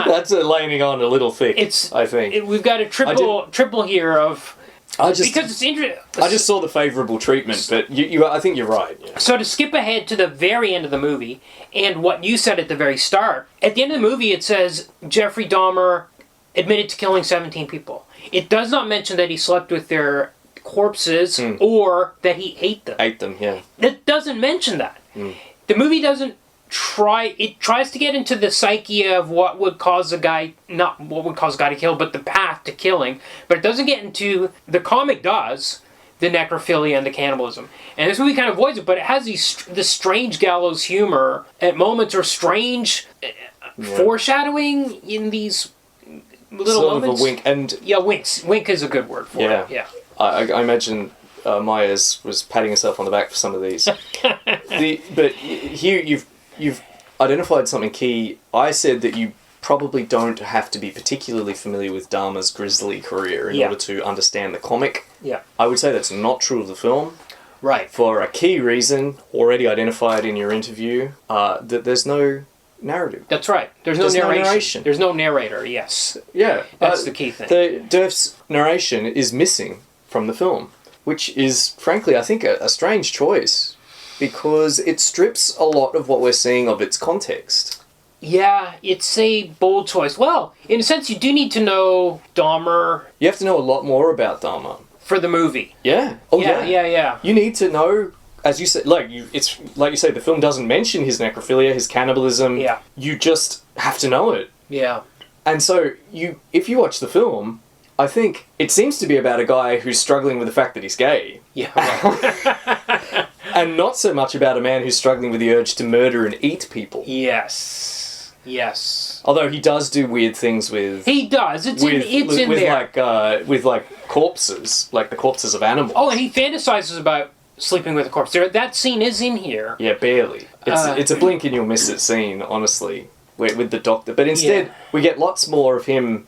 That's laying on a little thick. I think we've got a triple here of. Because it's interesting. I just saw the favourable treatment, but I think you're right. Yeah. So to skip ahead to the very end of the movie, and what you said at the very start, at the end of the movie it says Jeffrey Dahmer admitted to killing 17 people. It does not mention that he slept with their corpses or that he ate them. Ate them, yeah. It doesn't mention that. The movie doesn't tries to get into the psyche of what would cause a guy, not what would cause a guy to kill, but the path to killing. But it doesn't get into, the comic does, the necrophilia and the cannibalism. And this movie kind of avoids it, but it has this strange gallows humor at moments, or strange foreshadowing in these little sort moments. Of a wink. And winks. Wink is a good word for it. Yeah. I imagine Meyers was patting herself on the back for some of these. But here you've identified something key. I said that you probably don't have to be particularly familiar with Dahmer's grisly career in order to understand the comic. Yeah. I would say that's not true of the film. Right. For a key reason, already identified in your interview, that there's no narrative. That's right. There's no narration. There's no narrator, yes. Yeah. That's the key thing. Derf's narration is missing from the film, which is, frankly, I think a strange choice, because it strips a lot of what we're seeing of its context. Yeah, it's a bold choice. Well, in a sense, you do need to know Dahmer. You have to know a lot more about Dahmer. For the movie. Yeah. Oh, yeah. You need to know, as you said, it's like you say, the film doesn't mention his necrophilia, his cannibalism. Yeah. You just have to know it. Yeah. And so, if you watch the film, I think it seems to be about a guy who's struggling with the fact that he's gay. Yeah. Right. And not so much about a man who's struggling with the urge to murder and eat people. Yes. Although he does do weird things with... He does. It's in there. With corpses, like the corpses of animals. Oh, and he fantasizes about sleeping with a corpse. That scene is in here. Yeah, barely. It's a blink and you'll miss it scene, honestly, with the doctor. But instead, we get lots more of him,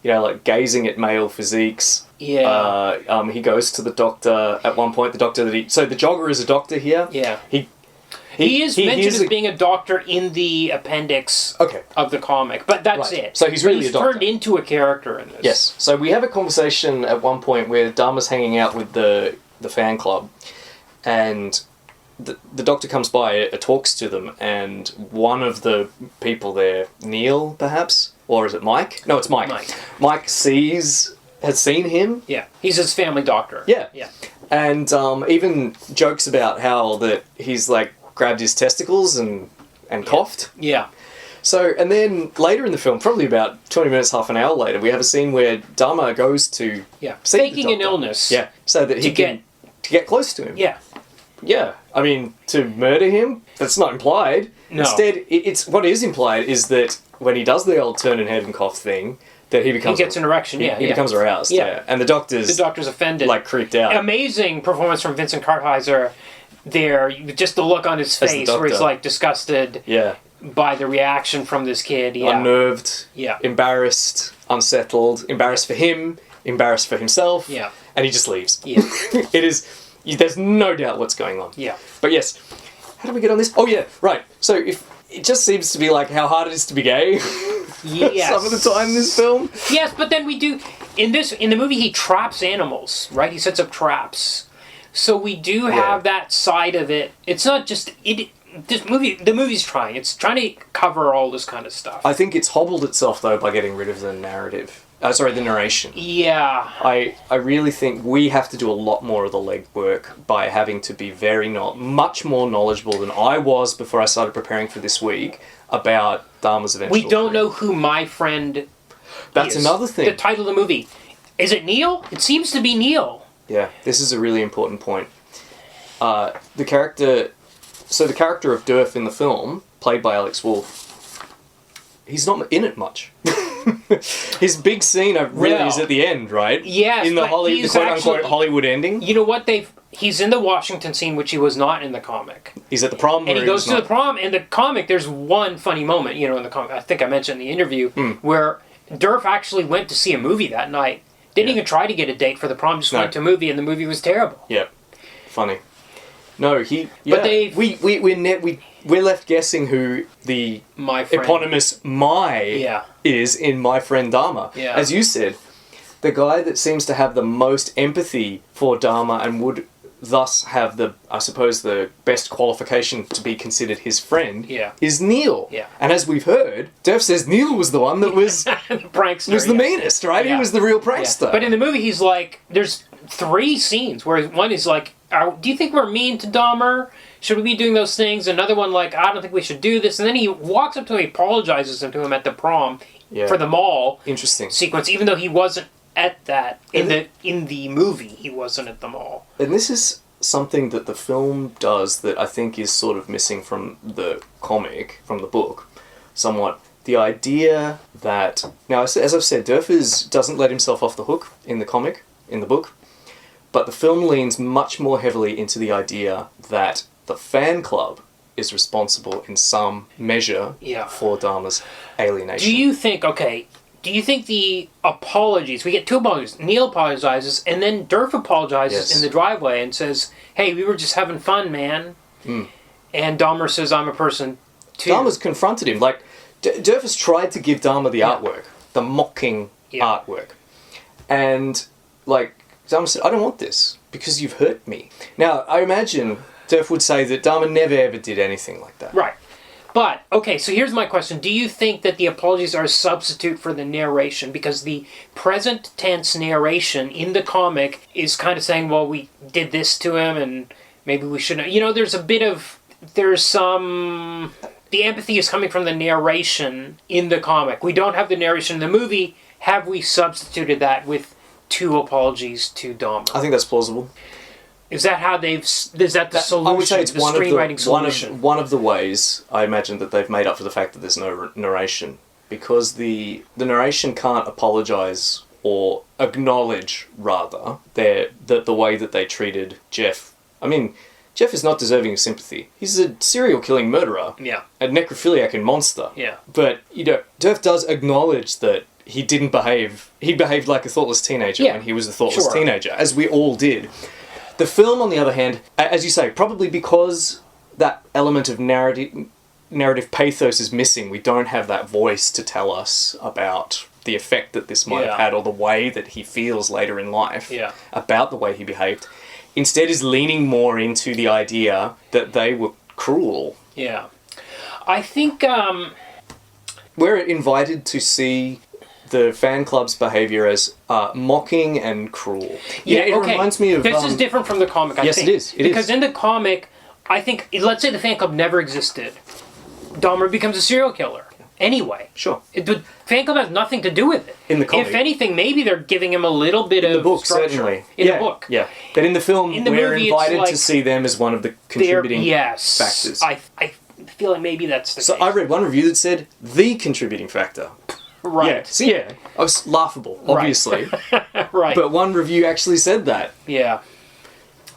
gazing at male physiques. Yeah. He goes to the doctor at one point. The doctor so the jogger is a doctor here. Yeah. He is mentioned as being a doctor in the appendix of the comic, but that's it. So he's really a doctor. Turned into a character in this. Yes. So we have a conversation at one point where Dahmer's hanging out with the fan club, and the doctor comes by, talks to them, and one of the people there, Neil, perhaps? Or is it Mike? No, it's Mike. Mike has seen him. Yeah. He's his family doctor. Yeah. Yeah. And even jokes about how that he's like grabbed his testicles and coughed. Yeah. So, and then later in the film, probably about 20 minutes, half an hour later, we have a scene where Dahmer goes to see faking the an doctor. illness. Yeah, so that he can get close to him. Yeah. Yeah, I mean, to murder him, that's not implied. No. Instead, it's what is implied is that when he does the old turn and head and cough thing, that he becomes... He gets an erection, he becomes aroused, yeah. And the doctor's offended. Like, creeped out. Amazing performance from Vincent Kartheiser there. Just the look on his face where he's, like, disgusted by the reaction from this kid. Yeah. Unnerved, embarrassed, unsettled, embarrassed for him, embarrassed for himself, and he just leaves. Yeah. It is... There's no doubt what's going on. Yeah. But yes, how do we get on this? Oh yeah, right. So if it just seems to be like how hard it is to be gay some of the time in this film. Yes, but then we do in the movie he traps animals, right? He sets up traps. So we do have that side of it. It's not just the movie's trying. It's trying to cover all this kind of stuff. I think it's hobbled itself though by getting rid of the narrative. The narration. Yeah. I really think we have to do a lot more of the legwork by having to be much more knowledgeable than I was before I started preparing for this week about Dahmer's eventual We don't know who my friend That's is. another thing. The title of the movie. Is it Neil? It seems to be Neil. Yeah, this is a really important point. The character of Derf in the film, played by Alex Wolff, he's not in it much. His big scene really is at the end, right? Yes, in the quote-unquote Hollywood ending. You know what? He's in the Washington scene, which he was not in the comic. He's at the prom. And he goes to the prom. In the comic, there's one funny moment, in the comic, I think I mentioned in the interview, where Derf actually went to see a movie that night. Didn't even try to get a date for the prom, just went to a movie, and the movie was terrible. Yeah. Funny. No, But we're left guessing who the eponymous is in My Friend Dahmer. Yeah. As you said, the guy that seems to have the most empathy for Dahmer and would thus have the best qualification to be considered his friend is Neil. Yeah. And as we've heard, Derf says Neil was the one that was prankster. Was the meanest, right? Yeah. He was the real prankster. Yeah. But in the movie, he's like, there's 3 scenes where one is like, do you think we're mean to Dahmer? Should we be doing those things? Another one like, I don't think we should do this. And then he walks up to him, he apologizes to him at the prom for the mall sequence, even though he wasn't at that in the movie. He wasn't at the mall. And this is something that the film does that I think is sort of missing from the comic, from the book, somewhat. The idea that now, as I've said, Derf doesn't let himself off the hook in the comic, in the book. But the film leans much more heavily into the idea that the fan club is responsible in some measure for Dahmer's alienation. Do you think the apologies, we get 2 apologies, Neil apologizes, and then Derf apologizes in the driveway and says, hey, we were just having fun, man. And Dahmer says, I'm a person too. Dahmer's confronted him. Like, Derf has tried to give Dahmer the artwork, the mocking artwork. And, like, Dahmer said, I don't want this, because you've hurt me. Now, I imagine Derf would say that Dahmer never ever did anything like that. Right. But, okay, so here's my question. Do you think that the apologies are a substitute for the narration? Because the present tense narration in the comic is kind of saying, well, we did this to him, and maybe we shouldn't. The empathy is coming from the narration in the comic. We don't have the narration in the movie. Have we substituted that with 2 apologies to Dahmer? I think that's plausible. Is that how is that the solution? I would say it's the screenwriting solution. One of the ways I imagine that they've made up for the fact that there's no narration, because the narration can't apologize or acknowledge rather the way that they treated Jeff. I mean, Jeff is not deserving of sympathy. He's a serial killing murderer. Yeah. A necrophiliac and monster. Yeah. But Derf does acknowledge that he didn't behave. He behaved like a thoughtless teenager when he was a thoughtless teenager, as we all did. The film, on the other hand, as you say, probably because that element of narrative pathos is missing, we don't have that voice to tell us about the effect that this might have had, or the way that he feels later in life about the way he behaved. Instead is leaning more into the idea that they were cruel. Yeah. I think we're invited to see the fan club's behaviour as mocking and cruel. Yeah, it reminds me of... This is different from the comic, I think. Yes, it is. Because in the comic, I think, let's say the fan club never existed. Dahmer becomes a serial killer. Anyway. Sure. The fan club has nothing to do with it. In the comic. If anything, maybe they're giving him a little bit of book, structure. Certainly. In the book. Yeah. But in the film, we're movie, invited to see them as one of the contributing factors. I feel like maybe that's the case. I read one review that said, the contributing factor. Right. Yeah. I was laughable, obviously. Right. But one review actually said that. Yeah.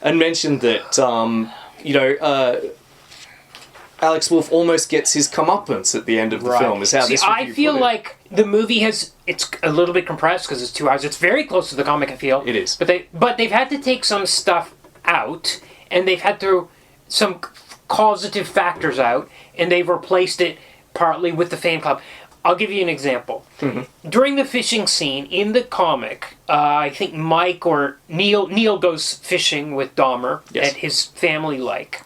And mentioned that, Alex Wolff almost gets his comeuppance at the end of the film, is how this review I feel put it. like the movie it's a little bit compressed because it's 2 hours. It's very close to the comic, I feel. It is. But they've had to take some stuff out, and they've had to some causative factors out, and they've replaced it partly with the fan club. I'll give you an example. Mm-hmm. During the fishing scene in the comic, I think Mike or Neil goes fishing with Dahmer at his family lake.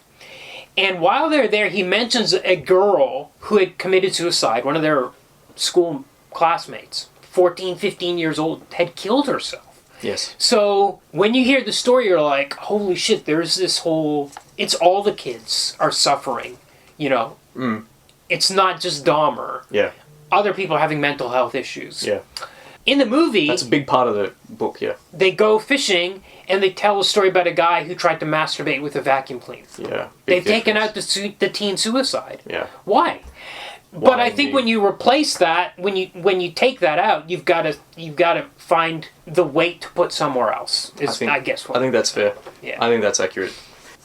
And while they're there, he mentions a girl who had committed suicide, one of their school classmates, 14, 15 years old, had killed herself. Yes. So when you hear the story, you're like, holy shit, there's this whole... It's all the kids are suffering, It's not just Dahmer. Yeah. Other people are having mental health issues. Yeah. In the movie... That's a big part of the book, yeah. They go fishing, and they tell a story about a guy who tried to masturbate with a vacuum cleaner. Yeah. They've taken out the teen suicide. Yeah. Why? But I think when you replace that, when you take that out, you've got to find the weight to put somewhere else. I think that's fair. Yeah. I think that's accurate.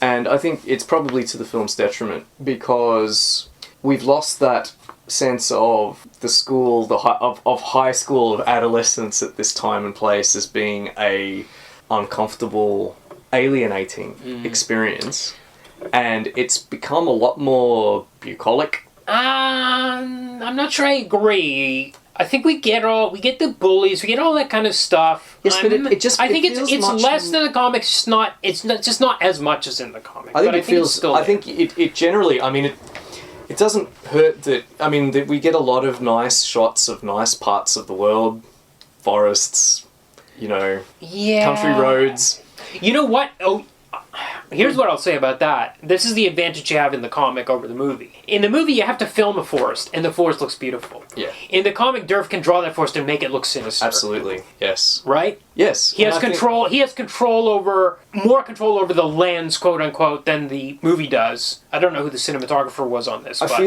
And I think it's probably to the film's detriment because we've lost that sense of the school, of high school, of adolescence at this time and place as being a uncomfortable, alienating experience, and it's become a lot more bucolic. I'm not sure I agree. I think we get the bullies, we get all that kind of stuff. Yes, but I think it's less than the comics. It's just not as much as in the comic. I think it generally. I mean, it doesn't hurt that. I mean, that we get a lot of nice shots of nice parts of the world, forests, country roads. You know what? Oh, here's what I'll say about that. This is the advantage you have in the comic over the movie. In the movie, you have to film a forest, and the forest looks beautiful. Yeah. In the comic, Derf can draw that forest and make it look sinister. Absolutely. Yes. Right? Yes. He has more control over the lens, quote unquote, than the movie does. I don't know who the cinematographer was on this. I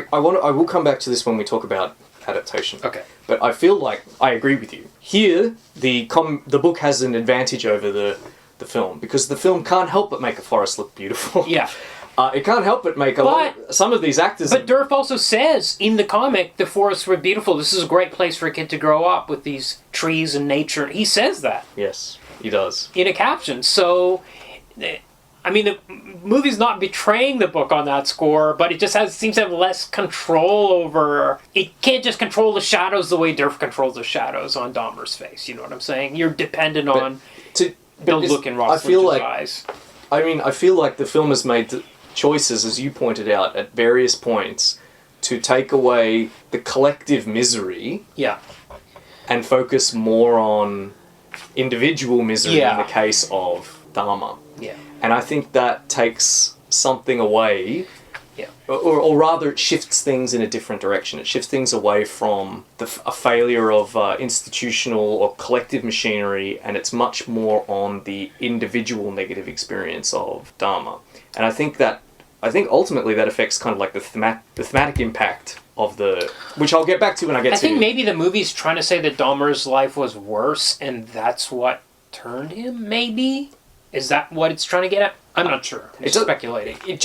will come back to this when we talk about adaptation. Okay. But I feel like I agree with you. Here, the book has an advantage over the film because the film can't help but make a forest look beautiful. Yeah. It can't help but make some of these actors... But Derf also says, in the comic, the forests were beautiful. This is a great place for a kid to grow up with these trees and nature. He says that. Yes, he does. In a caption. So, I mean, the movie's not betraying the book on that score, but it just seems to have less control over... It can't just control the shadows the way Derf controls the shadows on Dahmer's face. You know what I'm saying? You're dependent on the look in Ross Lynch's eyes. I mean, I feel like the film has made choices, as you pointed out, at various points to take away the collective misery and focus more on individual misery in the case of Dahmer. Yeah. And I think that takes something away, or rather it shifts things in a different direction. It shifts things away from a failure of institutional or collective machinery, and it's much more on the individual negative experience of Dahmer. And I think ultimately that affects kind of like the thematic impact of which I'll get back to when I get to... I think maybe the movie's trying to say that Dahmer's life was worse, and that's what turned him, maybe? Is that what it's trying to get at? I'm not sure. I'm just speculating. It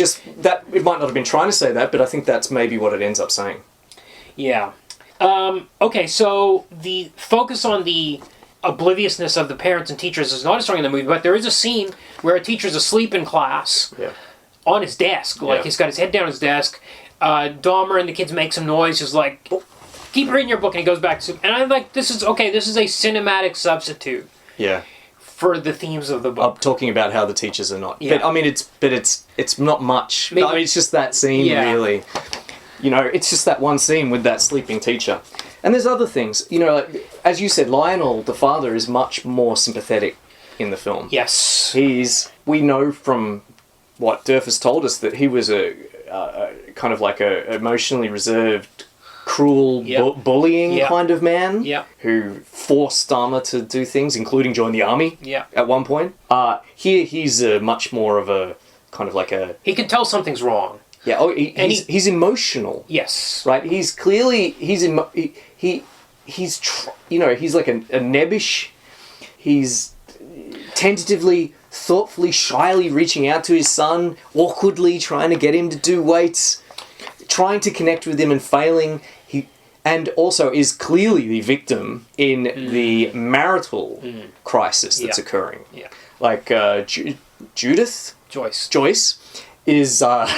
might not have been trying to say that, but I think that's maybe what it ends up saying. Yeah. Okay, so the focus on the obliviousness of the parents and teachers is not as strong in the movie, but there is a scene where a teacher's asleep in class on his desk. Like, he's got his head down his desk. Dahmer and the kids make some noise. He's like, keep reading your book, and he goes back to... And I'm like, this is a cinematic substitute. Yeah. For the themes of the book. Talking about how the teachers are not. Yeah. But, I mean, it's not much. Maybe, I mean, it's just that scene, really. You know, it's just that one scene with that sleeping teacher. And there's other things. You know, like, as you said, Lionel, the father, is much more sympathetic in the film. Yes. We know from what Derf has told us that he was a kind of like a emotionally reserved, cruel, bullying kind of man who forced Dahmer to do things, including join the army at one point. Here, he's much more of a kind of like a... He can tell something's wrong. Yeah, he's emotional. Yes. Right? He's clearly... He's like a nebbish. He's tentatively, thoughtfully, shyly reaching out to his son, awkwardly trying to get him to do weights, trying to connect with him and failing. And also is clearly the victim in the marital crisis that's occurring. Yeah. Like Judith? Joyce is, as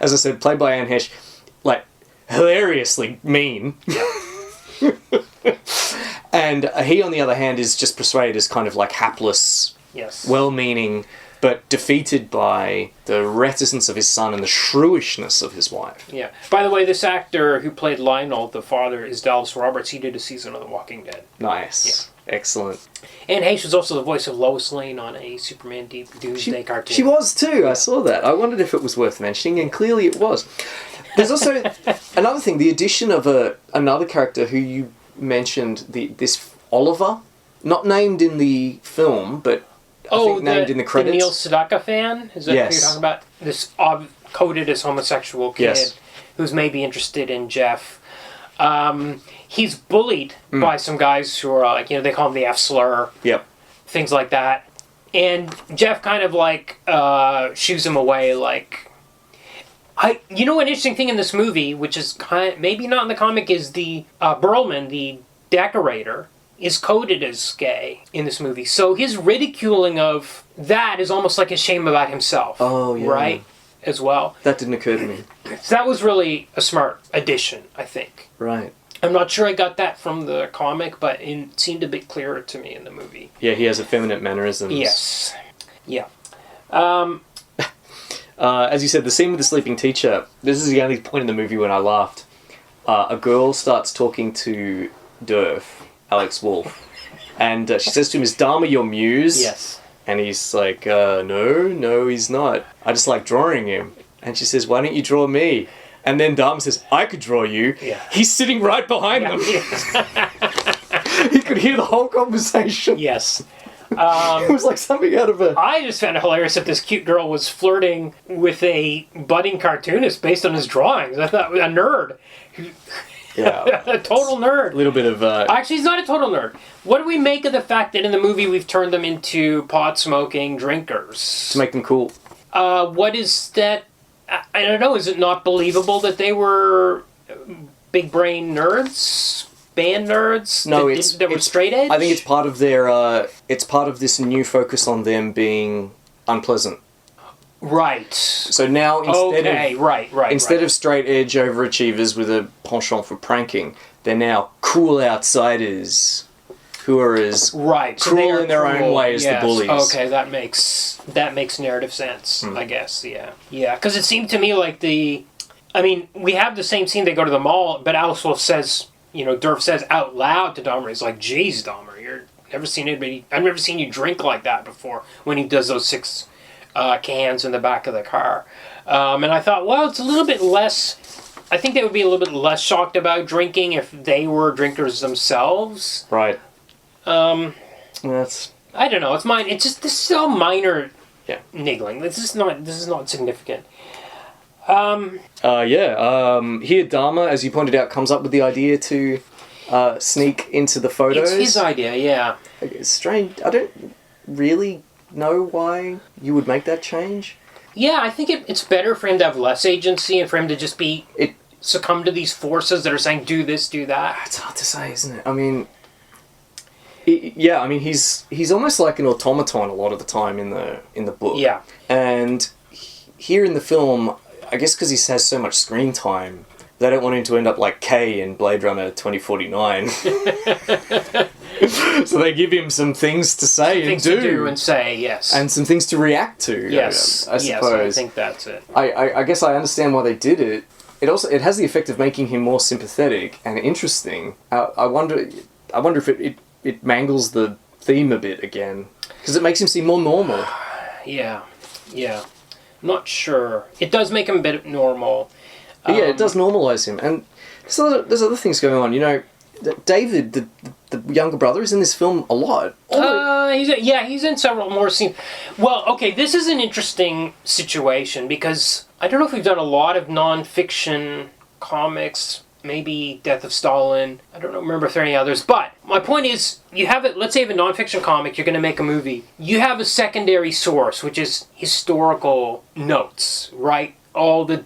I said, played by Heche, like, hilariously mean. Yeah. And he, on the other hand, is just portrayed as kind of like hapless, well-meaning, but defeated by the reticence of his son and the shrewishness of his wife. Yeah. By the way, this actor who played Lionel, the father, is Dallas Roberts. He did a season of The Walking Dead. Nice. Yeah. Excellent. And Heche was also the voice of Lois Lane on a Superman Deep Doomsday cartoon. She was too. I saw that. I wondered if it was worth mentioning, and clearly it was. There's also another thing, the addition of another character who you mentioned, this Oliver, not named in the film, but I think named in the credits. The Neil Sedaka fan? Is that who you're talking about? This coded as homosexual kid who's maybe interested in Jeff. He's bullied by some guys who are like, they call him the F slur. Yep. Things like that. And Jeff kind of like shoos him away like... an interesting thing in this movie, which is maybe not in the comic, is the Burlman, the decorator, is coded as gay in this movie. So his ridiculing of that is almost like a shame about himself. Oh, yeah. Right? As well. That didn't occur to me. So that was really a smart addition, I think. Right. I'm not sure I got that from the comic, but it seemed a bit clearer to me in the movie. Yeah, he has effeminate mannerisms. Yes. Yeah. As you said, the scene with the sleeping teacher, this is the only point in the movie when I laughed. A girl starts talking to Derf, Alex Wolff, and she says to him, "Is Dahmer your muse?" Yes. And he's like, no, he's not. I just like drawing him. And she says, "Why don't you draw me?" And then Dahmer says, "I could draw you." Yeah. He's sitting right behind them. He could hear the whole conversation. Yes. It was like something out of a... I just found it hilarious that this cute girl was flirting with a budding cartoonist based on his drawings. I thought, a nerd. Yeah. A total nerd. A little bit of... Actually, he's not a total nerd. What do we make of the fact that in the movie we've turned them into pot-smoking drinkers? To make them cool. What is that? I don't know. Is it not believable that they were big brain nerds? Band nerds? No, that were straight edge? I think it's part of their... it's part of this new focus on them being unpleasant. Right. So now instead of straight edge overachievers with a penchant for pranking, they're now cool outsiders who are as cruel in their own way as the bullies. Okay, that makes narrative sense, I guess, yeah. Yeah, because it seemed to me like we have the same scene, they go to the mall, but Alex Wolff says, Derf says out loud to Dahmer, he's like, "Geez, Dahmer, I've never seen you drink like that before," when he does those 6 cans in the back of the car. And I thought, well, it's a little bit less... I think they would be a little bit less shocked about drinking if they were drinkers themselves. Right. That's... I don't know. It's mine. It's just... This is all minor niggling. This is not significant. Here, Dahmer, as you pointed out, comes up with the idea to sneak into the photos. It's his idea, yeah. It's strange. I don't really know why you would make that change. Yeah, I think it's better for him to have less agency and for him to just be succumb to these forces that are saying, do this, do that? It's hard to say, isn't it? I mean, he's almost like an automaton a lot of the time in the book. Yeah. And here in the film, I guess because he has so much screen time, they don't want him to end up like K in Blade Runner 2049. So they give him some things to say Things and to do and say, yes. and some things to react to. yes, I suppose. yes, I think that's it. I guess I understand why they did it. It has the effect of making him more sympathetic and interesting. I wonder if it mangles the theme a bit again, because it makes him seem more normal. Yeah. I'm not sure. It does make him a bit normal. Yeah, it does normalise him, and there's other things going on. You know, David, the younger brother, is in this film a lot. He's in several more scenes. Well, okay, this is an interesting situation because I don't know if we've done a lot of non-fiction comics. Maybe Death of Stalin. I don't remember if there are any others. But my point is, you have it. Let's say you have a non-fiction comic. You're going to make a movie. You have a secondary source, which is historical notes, right? All the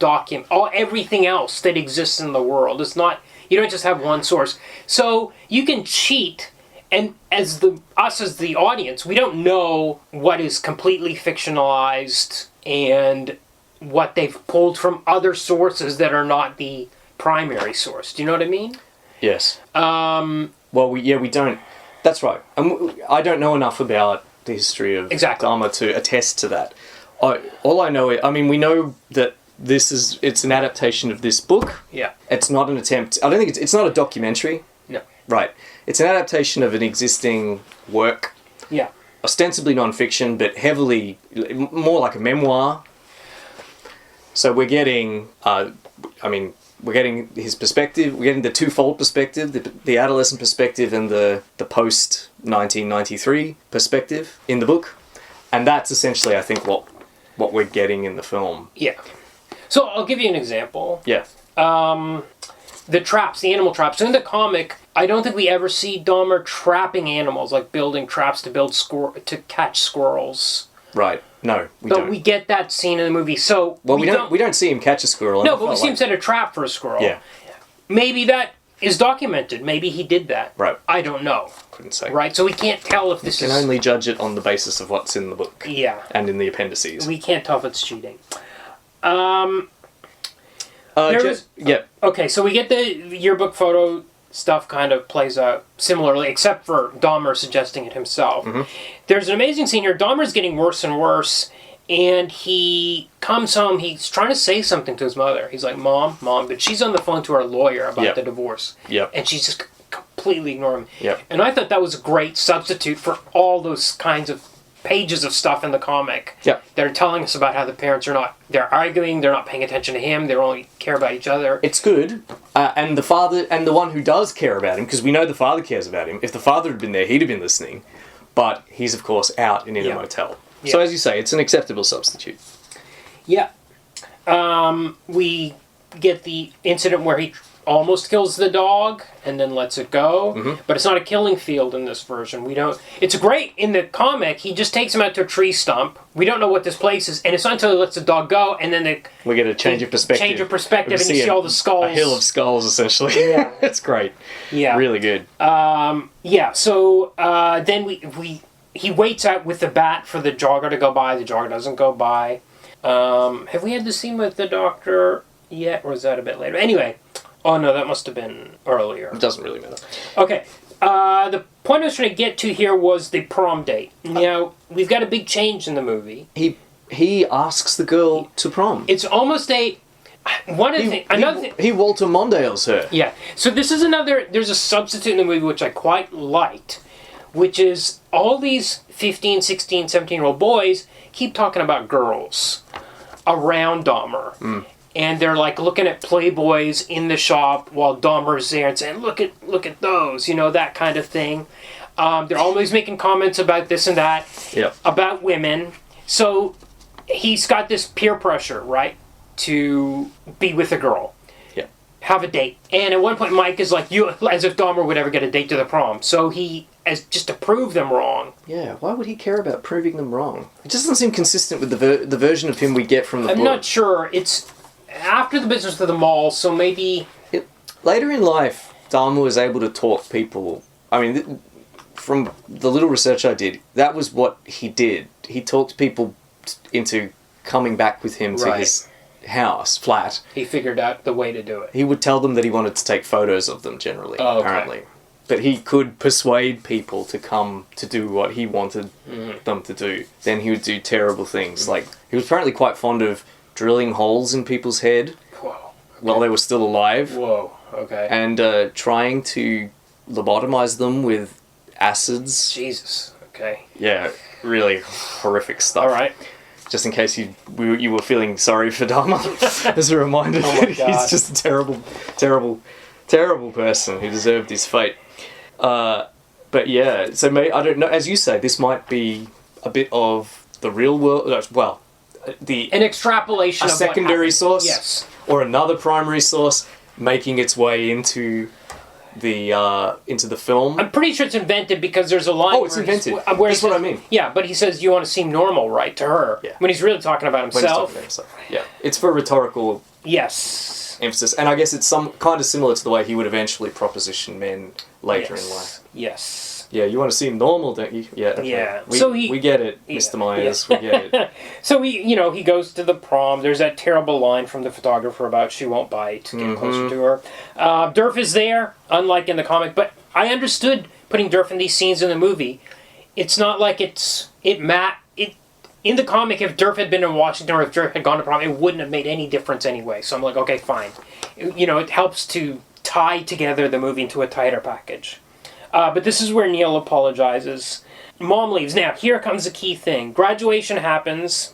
everything else that exists in the world. It's not. You don't just have one source. So you can cheat, and as the audience, we don't know what is completely fictionalized and what they've pulled from other sources that are not the primary source. Do you know what I mean? Yes. We don't. That's right. I don't know enough about the history of Dahmer to attest to that. All I know, we know that it's an adaptation of this book. Yeah. It's not an attempt. I don't think it's not a documentary. No. Right. It's an adaptation of an existing work. Yeah. Ostensibly non-fiction, but heavily more like a memoir. So we're getting, we're getting his perspective. We're getting the twofold perspective, the adolescent perspective and the post-1993 perspective in the book. And that's essentially, I think, what we're getting in the film. Yeah. So I'll give you an example. Yeah. The traps, the animal traps. In the comic, I don't think we ever see Dahmer trapping animals, like building traps to catch squirrels. Right. No, we don't. But we get that scene in the movie. So we don't see him catch a squirrel. No, but we see him set a trap for a squirrel. Yeah. Maybe that is documented. Maybe he did that. Right. I don't know. Couldn't say. Right. So we can't tell if this is. We can only judge it on the basis of what's in the book. Yeah. And in the appendices. We can't tell if it's cheating. Okay, so we get the yearbook photo stuff kind of plays out similarly, except for Dahmer suggesting it himself. Mm-hmm. There's an amazing scene here. Dahmer's getting worse and worse, and he comes home. He's trying to say something to his mother. He's like, Mom, but she's on the phone to her lawyer about the divorce. Yep. And she's just completely ignoring him. Yep. And I thought that was a great substitute for all those kinds of pages of stuff in the comic that are telling us about how the parents they're arguing, they're not paying attention to him, they only care about each other. It's good. And the father, and the one who does care about him, because we know the father cares about him. If the father had been there, he'd have been listening. But he's, of course, out in a motel. Yeah. So as you say, it's an acceptable substitute. Yeah. We get the incident where he almost kills the dog and then lets it go. Mm-hmm. But it's not a killing field in this version. It's great in the comic. He just takes him out to a tree stump. We don't know what this place is, and it's not until he lets the dog go, and then we get a change of perspective. And you see all the skulls. A hill of skulls, essentially. Yeah. It's great. Yeah. Really good. So then he waits out with the bat for the jogger to go by. The jogger doesn't go by. Have we had the scene with the doctor yet, or is that a bit later? Anyway. Oh, no, that must have been earlier. It doesn't really matter. Okay. The point I was trying to get to here was the prom date. Now, we've got a big change in the movie. He asks the girl to prom. It's almost a... He Walter Mondale's her. Yeah. So this is there's a substitute in the movie which I quite liked, which is all these 15, 16, 17-year-old boys keep talking about girls around Dahmer. Mm. And they're like looking at Playboys in the shop while Dahmer's there and saying, look at those, that kind of thing. They're always making comments about this and that, about women. So he's got this peer pressure, right, to be with a girl, have a date. And at one point Mike is like, as if Dahmer would ever get a date to the prom. So just to prove them wrong. Yeah, why would he care about proving them wrong? It just doesn't seem consistent with the version of him we get from the book. I'm not sure. after the business with the mall, so maybe... Later in life, Dahmer was able to talk people. I mean, from the little research I did, that was what he did. He talked people into coming back with him to his house, flat. He figured out the way to do it. He would tell them that he wanted to take photos of them, generally, apparently. But he could persuade people to come to do what he wanted them to do. Then he would do terrible things. Like, he was apparently quite fond of drilling holes in people's head while they were still alive. Whoa, okay. And trying to lobotomize them with acids. Jesus, okay. Yeah, really horrific stuff. All right. Just in case you were feeling sorry for Dahmer, as a reminder that he's just a terrible, terrible, terrible person who deserved his fate. But yeah, so I don't know. As you say, this might be a bit of the real world. Well, an extrapolation, a of secondary source, yes, or another primary source making its way into the film. I'm pretty sure it's invented because there's a line. Oh, it's invented. That's what I mean. Yeah, but he says you want to seem normal, right, to her. Yeah. When he's really talking about himself. When he's talking about himself. Yeah, it's for rhetorical. Yes. Emphasis, and I guess it's some kind of similar to the way he would eventually proposition men later in life. Yes. Yeah, you want to seem normal, don't you? Yeah. Okay. Yeah. We get it, Mr. Myers. We get it. So he goes to the prom. There's that terrible line from the photographer about she won't bite. Get closer to her. Derf is there, unlike in the comic. But I understood putting Derf in these scenes in the movie. It's not like in the comic, if Derf had been in Washington or if Derf had gone to prom, it wouldn't have made any difference anyway. So I'm like, okay, fine. It helps to tie together the movie into a tighter package. But this is where Neil apologizes. Mom leaves. Now, here comes the key thing. Graduation happens,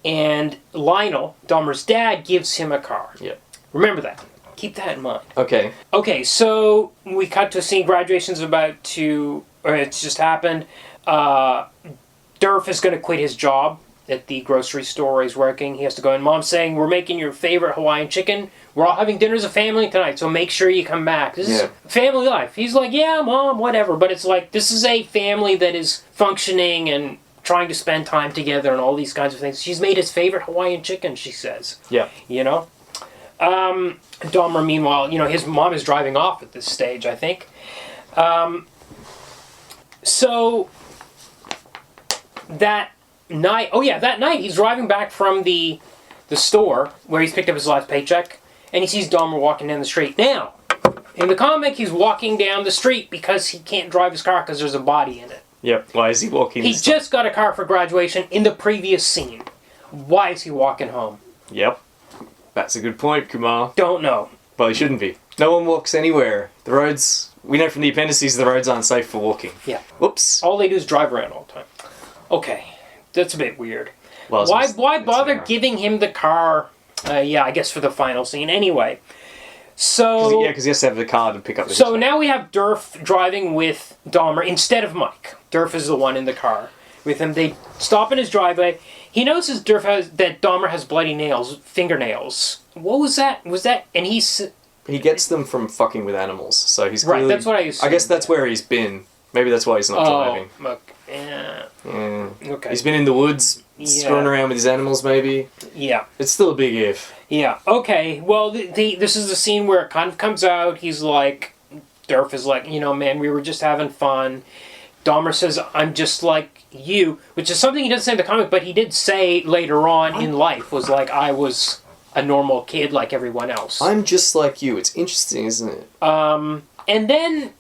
and Lionel, Dahmer's dad, gives him a car. Yeah. Remember that. Keep that in mind. Okay. Okay, so we cut to a scene. Graduation's it's just happened. Derf is going to quit his job at the grocery store he's working. He has to go, and Mom's saying, we're making your favorite Hawaiian chicken. We're all having dinner as a family tonight, so make sure you come back. This is family life. He's like, yeah, Mom, whatever. But it's like, this is a family that is functioning and trying to spend time together and all these kinds of things. She's made his favorite Hawaiian chicken, she says. Yeah. Dahmer, meanwhile, his mom is driving off at this stage, I think. So that night he's driving back from the store where he's picked up his last paycheck, and he sees Dahmer walking down the street. Now, in the comic, he's walking down the street because he can't drive his car because there's a body in it. Yep. Why is he walking? He just got a car for graduation in the previous scene. Why is he walking home? Yep. That's a good point, Kumar. Don't know. Well, he shouldn't be. No one walks anywhere. The roads... We know from the appendices the roads aren't safe for walking. Yeah. Whoops. All they do is drive around all the time. Okay. That's a bit weird. Well, why bother giving him the car? I guess for the final scene. Anyway. So... because he has to have the car to pick up the So now we have Derf driving with Dahmer instead of Mike. Derf is the one in the car with him. They stop in his driveway. He notices that Dahmer has bloody fingernails. What was that? And he gets them from fucking with animals. So he's clearly, right. That's what I assumed. I guess that's where he's been. Maybe that's why he's not driving. Yeah. Okay. He's been in the woods, screwing around with his animals. Maybe. Yeah. It's still a big if. Yeah. Okay. Well, this is the scene where it kind of comes out. He's like, Derf is like, man, we were just having fun. Dahmer says, I'm just like you, which is something he doesn't say in the comic, but he did say later on in life, was like, I was a normal kid like everyone else. I'm just like you. It's interesting, isn't it? And then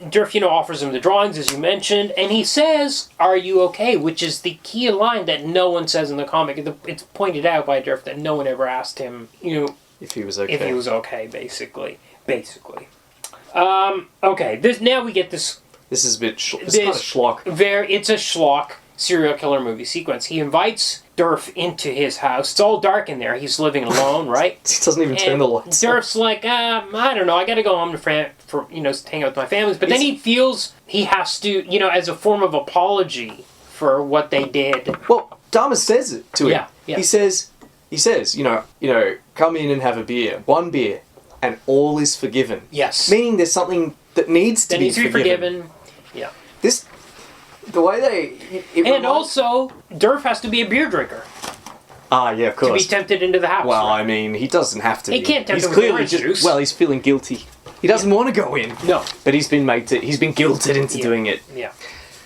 Derf, offers him the drawings, as you mentioned, and he says, are you okay? Which is the key line that no one says in the comic. It's pointed out by Derf that no one ever asked him, if he was okay. If he was okay, basically. Okay, now we get this... This is a bit... This kind of schlock. It's a schlock serial killer movie sequence. He invites Derf into his house. It's all dark in there. He's living alone, right? He doesn't even turn the lights on. Derf's like, I don't know. I got to go home to hang out with my family. But then he feels he has to, as a form of apology for what they did. Well, Dahmer says it to him. Yeah. He says, come in and have a beer. One beer, and all is forgiven. Yes. Meaning there's something that needs to be forgiven. Yeah. The way they... And also, Derf has to be a beer drinker. Ah, yeah, of to be course. tempted into the house. Well, right? I mean, he doesn't have to. He be. can't tempt He's him with clearly orange juice. Well, he's feeling guilty. He doesn't want to go in. No. But he's been guilted into doing it. Yeah.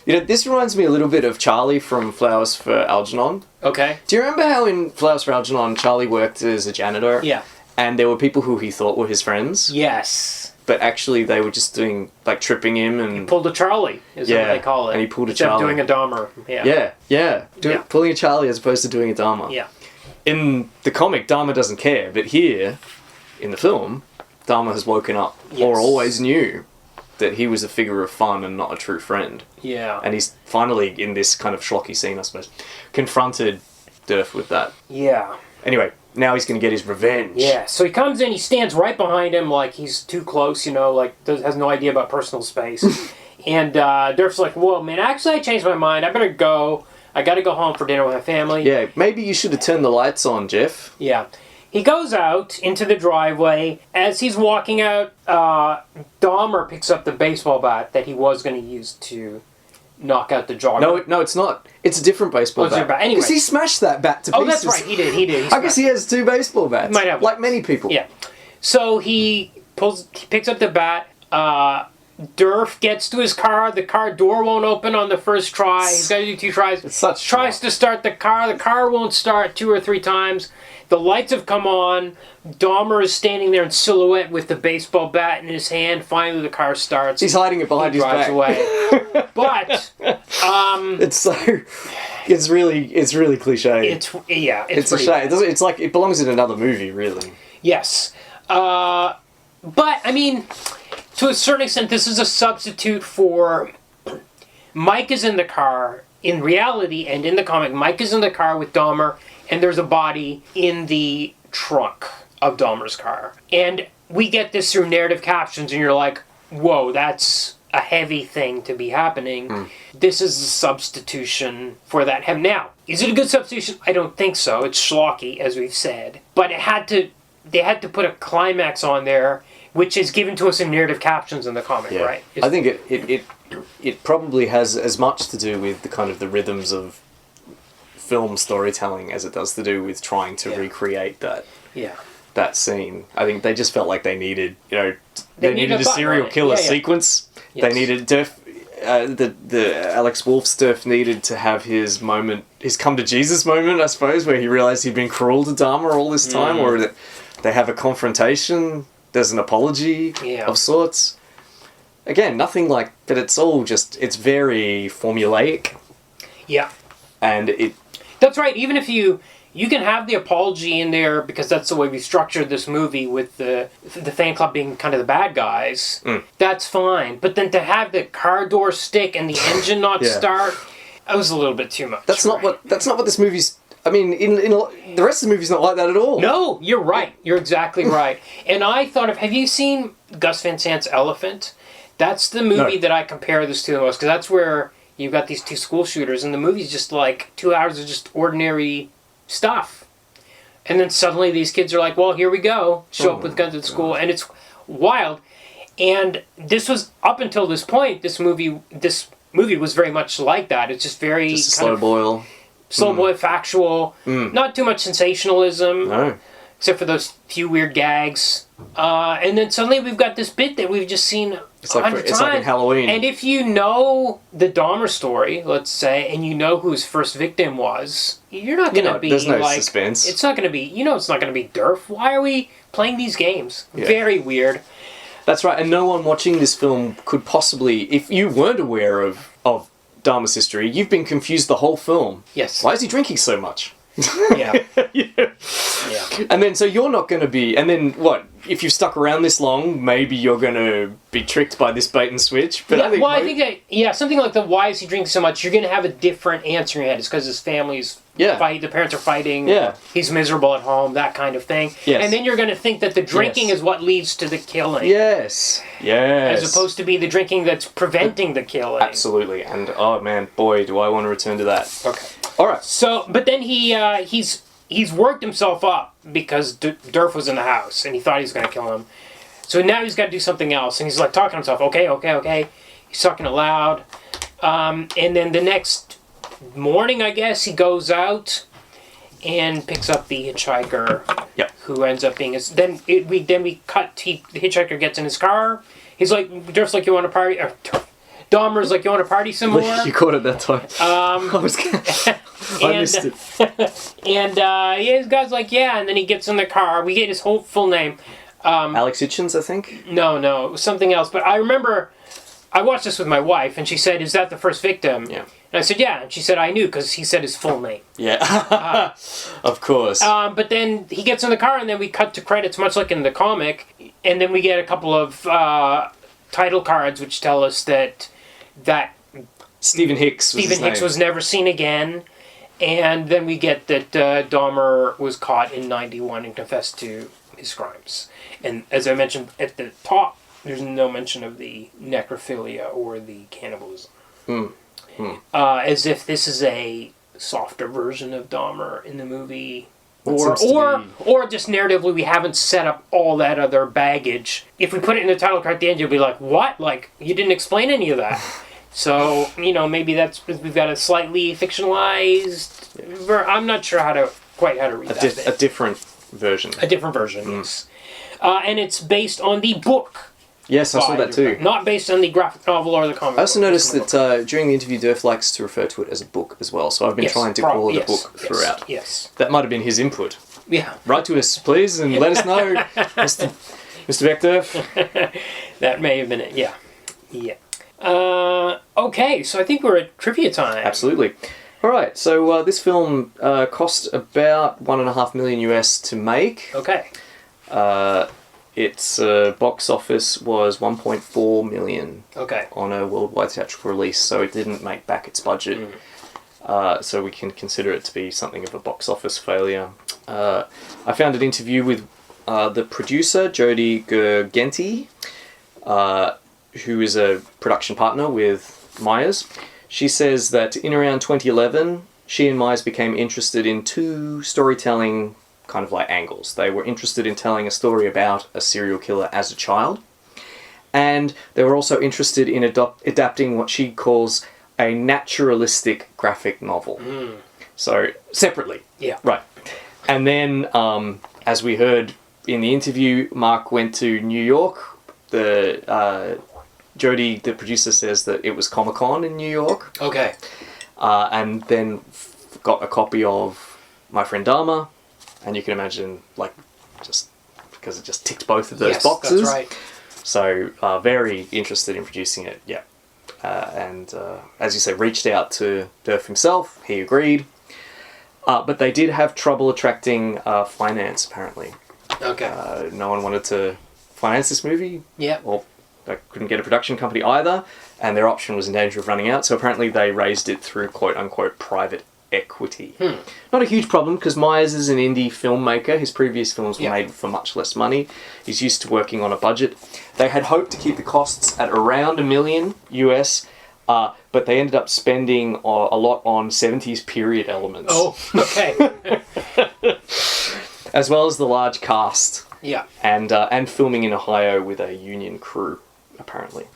You know, this reminds me a little bit of Charlie from Flowers for Algernon. Okay. Do you remember how in Flowers for Algernon, Charlie worked as a janitor? Yeah. And there were people who he thought were his friends, Yes. but actually they were just doing, like, tripping him and... Pulled a Charlie, is what they call it. and he pulled a Instead of Charlie. doing a Dahmer. Yeah. Yeah. Pulling a Charlie as opposed to doing a Dahmer. Yeah. In the comic, Dahmer doesn't care, but here, in the film, Dahmer has woken up, or Yes. always knew that he was a figure of fun and not a true friend. Yeah. And he's finally, in this kind of schlocky scene, I suppose, confronted Derf with that. Yeah. Anyway, now he's going to get his revenge. Yeah, so he comes in, he stands right behind him like he's too close, you know, like has no idea about personal space. And Derf's like, whoa, man, actually I changed my mind. I better go. I got to go home for dinner with my family. Yeah, maybe you should have turned the lights on, Jeff. Yeah. He goes out into the driveway. As he's walking out, Dahmer picks up the baseball bat that he was going to use to knock out the jogger. No, it's not. It's a different baseball bat. Anyway. Because he smashed that bat to pieces. Oh, that's right. He did. He I guess he has two baseball bats. Might have like many people. Yeah. So he picks up the bat. Derf gets to his car. The car door won't open on the first try. He's got to do 2 tries. It's such tries to start the car. The car won't start 2 or 3 times. The lights have come on. Dahmer is standing there in silhouette with the baseball bat in his hand. Finally, the car starts. He's hiding it behind his drives back. away. But it's really cliche. it's a pretty shame. bad. It's like it belongs in another movie, really. Yes. But, I mean, to a certain extent, this is a substitute for... Mike is in the car. In reality, and in the comic, Mike is in the car with Dahmer, and there's a body in the trunk of Dahmer's car. And we get this through narrative captions, and you're like, whoa, that's a heavy thing to be happening. This is a substitution for that. Now, is it a good substitution? I don't think so. It's schlocky, as we've said. But they had to put a climax on there, which is given to us in narrative captions in the comic, right? I think it probably has as much to do with the kind of the rhythms of film storytelling as it does to do with trying to recreate that scene. I think they just felt like they needed, they needed a serial killer sequence. Yes. They needed the Alex Wolff Derf needed to have his moment, his come to Jesus moment, I suppose, where he realized he'd been cruel to Dahmer all this time, or that they have a confrontation. There's an apology of sorts. Again, nothing like... But it's all just... It's very formulaic. Yeah. And That's right. Even if you can have the apology in there, because that's the way we structured this movie with the fan club being kind of the bad guys, that's fine. But then to have the car door stick and the engine not start, that was a little bit too much. That's not what this movie's... I mean, in the rest of the movie's not like that at all. No, you're right. You're exactly right. And I thought of... Have you seen Gus Van Sant's Elephant? That's the movie that I compare this to the most, because that's where you've got these 2 school shooters, and the movie's just like 2 hours of just ordinary stuff. And then suddenly these kids are like, well, here we go. Show up with guns at school, and it's wild. And this was, up until this point, this movie was very much like that. It's just very... Just a slow boil. Slow boil, factual, not too much sensationalism. No. Except for those few weird gags. And then suddenly we've got this bit that we've just seen 100 times. It's like in Halloween. And if you know the Dahmer story, let's say, and you know who his first victim was, you're not going to be there's no like... suspense. It's not going to be... it's not going to be Derf. Why are we playing these games? Yeah. Very weird. That's right. And no one watching this film could possibly... If you weren't aware of Dahmer's history, you've been confused the whole film. Yes. Why is he drinking so much? Yeah. Yeah. And then, so you're not going to be... And then, what? If you've stuck around this long, maybe you're going to be tricked by this bait and switch. But I think something like the why is he drinking so much, you're going to have a different answer in your head. It's because his family's fighting, the parents are fighting, he's miserable at home, that kind of thing. Yes. And then you're going to think that the drinking is what leads to the killing. Yes. Yes. As opposed to be the drinking that's preventing the killing. Absolutely. And, oh man, boy, do I want to return to that. Okay. All right. So, but then he's worked himself up because Derf was in the house and he thought he was going to kill him. So now he's got to do something else. And he's like talking to himself, okay. He's talking aloud. And then the next morning, I guess, he goes out and picks up the hitchhiker. Yep. Who ends up being his. Then we cut. The hitchhiker gets in his car. He's like, Derf's like, you want to party? Dahmer's like, you want to party some more? You caught it that time. I missed it. And his guy's like, yeah. And then he gets in the car. We get his whole full name. Alex Hitchens, I think. No, it was something else. But I remember I watched this with my wife, and she said, "Is that the first victim?" Yeah. And I said, "Yeah." And she said, "I knew because he said his full name." Yeah. Of course. But then he gets in the car, and then we cut to credits, much like in the comic, and then we get a couple of title cards which tell us that Stephen Hicks was never seen again, and then we get that Dahmer was caught in '91 and confessed to his crimes. And as I mentioned at the top, there's no mention of the necrophilia or the cannibalism. As if this is a softer version of Dahmer in the movie. Or just narratively, we haven't set up all that other baggage. If we put it in the title card at the end, you'll be like, what? Like, you didn't explain any of that. So, maybe we've got a slightly fictionalized... I'm not sure how to read that. A different version. A different version, yes. And it's based on the book. Yes, I saw that too. Not based on the graphic novel or the comic book. I also noticed that during the interview, Derf likes to refer to it as a book as well, so I've been trying to call it a book throughout. Yes. That might have been his input. Yeah. Write to us, please, and let us know, Mr. Backderf. That may have been it, yeah. Yeah. Okay, so I think we're at trivia time. Absolutely. All right, so this film cost about $1.5 million US to make. Okay. Its box office was 1.4 million on a worldwide theatrical release, so it didn't make back its budget. So we can consider it to be something of a box office failure. I found an interview with the producer, Jodie Gergenti, who is a production partner with Meyers. She says that in around 2011, she and Meyers became interested in two storytelling kind of like angles. They were interested in telling a story about a serial killer as a child, and they were also interested in adapting what she calls a naturalistic graphic novel. So, separately. Yeah. Right. And then, as we heard in the interview, Marc went to New York. Jodie, the producer, says that it was Comic-Con in New York. Okay. And then got a copy of My Friend Dahmer. And you can imagine, like, just because it just ticked both of those boxes. That's right. So, very interested in producing it, yeah. And, as you say, reached out to Derf himself. He agreed. But they did have trouble attracting finance, apparently. Okay. No one wanted to finance this movie. Yeah. Or they couldn't get a production company either. And their option was in danger of running out. So, apparently, they raised it through quote-unquote private equity. Not a huge problem because Meyers is an indie filmmaker. His previous films were made for much less money. He's used to working on a budget. They had hoped to keep the costs at around $1 million US, but they ended up spending a lot on 70s period elements. Oh, okay. As well as the large cast. Yeah. And filming in Ohio with a union crew, apparently.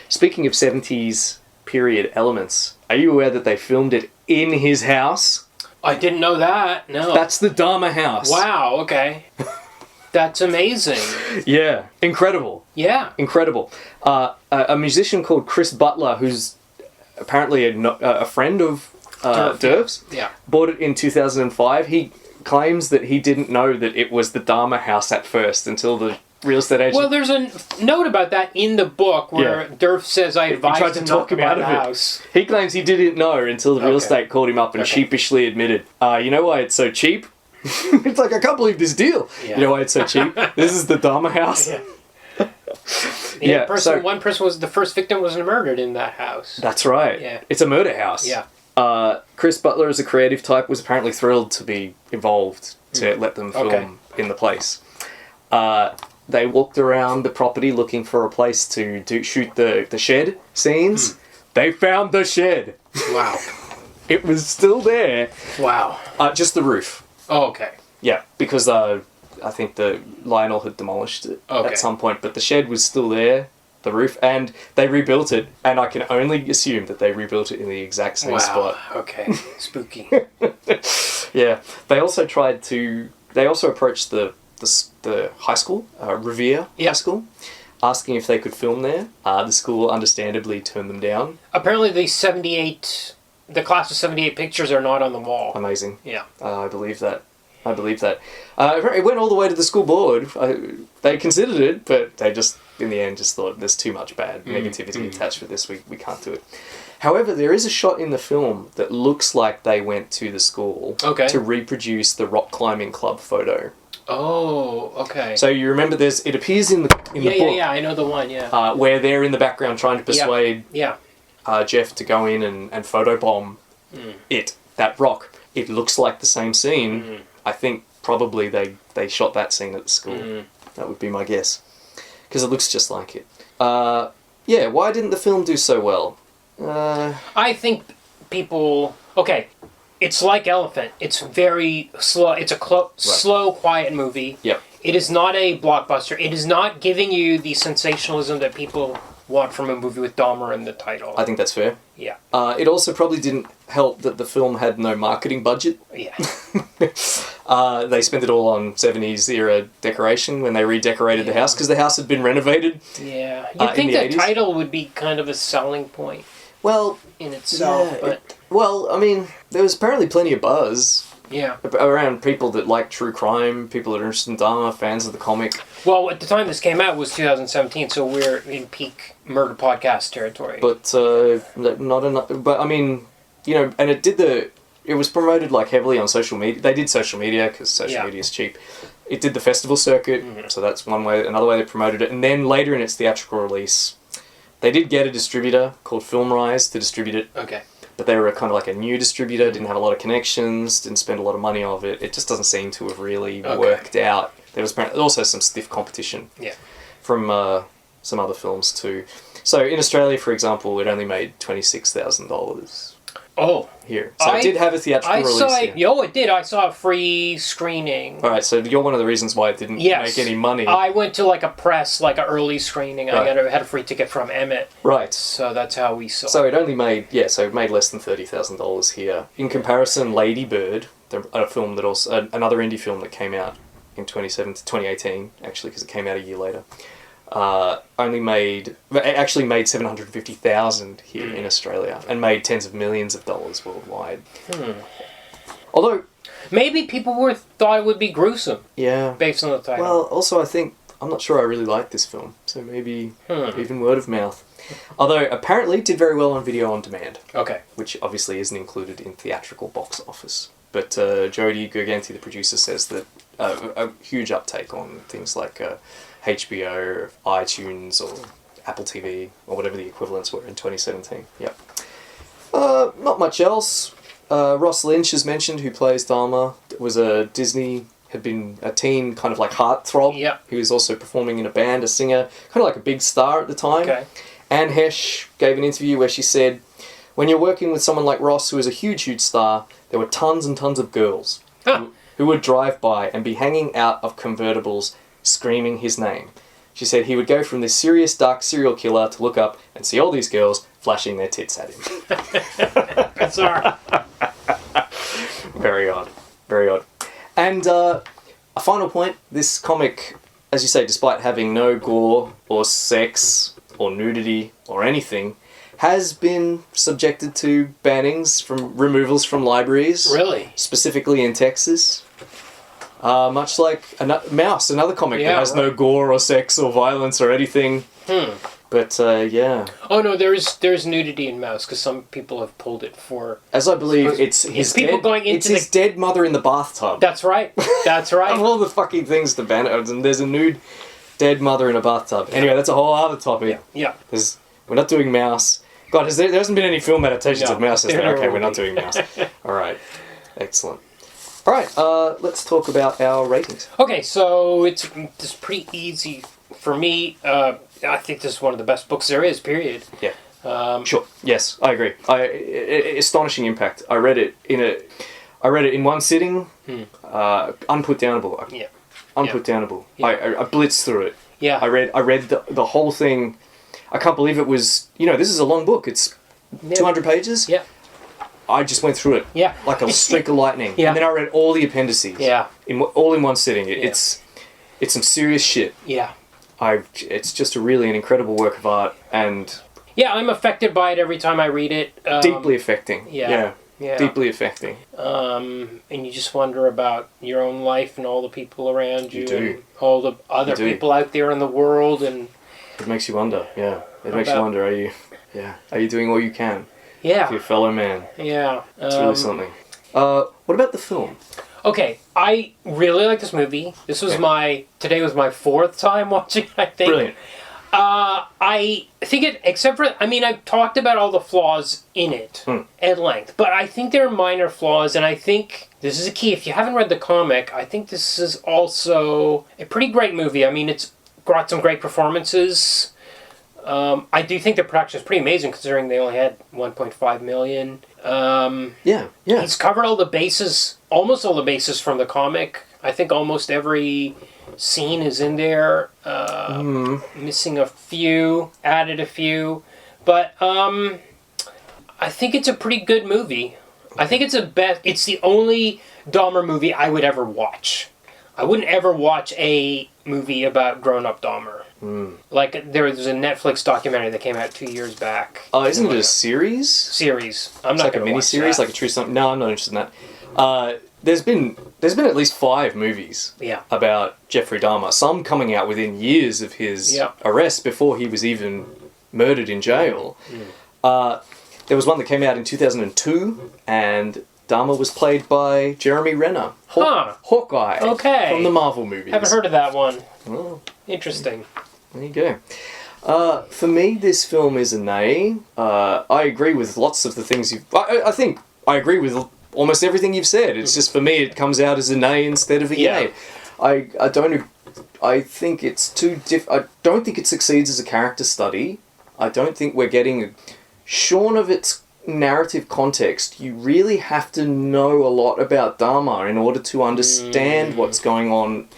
Speaking of 70s period elements, are you aware that they filmed it in his house? I didn't know that, no. That's the Dahmer house. Wow, okay. That's amazing. Yeah, incredible. Yeah. Incredible. A musician called Chris Butler, who's apparently a friend of Derf's, bought it in 2005. He claims that he didn't know that it was the Dahmer house at first until the real estate agent... Well, there's a note about that in the book where Derf says, I advised him not to buy the house. He claims he didn't know until the real estate called him up and sheepishly admitted, you know why it's so cheap? It's like, I can't believe this deal. Yeah. You know why it's so cheap? This is the Dahmer house. One person was the first victim was murdered in that house. That's right. Yeah. It's a murder house. Yeah. Chris Butler, as a creative type, was apparently thrilled to be involved to let them film in the place. They walked around the property looking for a place to shoot the shed scenes. They found the shed. Wow. It was still there. Wow. Just the roof. Oh, okay. Yeah, because I think the Lionel had demolished it at some point, but the shed was still there. the roof, and they rebuilt it, and I can only assume that they rebuilt it in the exact same spot. Okay. Spooky. Yeah. They also approached the high school, Revere High School, asking if they could film there. The school understandably turned them down. Apparently the class of 78 pictures are not on the wall. Amazing. Yeah. I believe that. It went all the way to the school board. They considered it, but they just, in the end, just thought there's too much bad negativity attached with this. We can't do it. However, there is a shot in the film that looks like they went to the school to reproduce the rock climbing club photo. Oh, okay. So you remember it appears in the book. Yeah, I know the one, where they're in the background trying to persuade Jeff to go in and photobomb that rock. It looks like the same scene. I think probably they shot that scene at the school. That would be my guess. Because it looks just like it. Why didn't the film do so well? I think people... Okay, it's like Elephant. It's very slow. It's a slow, quiet movie. Yep. It is not a blockbuster. It is not giving you the sensationalism that people want from a movie with Dahmer in the title. I think that's fair. Yeah. It also probably didn't help that the film had no marketing budget. Yeah. They spent it all on 70s era decoration when they redecorated the house, because the house had been renovated. Yeah. You'd think the 80s. title would be kind of a selling point in itself, but... there was apparently plenty of buzz. Yeah. Around people that like true crime, people that are interested in Dahmer, fans of the comic. Well, at the time this came out was 2017, so we're in peak murder podcast territory. But not enough. But and it was promoted like heavily on social media. They did social media because social media is cheap. It did the festival circuit, so that's one way. Another way they promoted it, and then later in its theatrical release, they did get a distributor called FilmRise to distribute it. Okay. But they were kind of like a new distributor, didn't have a lot of connections, didn't spend a lot of money on it. It just doesn't seem to have really worked out. There was also some stiff competition from some other films too. So in Australia, for example, it only made $26,000. Oh. Here. So it did have a theatrical release. It did. I saw a free screening. Alright, so you're one of the reasons why it didn't make any money. I went to like an early screening. Right. I had a free ticket from Emmett. Right. So that's how we saw it. So it only made, it made less than $30,000 here. In comparison, Lady Bird, a film that also, another indie film that came out in 2018, actually, because it came out a year later, actually made $750,000 here in Australia and made tens of millions of dollars worldwide. Although maybe people thought it would be gruesome. Yeah. Based on the title. Well, also I'm not sure I really like this film, so maybe even word of mouth. Although apparently it did very well on video on demand. Okay. Which obviously isn't included in theatrical box office. But Jody Gurganti, the producer, says that a huge uptake on things like HBO, or iTunes, or Apple TV, or whatever the equivalents were in 2017. Yep. Not much else. Ross Lynch is mentioned, who plays Dahmer. Was had been a teen kind of like heartthrob. Yep. He was also performing in a band, a singer, kind of like a big star at the time. Okay. Anne Heche gave an interview where she said, when you're working with someone like Ross, who is a huge, huge star, there were tons and tons of girls who would drive by and be hanging out of convertibles screaming his name. She said he would go from this serious, dark serial killer to look up and see all these girls flashing their tits at him. Bizarre. Very odd. Very odd. And a final point, this comic, as you say, despite having no gore or sex or nudity or anything, has been subjected to bannings from removals from libraries. Really? Specifically in Texas. Much like Mouse, another comic that has no gore or sex or violence or anything. But yeah. Oh no, there's nudity in Mouse because some people have pulled it for. As I believe, it's his dead mother in the bathtub. That's right. That's right. Of all the fucking things to ban it, and there's a nude dead mother in a bathtub. Anyway, that's a whole other topic. Yeah. We're not doing Mouse. God, there hasn't been any film adaptations of Mouse, is there? Okay, we're not doing Mouse. All right. Excellent. All right, let's talk about our ratings. Okay, so it's pretty easy for me. I think this is one of the best books there is, period. Yeah. Sure. Yes, I agree. Astonishing impact. I read it in one sitting. Unputdownable. Yeah. Unputdownable. Yeah. I blitzed through it. Yeah. I read the whole thing I can't believe it was, this is a long book. It's 200 pages. Yeah. I just went through it like a streak of lightning. Yeah. And then I read all the appendices. Yeah. All in one sitting. It's some serious shit. Yeah. It's just an incredible work of art, and yeah, I'm affected by it every time I read it. Deeply affecting. Yeah. Deeply affecting. And you just wonder about your own life and all the people around you, You do. and all the other people out there in the world, and it makes you wonder. Yeah, it makes you wonder. Are you doing all you can for your fellow man? Yeah, it's really something. What about the film? Okay, I really like this movie. This was today was my 4th time watching it, I think. Brilliant. I think I've talked about all the flaws in it at length, but I think there are minor flaws, and I think this is a key. If you haven't read the comic, I think this is also a pretty great movie. I mean, it's got some great performances. I do think the production is pretty amazing, considering they only had 1.5 million. He's covered all the bases, almost all the bases from the comic. I think almost every scene is in there. Missing a few, added a few, but I think it's a pretty good movie. I think it's the only Dahmer movie I would ever watch. I wouldn't ever watch a movie about grown-up Dahmer. Like, there was a Netflix documentary that came out 2 years back. Oh, isn't it a series? I'm not like a mini-series, like a true something. No, I'm not interested in that. There's been at least 5 movies about Jeffrey Dahmer. Some coming out within years of his arrest, before he was even murdered in jail. There was one that came out in 2002, and Dahmer was played by Jeremy Renner, Hawkeye, from the Marvel movies. Haven't heard of that one. Oh. Interesting. There you go. For me, this film is an A. I agree with lots of the things you've... I think I agree with almost everything you've said. It's just, for me, it comes out as an A instead of a yay. I think it's too I don't think it succeeds as a character study. I don't think we're getting... Shorn of its narrative context, you really have to know a lot about Dahmer in order to understand what's going on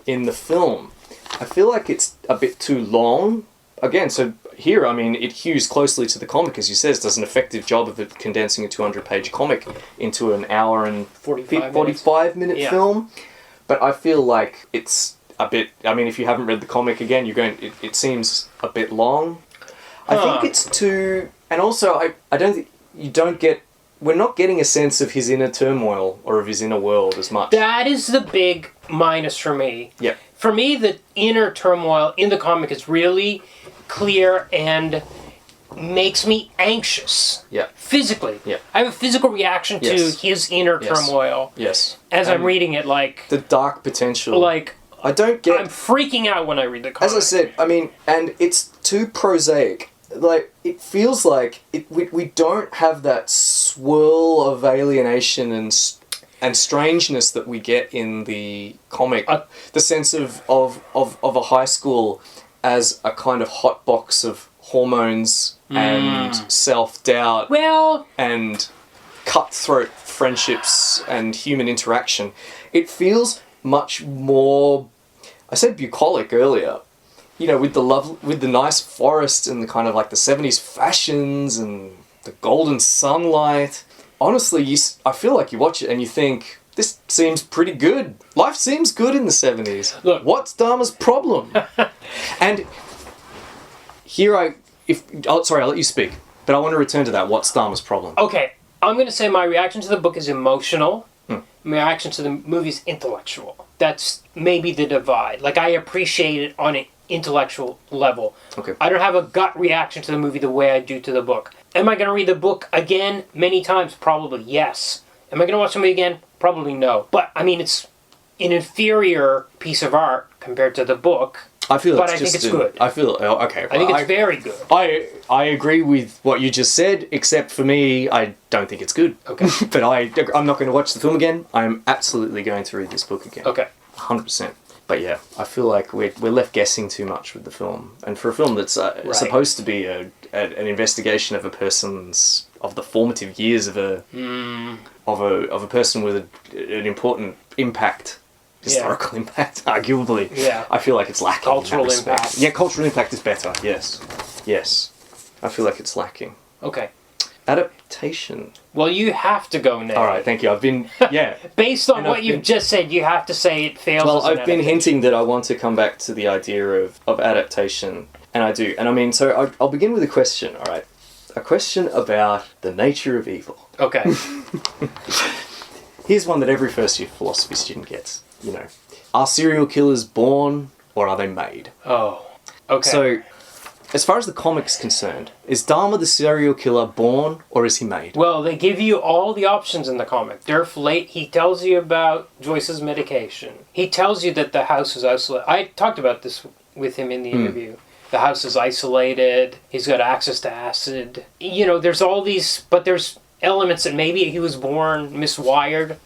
in the film. I feel like it's a bit too long. Again, so here, I mean, it hews closely to the comic, as you said. It does an effective job of condensing a 200-page comic into an hour and 45-minute film. But I feel like it's a bit... I mean, if you haven't read the comic, again, it seems a bit long. I think it's too... And also, I don't think... We're not getting a sense of his inner turmoil or of his inner world as much. That is the big minus for me. Yeah. For me, the inner turmoil in the comic is really clear and makes me anxious. Yeah. Physically. Yeah. I have a physical reaction to his inner turmoil. Yes. As I'm reading it, like... The dark potential. Like... I don't get... I'm freaking out when I read the comic. As I said, I mean, and it's too prosaic. Like, it feels like we don't have that swirl of alienation and strangeness that we get in the comic. The sense of a high school as a kind of hot box of hormones and self-doubt and cutthroat friendships and human interaction. It feels much more... I said bucolic earlier. With the nice forest and the kind of like the 70s fashions and the golden sunlight. Honestly, I feel like you watch it and you think, this seems pretty good. Life seems good in the 70s. Look, what's Dahmer's problem? And here sorry, I'll let you speak, but I want to return to that. What's Dahmer's problem? Okay, I'm going to say my reaction to the book is emotional. My reaction to the movie is intellectual. That's maybe the divide. Like, I appreciate it on an intellectual level. Okay. I don't have a gut reaction to the movie the way I do to the book. Am I going to read the book again many times? Probably yes. Am I going to watch the movie again? Probably no. But, I mean, it's an inferior piece of art compared to the book. I think it's good. I think it's very good. I agree with what you just said, except for me, I don't think it's good. Okay. But I'm not going to watch the film again. I'm absolutely going to read this book again. Okay. 100%. But yeah, I feel like we're left guessing too much with the film. And for a film that's supposed to be an investigation of of the formative years of a person with an important impact, historical impact, arguably. Yeah. I feel like it's lacking. Cultural impact. Yeah, cultural impact is better. Yes. Yes. I feel like it's lacking. Okay. Adaptation. Well, you have to go now. All right, thank you. I've been, Based on what you've just said, you have to say it fails. Well, as an I've been adaptation. hinting that I want to come back to the idea of adaptation, and I do. And I mean, so I'll begin with a question, all right? A question about the nature of evil. Okay. Here's one that every first year philosophy student gets, Are serial killers born or are they made? Oh. Okay. So, as far as the comic's concerned, is Dahmer the serial killer born or is he made? Well, they give you all the options in the comic. He tells you about Joyce's medication. He tells you that the house is isolated. I talked about this with him in the interview. The house is isolated. He's got access to acid. There's all these, but there's elements that maybe he was born miswired.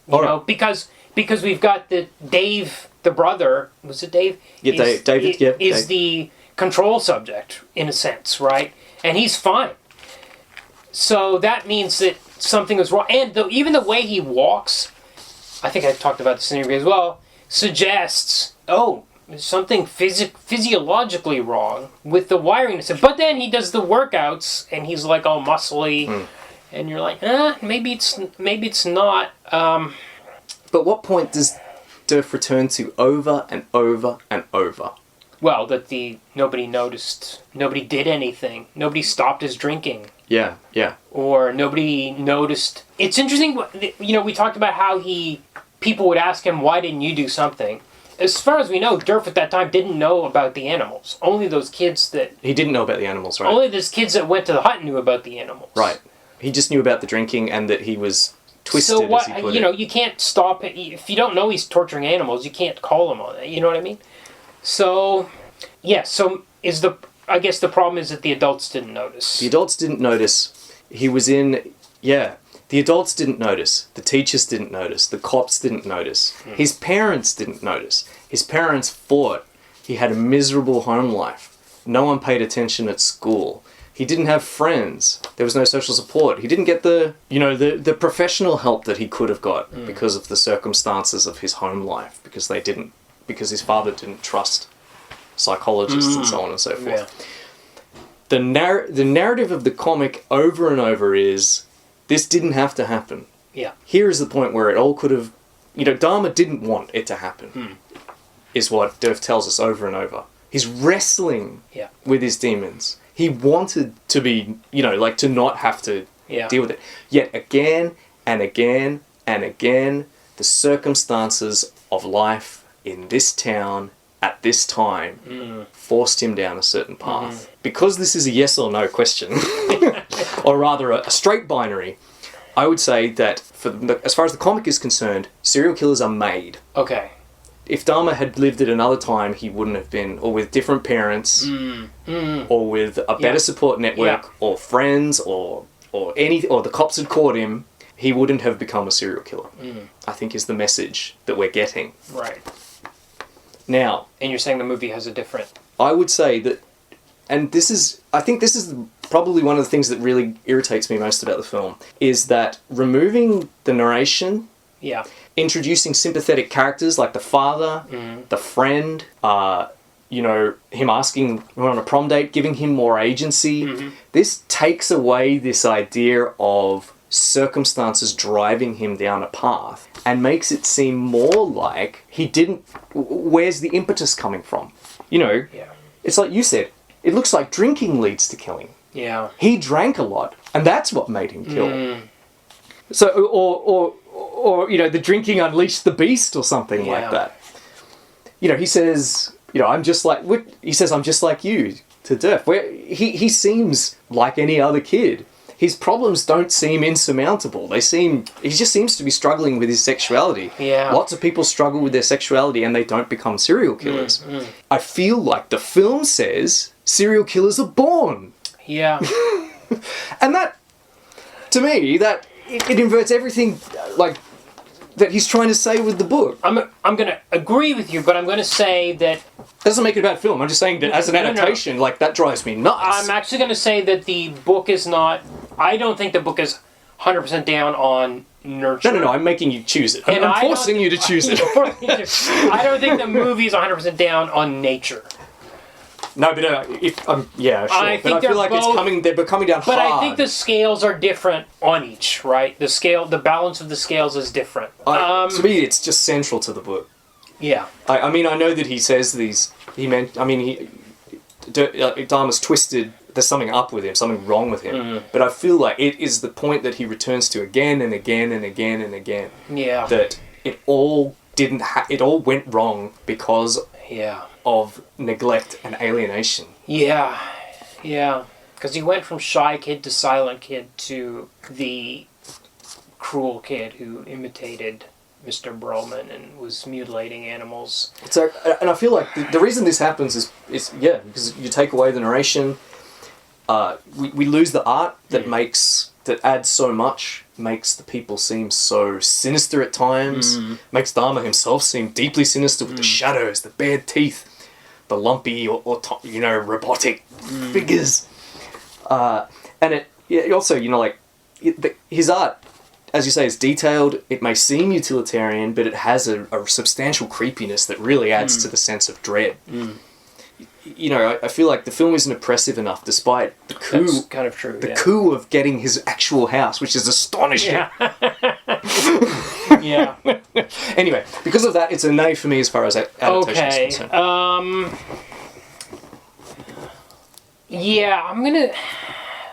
Because we've got Dave, the brother. Was it Dave? Yeah, David. Yeah, is the control subject in a sense, right? And he's fine. So that means that something is wrong. And even the way he walks, I think I talked about this in the interview as well, suggests, there's something physiologically wrong with the wiring. But then he does the workouts and he's like all muscly, and you're like, maybe it's not. But what point does Derf return to over and over and over? Well, that nobody noticed, nobody did anything, nobody stopped his drinking. Yeah. Or nobody noticed. It's interesting, we talked about how people would ask him, why didn't you do something? As far as we know, Derf at that time didn't know about the animals. Only those kids that... He didn't know about the animals, right? Only those kids that went to the hut knew about the animals. Right. He just knew about the drinking and that he was twisted, as he put it. You can't stop it. If you don't know he's torturing animals, you can't call him on it. You know what I mean? So, I guess the problem is that the adults didn't notice. The adults didn't notice. He was in... Yeah. The adults didn't notice. The teachers didn't notice. The cops didn't notice. His parents didn't notice. His parents fought. He had a miserable home life. No one paid attention at school. He didn't have friends. There was no social support. He didn't get the professional help that he could have got because of the circumstances of his home life, because his father didn't trust psychologists and so on and so forth. Yeah. The narrative of the comic over and over is, this didn't have to happen. Yeah. Here is the point where it all could have... Dahmer didn't want it to happen, is what Derf tells us over and over. He's wrestling with his demons. He wanted to be, to not have to deal with it. Yet again and again and again, the circumstances of life in this town at this time forced him down a certain path. Because this is a yes or no question, or rather a straight binary, I would say that as far as the comic is concerned, serial killers are made. Okay. If Dahmer had lived at another time, he wouldn't have been, or with different parents, or with a better support network, or friends, or the cops had caught him, he wouldn't have become a serial killer. I think is the message that we're getting. Right. Now, and you're saying the movie has a different... I would say that, and I think this is probably one of the things that really irritates me most about the film, is that removing the narration, introducing sympathetic characters like the father, the friend, him asking him on a prom date, giving him more agency, this takes away this idea of circumstances driving him down a path and makes it seem more like he didn't... Where's the impetus coming from? It's like you said, it looks like drinking leads to killing. Yeah. He drank a lot, and that's what made him kill. So, or the drinking unleashed the beast or something like that. He says, I'm just like you to Derf. Where he seems like any other kid. His problems don't seem insurmountable. He just seems to be struggling with his sexuality. Yeah. Lots of people struggle with their sexuality and they don't become serial killers. I feel like the film says serial killers are born. Yeah. And that, to me, that it inverts everything that he's trying to say with the book. I'm going to agree with you, but I'm going to say that... Doesn't make it a bad film. I'm just saying that as an adaptation, that drives me nuts. I'm actually going to say that the book is not... I don't think the book is 100% down on nurture. No, I'm making you choose it. I'm forcing you to choose it. I don't think the movie is 100% down on nature. No, but if yeah, sure. I think but I feel like both, they're coming down but hard. I think the scales are different on each, right? The balance of the scales is different. To me, it's just central to the book. Yeah. I mean, I know that he says these. Dahmer's twisted. There's something up with him, something wrong with him. Mm. But I feel like it is the point that he returns to again and again and again and again. Yeah. That it all it all went wrong because of neglect and alienation. Yeah. Yeah. Because he went from shy kid to silent kid to the cruel kid who imitated Mr. Broman and was mutilating animals. So, and I feel like the reason this happens is because you take away the narration. We lose the art that adds so much, makes the people seem so sinister at times, makes Dahmer himself seem deeply sinister with the shadows, the bared teeth, the lumpy or robotic figures. And it also, his art, as you say, is detailed. It may seem utilitarian, but it has a substantial creepiness that really adds to the sense of dread. I feel like the film isn't oppressive enough, despite the coup. That's kind of true. The coup of getting his actual house, which is astonishing. Yeah. Anyway, because of that, it's a nay for me as far as adaptation is concerned. I'm gonna.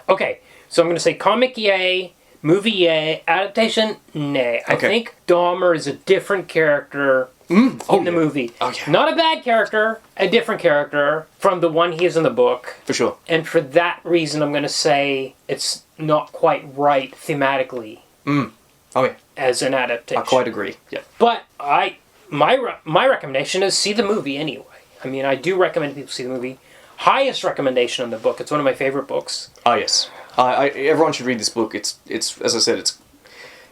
Okay, so I'm gonna say comic yay, movie yay, adaptation nay. I think Dahmer is a different character. In the movie. Okay. Not a bad character, a different character from the one he is in the book. For sure. And for that reason, I'm going to say it's not quite right thematically as an adaptation. I quite agree. Yeah. But my recommendation is see the movie anyway. I mean, I do recommend people see the movie. Highest recommendation on the book. It's one of my favorite books. Oh, yes. Everyone should read this book. It's as I said,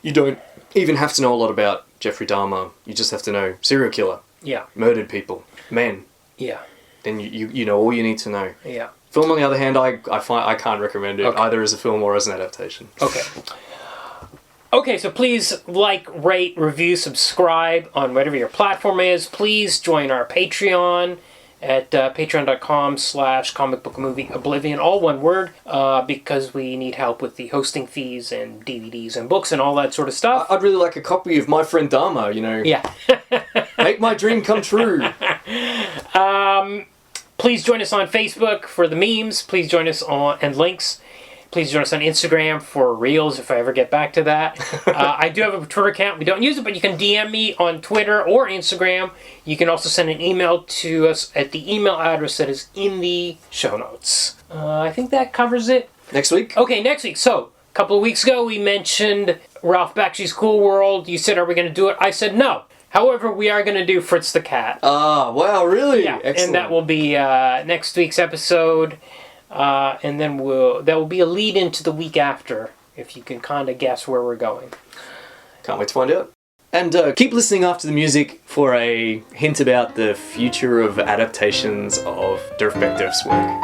you don't even have to know a lot about Jeffrey Dahmer. You just have to know serial killer. Yeah. Murdered people. Men. Yeah. Then you know all you need to know. Yeah. Film, on the other hand, I can't recommend it either as a film or as an adaptation. Okay. Okay, so please rate, review, subscribe on whatever your platform is. Please join our Patreon at patreon.com/comicbookmovieoblivion, all one word, because we need help with the hosting fees and DVDs and books and all that sort of stuff. I'd really like a copy of My Friend Dahmer, Yeah. Make my dream come true. Please join us on Facebook for the memes. Please join us and links. Please join us on Instagram for Reels if I ever get back to that. I do have a Twitter account. We don't use it, but you can DM me on Twitter or Instagram. You can also send an email to us at the email address that is in the show notes. I think that covers it. Next week? Okay, next week. So, a couple of weeks ago, we mentioned Ralph Bakshi's Cool World. You said, are we going to do it? I said no. However, we are going to do Fritz the Cat. Ah, wow, really? Yeah, excellent. and that will be next week's episode. And then that will be a lead into the week after, if you can kind of guess where we're going. Can't wait to find out. And keep listening after the music for a hint about the future of adaptations of Derf Backderf's work.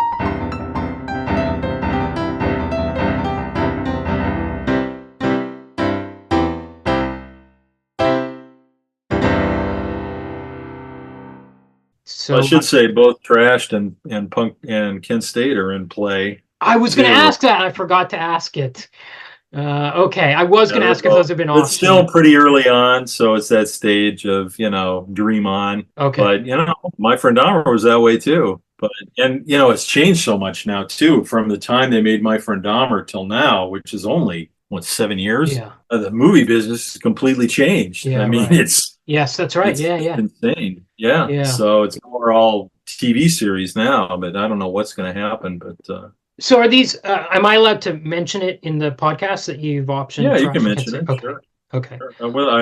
So I should say both Trashed and Punk and Kent State are in play. I was going to ask that. I forgot to ask it. Okay, I was going to ask if those have been off. It's still pretty early on, so it's that stage of, dream on. Okay. But, My Friend Dahmer was that way too. And it's changed so much now too, from the time they made My Friend Dahmer till now, which is only, 7 years? Yeah. The movie business has completely changed. Yeah, it's... Yes, that's right. It's yeah. insane. Yeah. So it's more all TV series now, but I don't know what's going to happen. But so are these? Am I allowed to mention it in the podcast that you've optioned? Yeah, you can mention it. Okay. Sure. Okay. Sure. Well, I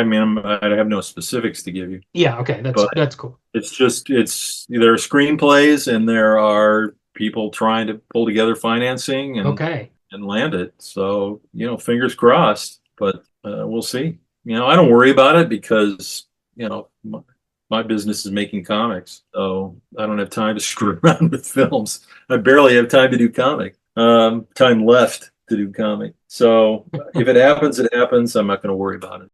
have no specifics to give you. Yeah. Okay. That's cool. It's just there are screenplays and there are people trying to pull together financing and land it. So fingers crossed. But we'll see. I don't worry about it because my business is making comics, so I don't have time to screw around with films. I barely have time to do comic. Time left to do comic. So if it happens, it happens. I'm not going to worry about it.